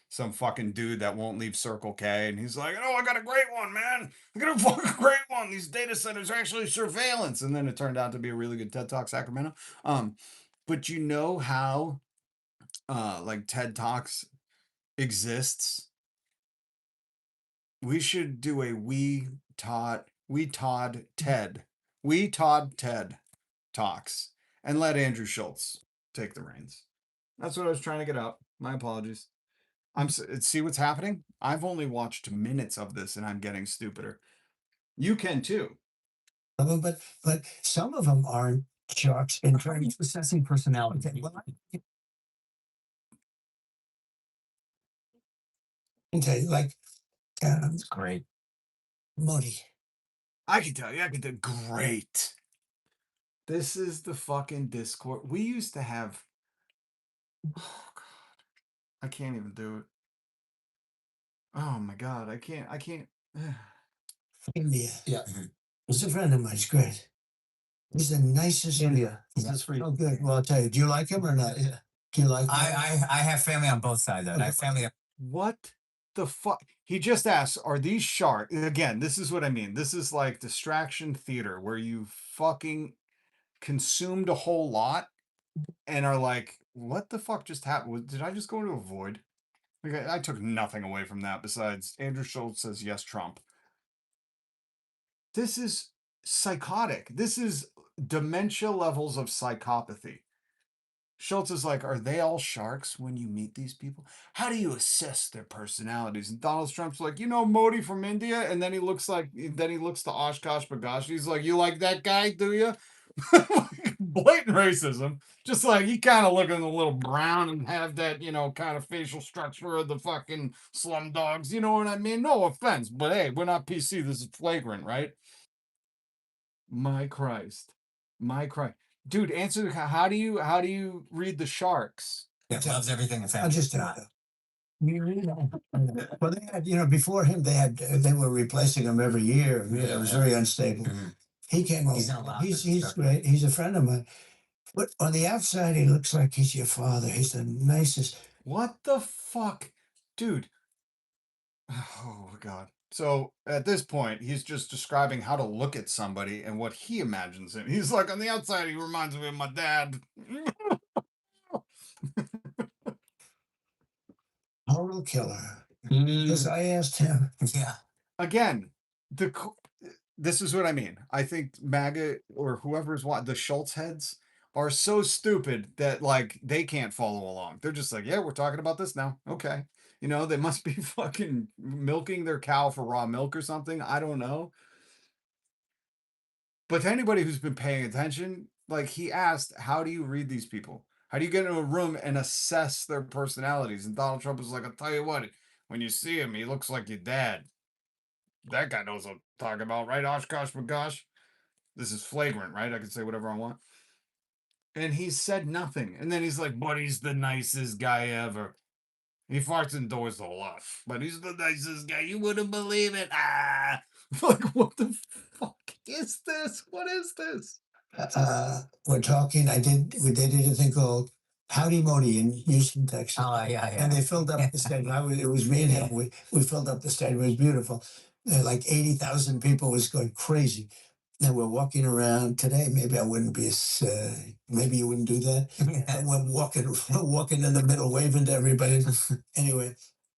some fucking dude that won't leave Circle K, and he's like, oh, I got a great one, man. I got a fucking great one. These data centers are actually surveillance, and then it turned out to be a really good TED Talk Sacramento. But you know how like TED Talks exists? We should do a Todd Ted talks and let Andrew Schultz take the reins. That's what I was trying to get out. My apologies. See what's happening? I've only watched minutes of this and I'm getting stupider. You can too. But some of them aren't sharks in terms of assessing personality. Okay, like it's great. Modi. I can tell you, great. This is the fucking Discord. We used to have, oh God, I can't even do it. Oh my God, I can't. India. Yeah. He's a friend of mine. He's great. He's the nicest. India. Is this for you? Oh, good. Well, I'll tell you. Do you like him or not? Yeah. Do you like him? I have family on both sides. I have family. What the fuck? He just asked, are these sharks? Again, this is what I mean. This is like distraction theater where you fucking consumed a whole lot and are like, what the fuck just happened? Did I just go into a void? Like, I took nothing away from that besides Andrew Schultz says yes, Trump. This is psychotic. This is dementia levels of psychopathy. Schultz is like, are they all sharks when you meet these people? How do you assess their personalities? And Donald Trump's like, you know, Modi from India. And then he looks to Oshkosh Bagosh. He's like, you like that guy, do you? Blatant racism. Just like, he kind of looking a little brown and have that, you know, kind of facial structure of the fucking slum dogs. You know what I mean? No offense, but hey, we're not PC. This is Flagrant, right? My Christ. Dude, answer how do you read the sharks? Yeah, loves everything in family. I'll just tell you. Well, they had, before him, they were replacing him every year. It was very unstable. Mm-hmm. He came over. He's great. He's a friend of mine. But on the outside, he looks like he's your father. He's the nicest. What the fuck? Dude. Oh my God. So at this point, he's just describing how to look at somebody and what he imagines him. He's like, on the outside, he reminds me of my dad. Total killer. Because I asked him. Yeah. Again, this is what I mean. I think MAGA or whoever's the Schultz heads are so stupid that like they can't follow along. They're just like, yeah, we're talking about this now. Okay. You know, they must be fucking milking their cow for raw milk or something. I don't know. But to anybody who's been paying attention, like he asked, how do you read these people? How do you get into a room and assess their personalities? And Donald Trump was like, I'll tell you what, when you see him, he looks like your dad. That guy knows what I'm talking about, right? Oshkosh Bagosh. This is flagrant, right? I can say whatever I want. And he said nothing. And then he's like, but he's the nicest guy ever. He farts indoors a lot, but he's the nicest guy. You wouldn't believe it. Ah, like what the fuck is this? What is this? We're talking. We did a thing called Howdy Modi in Houston, Texas. Oh, yeah, yeah. And they filled up the stadium. It was me and him. We filled up the stadium. It was beautiful. Like 80,000 people. Was going crazy. And we're walking around today. Maybe I wouldn't be as. Maybe you wouldn't do that. And we're walking in the middle, waving to everybody. Anyway,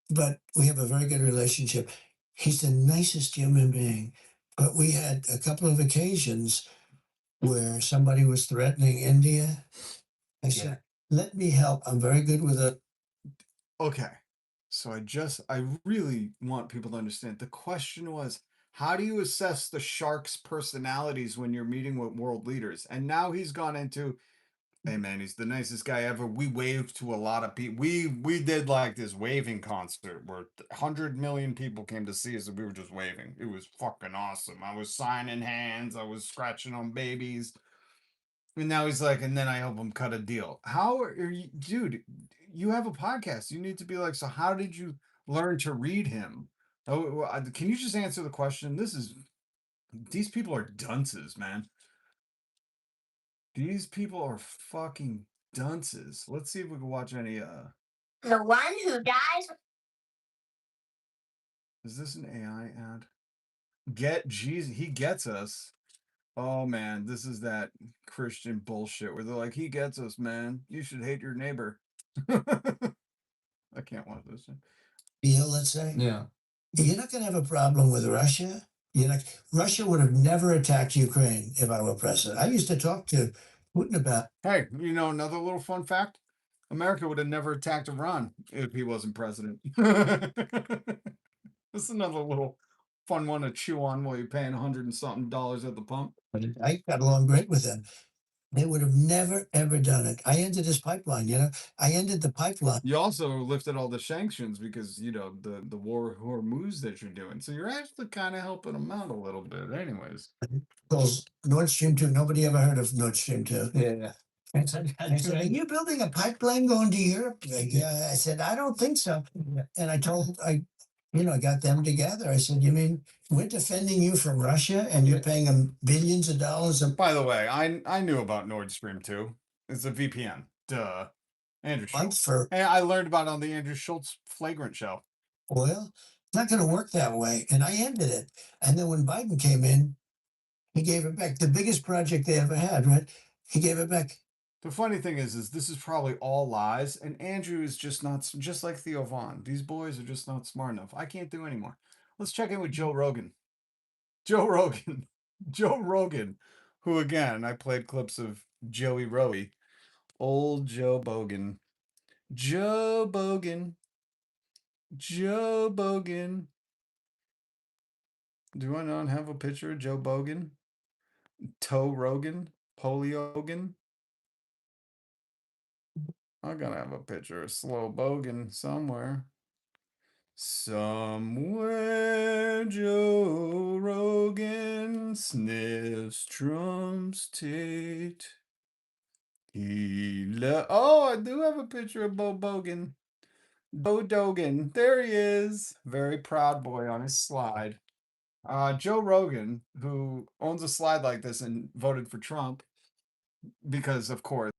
but we have a very good relationship. He's the nicest human being. But we had a couple of occasions where somebody was threatening India. I said, let me help. I'm very good with it. Okay. So I really want people to understand. The question was, how do you assess the shark's personalities when you're meeting with world leaders? And now he's gone into, hey man, he's the nicest guy ever. We waved to a lot of people. We did like this waving concert where 100 million people came to see us and we were just waving. It was fucking awesome. I was signing hands, I was scratching on babies. And now he's like, and then I help him cut a deal. How are you, dude? You have a podcast. You need to be like, so how did you learn to read him? Oh, can you just answer the question? These people are dunces, man. These people are fucking dunces. Let's see if we can watch any. The one who dies. Is this an AI ad? Get Jesus. He gets us. Oh man, this is that Christian bullshit where they're like, he gets us, man. You should hate your neighbor. I can't watch this. Let's say. Yeah. You're not going to have a problem with Russia. Russia would have never attacked Ukraine if I were president. I used to talk to Putin about. Hey, you know another little fun fact? America would have never attacked Iran if he wasn't president. This is another little fun one to chew on while you're paying $100 and something at the pump. I got along great with them. They would have never, ever done it. I ended this pipeline, I ended the pipeline. You also lifted all the sanctions because, the war Hormuz that you're doing. So you're actually kind of helping them out a little bit. Anyways. Because Nord Stream 2, nobody ever heard of Nord Stream 2. Yeah. I said, are you building a pipeline going to Europe? I said, I don't think so. And I got them together. I said, you mean we're defending you from Russia and you're paying them billions of dollars? By the way, I knew about Nord Stream 2. It's a VPN. Duh. Andrew Schultz. Hey, I learned about it on the Andrew Schultz Flagrant show. Well, it's not going to work that way. And I ended it. And then when Biden came in, he gave it back. The biggest project they ever had, right? He gave it back. The funny thing is this is probably all lies, and Andrew is just not, just like Theo Vaughn. These boys are just not smart enough. I can't do anymore. Let's check in with Joe Rogan. Joe Rogan. Joe Rogan, who again, I played clips of Joey Rowie. Old Joe Bogan. Joe Bogan. Joe Bogan. Do I not have a picture of Joe Bogan? Toe Rogan? Poliogan? I gotta have a picture of Slow Bogan somewhere. Somewhere Joe Rogan sniffs Trump's tate. Oh, I do have a picture of Bo Bogan. Bo Dogan. There he is. Very proud boy on his slide. Joe Rogan, who owns a slide like this and voted for Trump because, of course,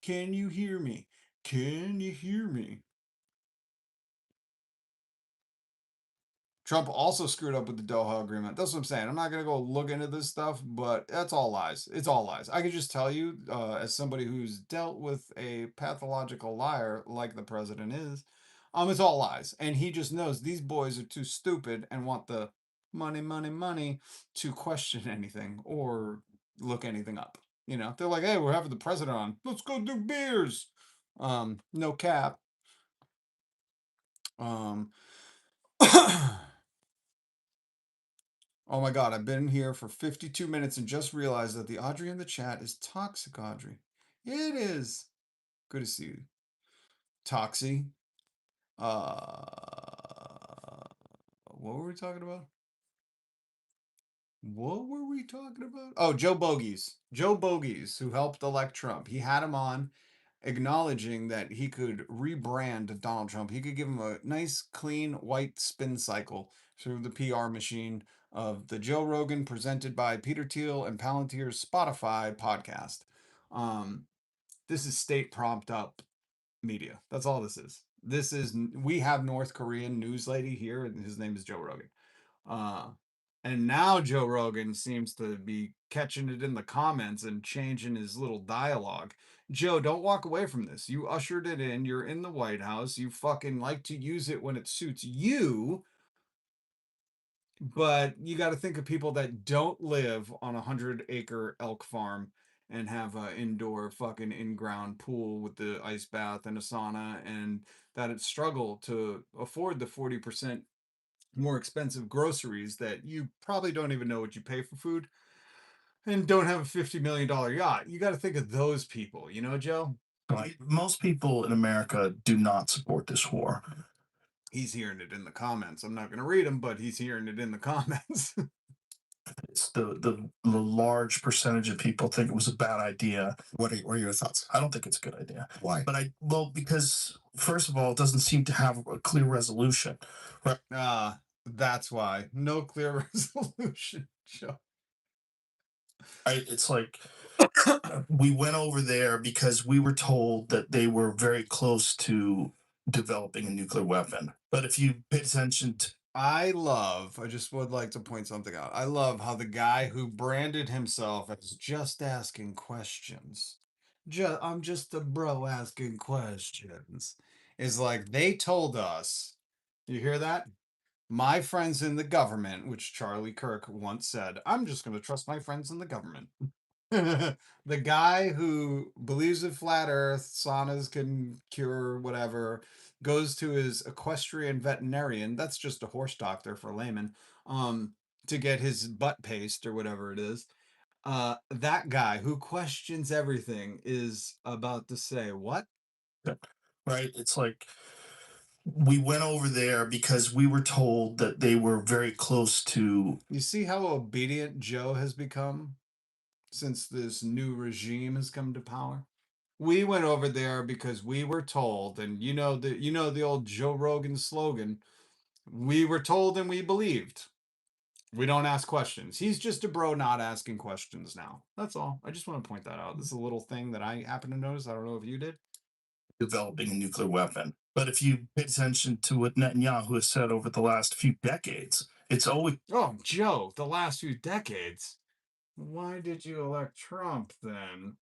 can you hear me? Can you hear me? Trump also screwed up with the Doha Agreement. That's what I'm saying. I'm not going to go look into this stuff, but that's all lies. It's all lies. I can just tell you, as somebody who's dealt with a pathological liar like the president is, it's all lies. And he just knows these boys are too stupid and want the money, money, money to question anything or look anything up. They're like, hey, we're having the president on. Let's go do beers. No cap. Oh my God, I've been here for 52 minutes and just realized that the Audrey in the chat is toxic Audrey. It is. Good to see you. Toxie. What were we talking about? What were we talking about? Oh, Joe Bogies. Joe Bogies, who helped elect Trump. He had him on acknowledging that he could rebrand Donald Trump. He could give him a nice, clean, white spin cycle through the PR machine of the Joe Rogan presented by Peter Thiel and Palantir's Spotify podcast. This is state prompt up media. That's all this is. We have North Korean news lady here, and his name is Joe Rogan. And now Joe Rogan seems to be catching it in the comments and changing his little dialogue. Joe, don't walk away from this. You ushered it in. You're in the White House. You fucking like to use it when it suits you. But you got to think of people that don't live on a 100-acre elk farm and have an indoor fucking in-ground pool with the ice bath and a sauna, and that struggle to afford the 40% more expensive groceries that you probably don't even know what you pay for food and don't have a $50 million yacht. You got to think of those people, you know, Joe? Right. Most people in America do not support this war. He's hearing it in the comments. I'm not going to read them, but he's hearing it in the comments. It's the large percentage of people think it was a bad idea. What are your thoughts? I don't think it's a good idea. Why? But because first of all, it doesn't seem to have a clear resolution. Right. That's why. No clear resolution, Joe. It's like we went over there because we were told that they were very close to developing a nuclear weapon. But if you pay attention to I just would like to point something out. I love how the guy who branded himself as just asking questions, I'm just a bro asking questions, is like, they told us, you hear that? My friends in the government, which Charlie Kirk once said, I'm just going to trust my friends in the government. The guy who believes in flat earth, saunas can cure whatever, goes to his equestrian veterinarian, that's just a horse doctor for layman, to get his butt paste or whatever it is. That guy who questions everything is about to say what? right, it's like we went over there because we were told that they were very close to. You see how obedient Joe has become since this new regime has come to power? We went over there because we were told, and you know the old Joe Rogan slogan, we were told and we believed. We don't ask questions. He's just a bro not asking questions now. That's all. I just want to point that out. This is a little thing that I happen to notice. I don't know if you did. Developing a nuclear weapon. But if you pay attention to what Netanyahu has said over the last few decades, it's always. Oh, Joe, the last few decades. Why did you elect Trump then?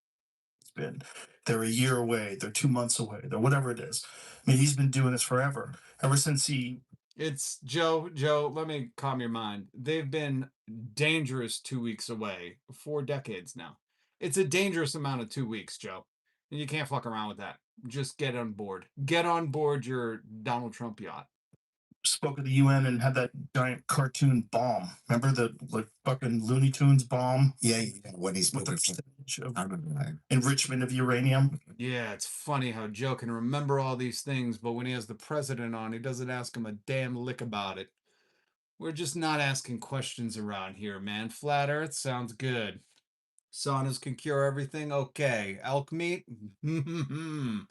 Been they're a year away, they're 2 months away, they're whatever it is. I mean, he's been doing this forever, ever since It's Joe, let me calm your mind. They've been dangerous 2 weeks away, 4 decades now. It's a dangerous amount of 2 weeks, Joe. And you can't fuck around with that. Just get on board. Get on board your Donald Trump yacht. spoke at the UN and had that giant cartoon bomb. Remember the fucking Looney Tunes bomb? Yeah, when he's With the moving percentage of I remember that. enrichment of uranium. Yeah, it's funny how Joe can remember all these things, but when he has the president on, he doesn't ask him a damn lick about it. We're just not asking questions around here, man. Flat Earth sounds good. Saunas can cure everything. Okay. Elk meat? You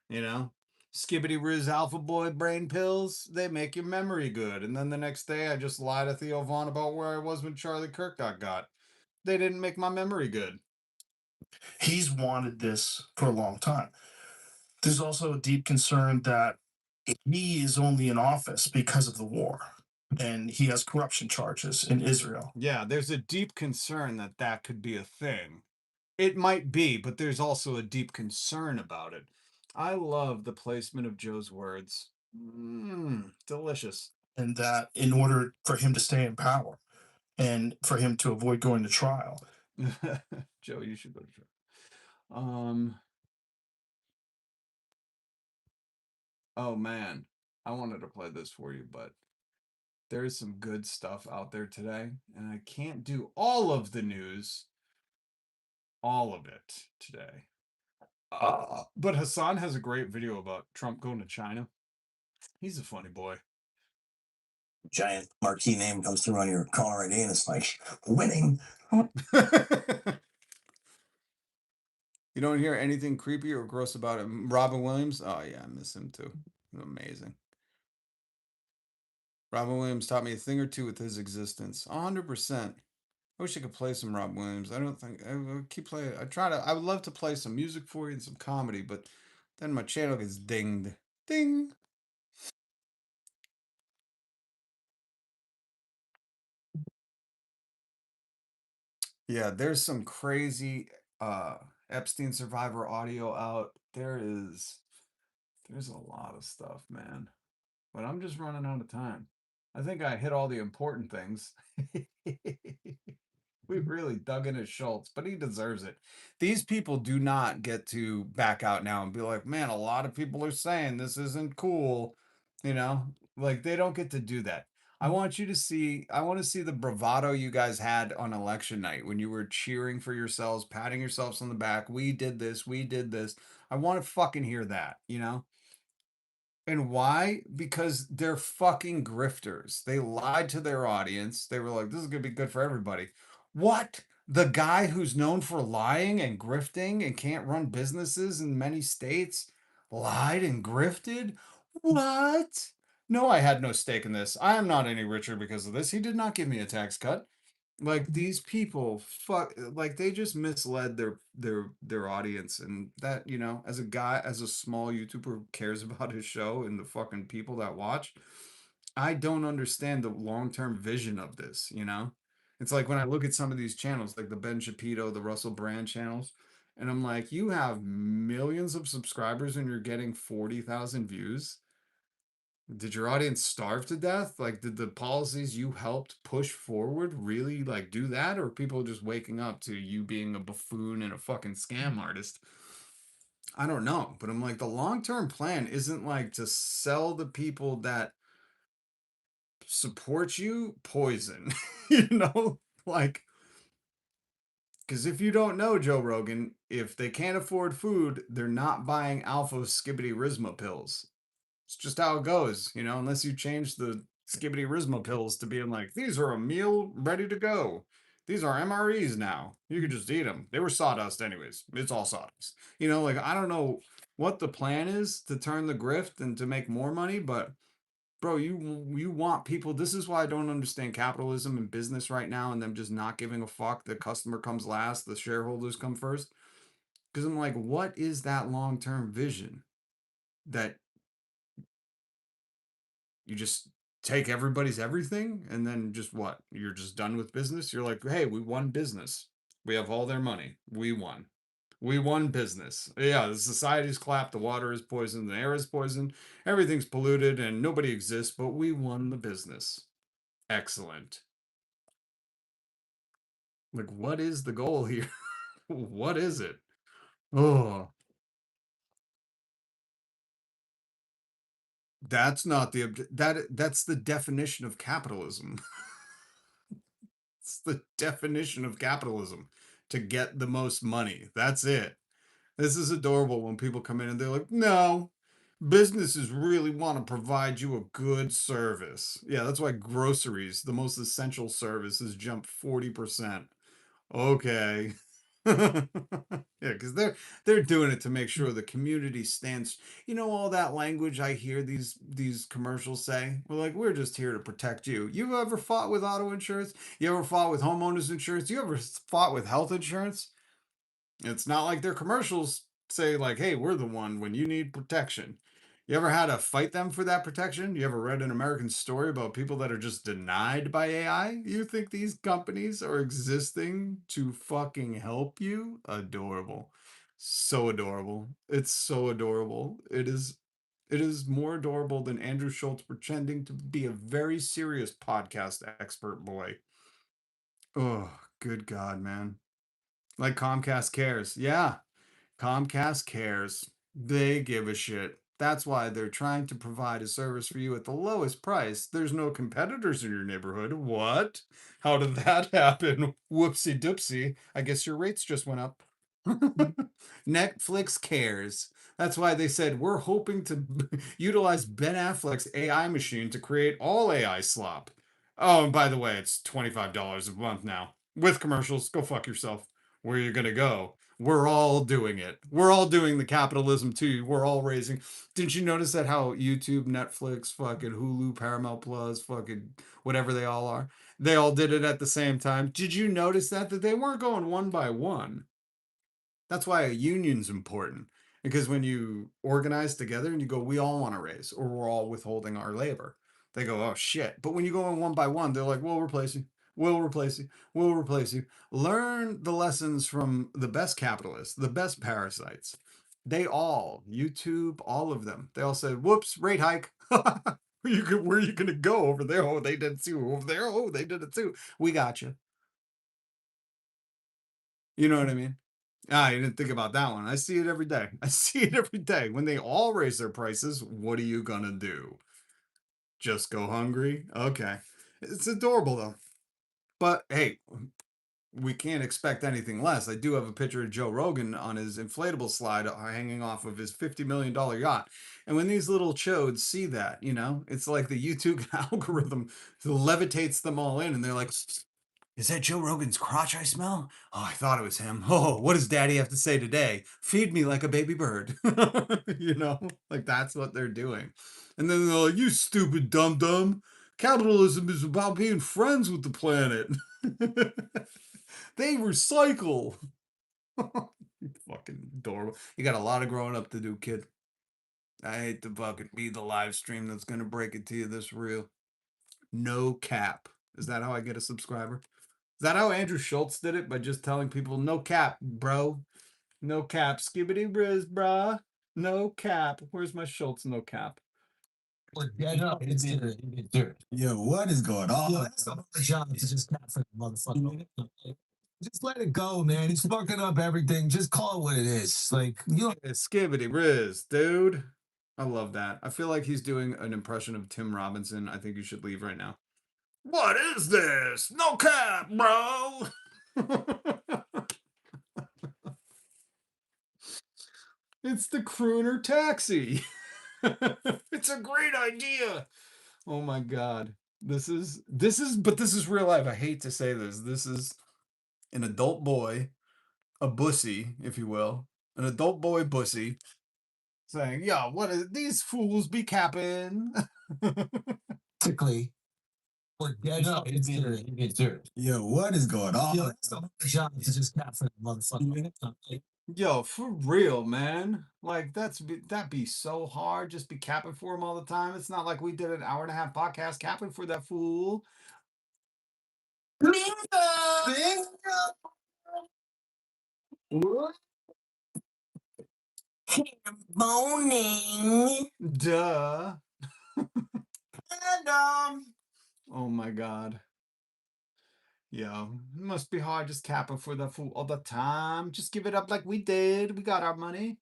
know? Skibbity Riz Alpha Boy brain pills, they make your memory good. And then the next day, I just lied to Theo Vaughn about where I was when Charlie Kirk got. They didn't make my memory good. He's wanted this for a long time. There's also a deep concern that he is only in office because of the war, and he has corruption charges in Israel. Yeah, there's a deep concern that that could be a thing. It might be, but there's also a deep concern about it. I love the placement of Joe's words. Delicious. And that in order for him to stay in power and for him to avoid going to trial. Joe, you should go to trial. Oh man, I wanted to play this for you, but there is some good stuff out there today, and I can't do all of the news, all of it today. But Hassan has a great video about Trump going to China. He's a funny boy. Giant marquee name comes through on your caller ID, and it's like winning. You don't hear anything creepy or gross about him. Robin Williams? Oh yeah, I miss him too. Amazing. Robin Williams taught me a thing or two with his existence. 100%. I wish I could play some Rob Williams. I don't think I would keep playing. I would love to play some music for you and some comedy, but then my channel gets dinged. Ding. Yeah, there's some crazy Epstein survivor audio out. There's a lot of stuff, man. But I'm just running out of time. I think I hit all the important things. We really dug into Schultz, but he deserves it. These people do not get to back out now and be like, man, a lot of people are saying this isn't cool. You know, like they don't get to do that. I want to see the bravado you guys had on election night when you were cheering for yourselves, patting yourselves on the back. We did this, we did this. I want to fucking hear that, you know? And why? Because they're fucking grifters. They lied to their audience. They were like, this is going to be good for everybody. What? The guy who's known for lying and grifting and can't run businesses in many states lied and grifted? What? No, I had no stake in this. I am not any richer because of this. He did not give me a tax cut. Like these people like they just misled their audience, and that, you know, as a guy, as a small YouTuber who cares about his show and the fucking people that watch, I don't understand the long-term vision of this, you know? It's like when I look at some of these channels, like the Ben Shapiro, the Russell Brand channels, and I'm like, you have millions of subscribers and you're getting 40,000 views. Did your audience starve to death? Like, did the policies you helped push forward really like do that? Or are people just waking up to you being a buffoon and a fucking scam artist? I don't know. But I'm like, the long-term plan isn't like to sell the people that support you poison, you know? Like, because if you don't know, Joe Rogan, if they can't afford food, they're not buying Alpha Skibbity Risma pills. It's just how it goes, you know, unless you change the Skibbity Risma pills to being like, these are a meal ready to go. These are MREs now. You could just eat them. They were sawdust anyways. It's all sawdust. You know, like, I don't know what the plan is to turn the grift and to make more money, but bro, you want people. This is why I don't understand capitalism and business right now and them just not giving a fuck. The customer comes last, the shareholders come first. Because I'm like, what is that long-term vision that you just take everybody's everything and then just what? You're just done with business? You're like, hey, we won business. We have all their money. We won. We won business. Yeah, the society's collapsed, the water is poisoned, the air is poisoned, everything's polluted, and nobody exists, but we won the business. Excellent. Like, what is the goal here? What is it? Oh, that's not that's the definition of capitalism. It's the definition of capitalism, to get the most money. That's it. This is adorable when people come in and they're like, no, businesses really want to provide you a good service. Yeah, that's why groceries, the most essential service, has jumped 40%. Okay. Yeah, because they're doing it to make sure the community stands. You know, all that language I hear these commercials say. We're like, we're just here to protect you. You ever fought with auto insurance? You ever fought with homeowners insurance? You ever fought with health insurance? It's not like their commercials say like, hey, we're the one when you need protection. You ever had to fight them for that protection? You ever read an American story about people that are just denied by AI? You think these companies are existing to fucking help you? Adorable. So adorable. It's so adorable. It is more adorable than Andrew Schultz pretending to be a very serious podcast expert boy. Oh, good God, man. Like Comcast cares. Yeah. Comcast cares. They give a shit. That's why they're trying to provide a service for you at the lowest price. There's no competitors in your neighborhood. What? How did that happen? Whoopsie doopsie. I guess your rates just went up. Netflix cares. That's why they said we're hoping to utilize Ben Affleck's AI machine to create all AI slop. Oh, and by the way, it's $25 a month now with commercials. Go fuck yourself. Where are you gonna go? We're all doing it. We're all doing the capitalism too. We're all raising. Didn't you notice that how YouTube, Netflix, fucking Hulu, Paramount Plus, fucking whatever they all are, they all did it at the same time? Did you notice that they weren't going one by one? That's why a union's important. Because when you organize together and you go, we all want to raise, or we're all withholding our labor, they go, oh shit. But when you go in one by one, they're like, we'll replace you, we'll replace you, we'll replace you. Learn the lessons from the best capitalists, the best parasites. They all, YouTube, all of them, they all said, whoops, rate hike. Where are you going to go over there? Oh, they did it too. Over there, oh, they did it too. We got you. You know what I mean? Ah, you didn't think about that one. I see it every day. I see it every day. When they all raise their prices, what are you gonna do? Just go hungry? Okay. It's adorable though. But hey, we can't expect anything less. I do have a picture of Joe Rogan on his inflatable slide hanging off of his $50 million yacht. And when these little chodes see that, it's like the YouTube algorithm levitates them all in and they're like, is that Joe Rogan's crotch I smell? Oh, I thought it was him. Oh, what does daddy have to say today? Feed me like a baby bird. Like that's what they're doing. And then they're like, you stupid dum-dum. Capitalism is about being friends with the planet. They recycle. Fucking adorable. You got a lot of growing up to do, kid. I hate to fucking be the live stream that's going to break it to you this real. No cap. Is that how I get a subscriber? Is that how Andrew Schultz did it? By just telling people, no cap, bro. No cap. Skibbity briz, brah. No cap. Where's my Schultz no cap? Yo, what is going on? Just let it go, man. He's fucking up everything. Just call it what it is. Like, Skibbity briz, dude. I love that. I feel like he's doing an impression of Tim Robinson. I think you should leave right now. What is this? No cap, bro. It's the crooner taxi. It's a great idea. Oh my god. This is real life. I hate to say this. This is an adult boy, a bussy, if you will. An adult boy bussy saying, "Yo, what is these fools be capping?" basically, yo, what is going on? Yo, for real, man. Like that'd be so hard. Just be capping for him all the time. It's not like we did an hour and a half podcast capping for that fool. Moaning. Duh. And oh my god. Yeah, it must be hard just capping for the fool all the time. Just give it up like we did. We got our money.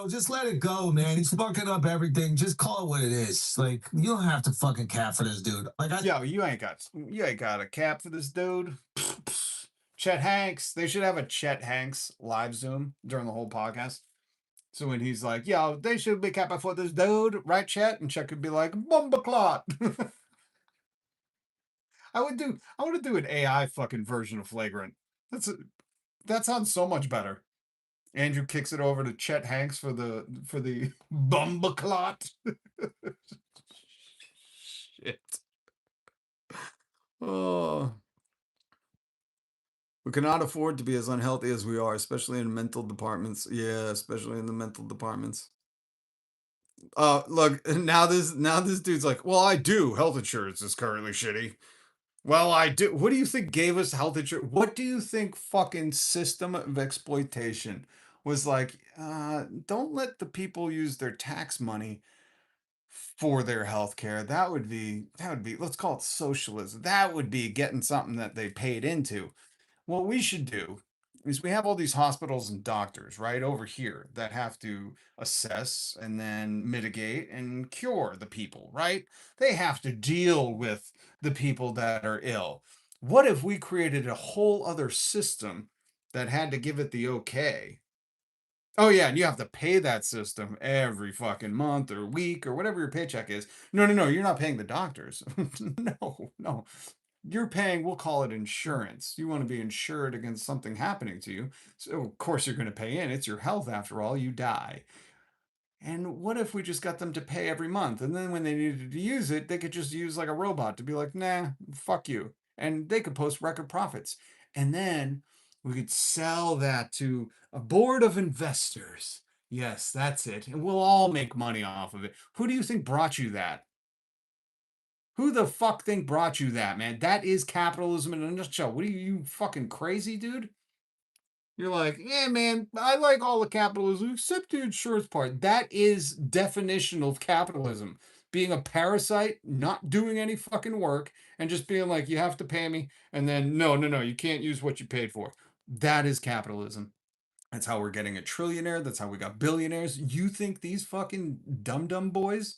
Just let it go, man. He's fucking up everything. Just call it what it is. Like, you don't have to fucking cap for this dude. Yo, you ain't got a cap for this dude. Chet Hanks. They should have a Chet Hanks live Zoom during the whole podcast. So when he's like, yo, they should be capping for this dude, right, Chet? And Chet could be like, Bumba clot. I want to do an AI fucking version of Flagrant. That sounds so much better. Andrew kicks it over to Chet Hanks for the Bumba clot. Shit. Oh. We cannot afford to be as unhealthy as we are, especially in mental departments. Yeah, especially in the mental departments. Look, now this dude's like, well, I do. Health insurance is currently shitty. Well, I do. What do you think gave us health insurance? What do you think fucking system of exploitation was like? Don't let the people use their tax money for their health care. That would be, let's call it socialism. That would be getting something that they paid into. What we should do is we have all these hospitals and doctors right over here that have to assess and then mitigate and cure the people, right? They have to deal with the people that are ill. What if we created a whole other system that had to give it the okay? Oh yeah, and you have to pay that system every fucking month or week or whatever your paycheck is. No, no, no, you're not paying the doctors. No, no. You're paying, we'll call it insurance. You want to be insured against something happening to you. So of course you're going to pay in. It's your health after all, you die. And what if we just got them to pay every month? And then when they needed to use it, they could just use like a robot to be like, nah, fuck you. And they could post record profits. And then we could sell that to a board of investors. Yes, that's it. And we'll all make money off of it. Who do you think brought you that? Who the fuck think brought you that, man? That is capitalism in a nutshell. What are you fucking crazy, dude? You're like, yeah, man, I like all the capitalism except the insurance part. That is definition of capitalism. Being a parasite, not doing any fucking work, and just being like, you have to pay me, and then no, no, no, you can't use what you paid for. That is capitalism. That's how we're getting a trillionaire. That's how we got billionaires. You think these fucking dumb boys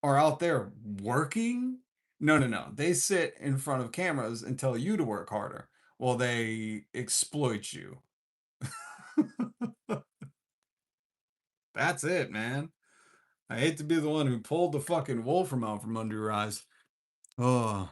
are out there working? No, no, no. They sit in front of cameras and tell you to work harder while they exploit you. That's it, man. I hate to be the one who pulled the fucking wool from out from under your eyes. Oh,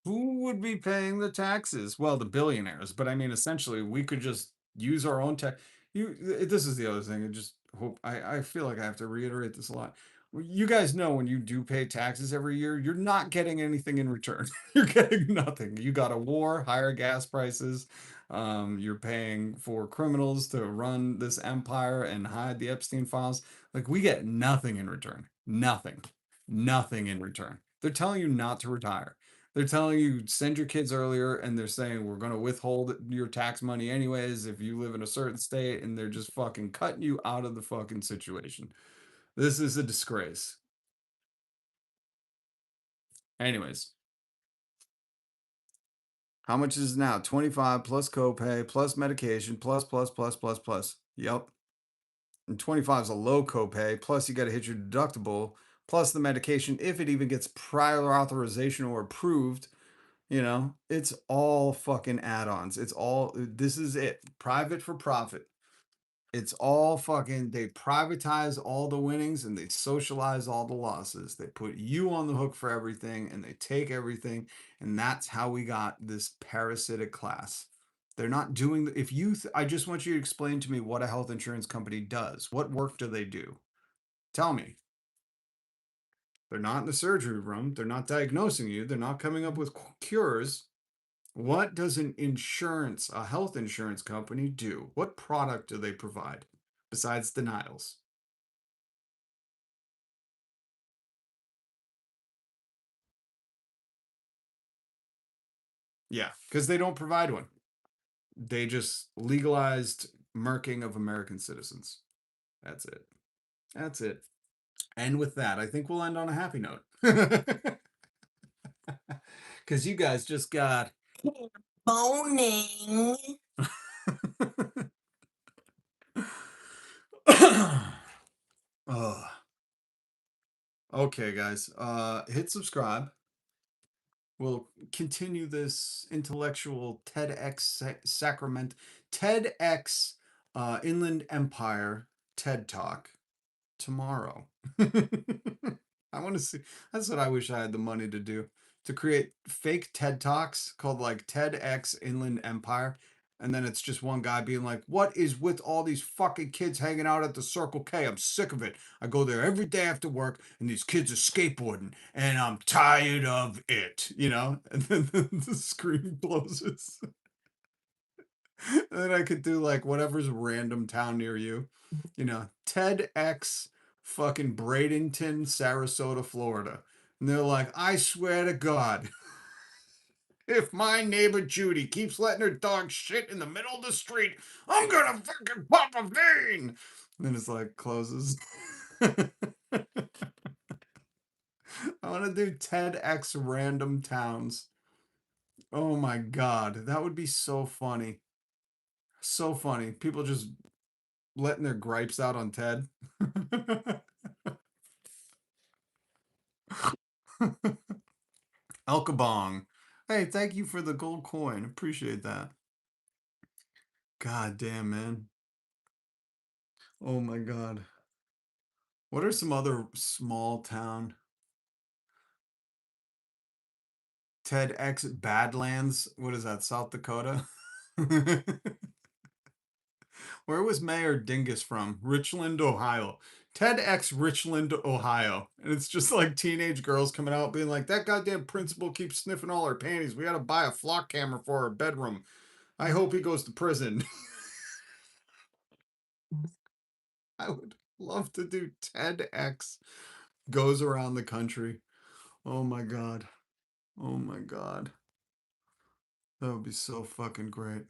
who would be paying the taxes? Well, the billionaires, but I mean, essentially, we could just use our own tech. This is the other thing. I just hope I feel like I have to reiterate this a lot. You guys know when you do pay taxes every year, you're not getting anything in return. You're getting nothing. You got a war, higher gas prices. You're paying for criminals to run this empire and hide the Epstein files. Like we get nothing in return. Nothing. Nothing in return. They're telling you not to retire. They're telling you send your kids earlier, and they're saying we're going to withhold your tax money anyways if you live in a certain state, and they're just fucking cutting you out of the fucking situation. This is a disgrace. Anyways, how much is it now? 25 plus copay plus medication plus. Yep. And 25 is a low copay. Plus you got to hit your deductible. Plus the medication, if it even gets prior authorization or approved. You know, it's all fucking add-ons. It's all, this is it. Private for profit. It's all fucking, they privatize all the winnings and they socialize all the losses. They put you on the hook for everything and they take everything. And that's how we got this parasitic class. They're not doing, if you, I just want you to explain to me what a health insurance company does. What work do they do? Tell me. They're not in the surgery room. They're not diagnosing you. They're not coming up with cures. What does a health insurance company do? What product do they provide besides denials? Yeah, because they don't provide one. They just legalized murking of American citizens. That's it. That's it. And with that, I think we'll end on a happy note. Because you guys just got Boning. Oh. Okay, guys. Hit subscribe. We'll continue this intellectual TEDx Inland Empire TED Talk tomorrow. I want to see. That's what I wish I had the money to do. To create fake TED Talks called like TEDx Inland Empire. And then it's just one guy being like, what is with all these fucking kids hanging out at the Circle K? I'm sick of it. I go there every day after work and these kids are skateboarding and I'm tired of it, you know? And then the screen closes. And then I could do like whatever's random town near you. You know, TEDx fucking Bradenton, Sarasota, Florida. And they're like, I swear to God, if my neighbor Judy keeps letting her dog shit in the middle of the street, I'm gonna fucking pop a vein. And then it's like closes. I want to do TEDx random towns. Oh my God. That would be so funny. So funny. People just letting their gripes out on Ted. Elkabong. Hey, thank you for the gold coin. Appreciate that. God damn, man. Oh my God. What are some other small town TEDx Badlands? What is that, South Dakota? Where was Mayor Dingus from? Richland, Ohio. TEDx Richland, Ohio. And it's just like teenage girls coming out being like, that goddamn principal keeps sniffing all our panties. We gotta buy a flock camera for our bedroom. I hope he goes to prison. I would love to do TEDx goes around the country. Oh my God. Oh my God. That would be so fucking great.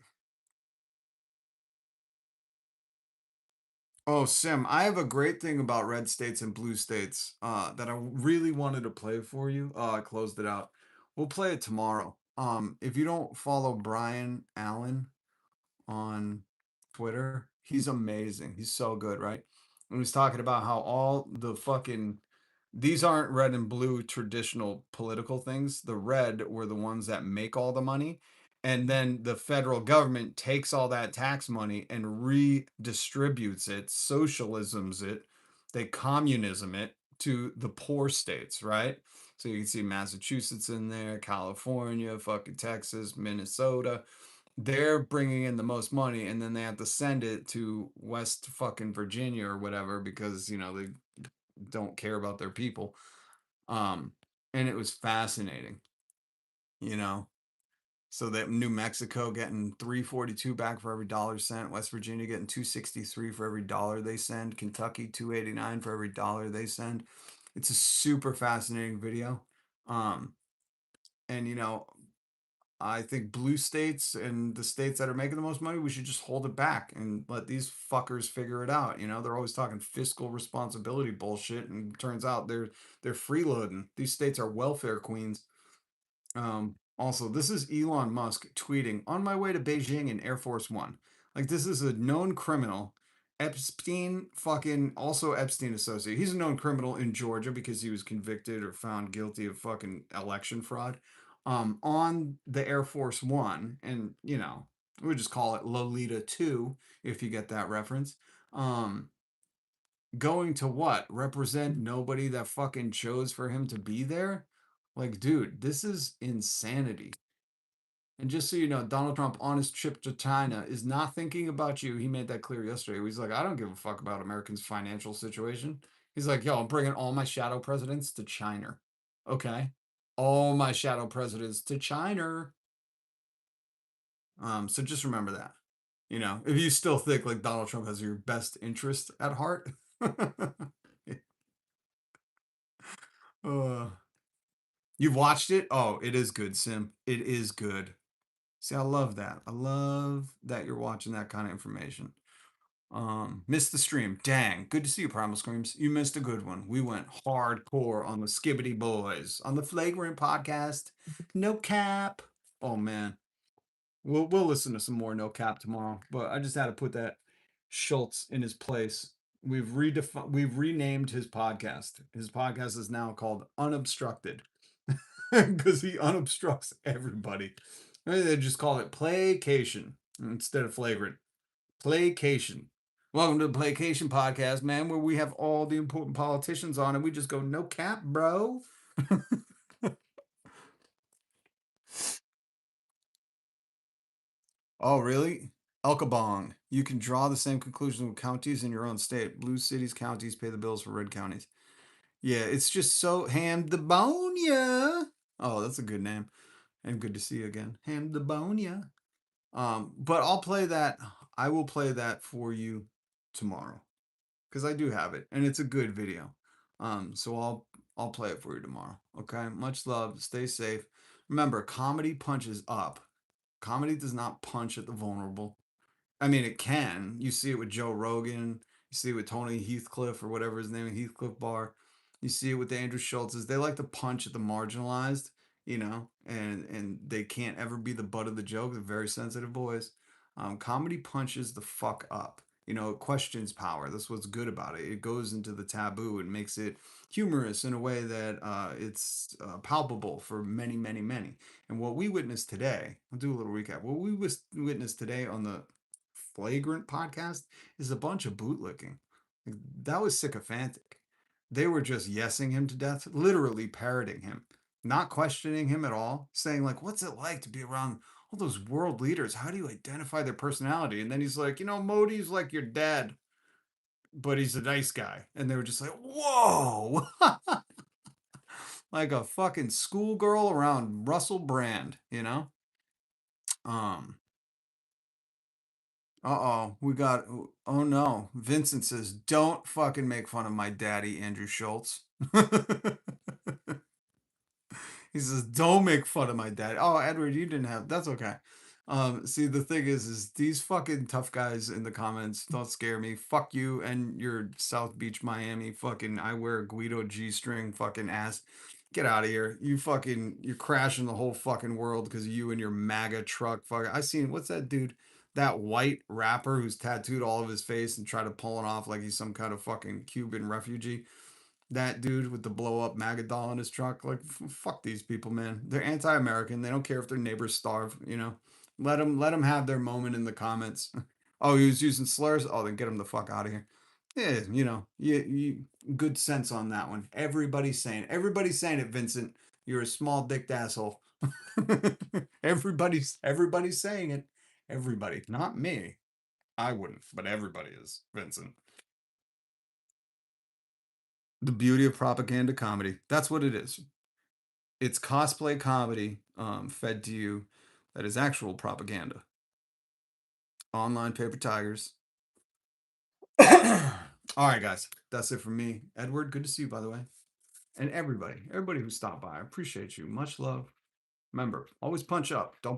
Oh, Sim, I have a great thing about red states and blue states that I really wanted to play for you. I closed it out. We'll play it tomorrow. If you don't follow Brian Allen on Twitter, he's amazing. He's so good, right? And he's talking about how all the fucking these aren't red and blue traditional political things. The red were the ones that make all the money. And then the federal government takes all that tax money and redistributes it, socialisms it, they communism it to the poor states, right? So you can see Massachusetts in there, California, fucking Texas, Minnesota. They're bringing in the most money, and then they have to send it to West fucking Virginia or whatever because, they don't care about their people. And it was fascinating, you know. So that New Mexico getting 342 back for every dollar sent, West Virginia getting 263 for every dollar they send, Kentucky 289 for every dollar they send. It's a super fascinating video. Um, and I think blue states and the states that are making the most money, we should just hold it back and let these fuckers figure it out. They're always talking fiscal responsibility bullshit, and turns out they're freeloading. These states are welfare queens. Also, this is Elon Musk tweeting on my way to Beijing in Air Force One. Like, this is a known criminal. Epstein, fucking also Epstein associate. He's a known criminal in Georgia because he was convicted or found guilty of fucking election fraud. On the Air Force One, and we just call it Lolita 2 if you get that reference. Going to what? Represent nobody that fucking chose for him to be there? Like, dude, this is insanity. And just so you know, Donald Trump on his trip to China is not thinking about you. He made that clear yesterday. He's like, I don't give a fuck about Americans' financial situation. He's like, yo, I'm bringing all my shadow presidents to China. Okay. All my shadow presidents to China. So just remember that. If you still think like Donald Trump has your best interest at heart. uh, you've watched it? Oh, it is good, Sim. It is good. See, I love that. I love that you're watching that kind of information. Missed the stream. Dang. Good to see you, Primal Screams. You missed a good one. We went hardcore on the Skibbity Boys on the Flagrant podcast. No cap. Oh man. We'll listen to some more No Cap tomorrow. But I just had to put that Schultz in his place. We've renamed his podcast. His podcast is now called Unobstructed. Because he unobstructs everybody. Maybe they just call it Playcation instead of Flagrant. Playcation. Welcome to the Playcation podcast, man, where we have all the important politicians on and we just go, no cap, bro. Oh, really? Elkabong. You can draw the same conclusion with counties in your own state. Blue cities, counties pay the bills for red counties. Yeah, it's just so Hamdabonia. Oh, that's a good name. And good to see you again. Hamdabonia. But I'll play that. I will play that for you tomorrow because I do have it and it's a good video. So I'll play it for you tomorrow. Okay. Much love. Stay safe. Remember, comedy punches up. Comedy does not punch at the vulnerable. I mean, it can. You see it with Joe Rogan. You see it with Tony Heathcliff or whatever his name is, Heathcliff Bar. You see it with the Andrew Schultzes. They like to punch at the marginalized. and they can't ever be the butt of the joke. They're very sensitive boys. Comedy punches the fuck up. It questions power. That's what's good about it. It goes into the taboo and makes it humorous in a way that it's palpable for many, many, many. And what we witnessed today, I'll do a little recap. What we witnessed today on the Flagrant podcast is a bunch of bootlicking. That was sycophantic. They were just yesing him to death, literally parroting him, not questioning him at all, saying like, "What's it like to be around all those world leaders? How do you identify their personality?" And then he's like, "Modi's like your dad, but he's a nice guy." And they were just like, "Whoa!" Like a fucking schoolgirl around Russell Brand, Um. We got. Oh no, Vincent says, "Don't fucking make fun of my daddy, Andrew Schultz." He says, "Don't make fun of my dad." Oh, Edward, you didn't have. That's okay. See, the thing is these fucking tough guys in the comments don't scare me. Fuck you and your South Beach, Miami. Fucking, I wear a Guido G-string. Fucking ass. Get out of here. You're crashing the whole fucking world because of you and your MAGA truck. Fuck. I seen what's that dude? That white rapper who's tattooed all of his face and tried to pull it off like he's some kind of fucking Cuban refugee. That dude with the blow up MAGA doll in his truck. Like, fuck these people, man. They're anti-American. They don't care if their neighbors starve. Let them have their moment in the comments. Oh, he was using slurs. Oh, then get him the fuck out of here. Yeah, you good sense on that one. Everybody's saying it, Vincent. You're a small dicked asshole. everybody's saying it. Everybody, not me. I wouldn't, but everybody is, Vincent. The beauty of propaganda comedy. That's what it is. It's cosplay comedy fed to you that is actual propaganda. Online paper tigers. All right, guys. That's it from me. Edward, good to see you, by the way. And everybody who stopped by. I appreciate you. Much love. Remember, always punch up. Don't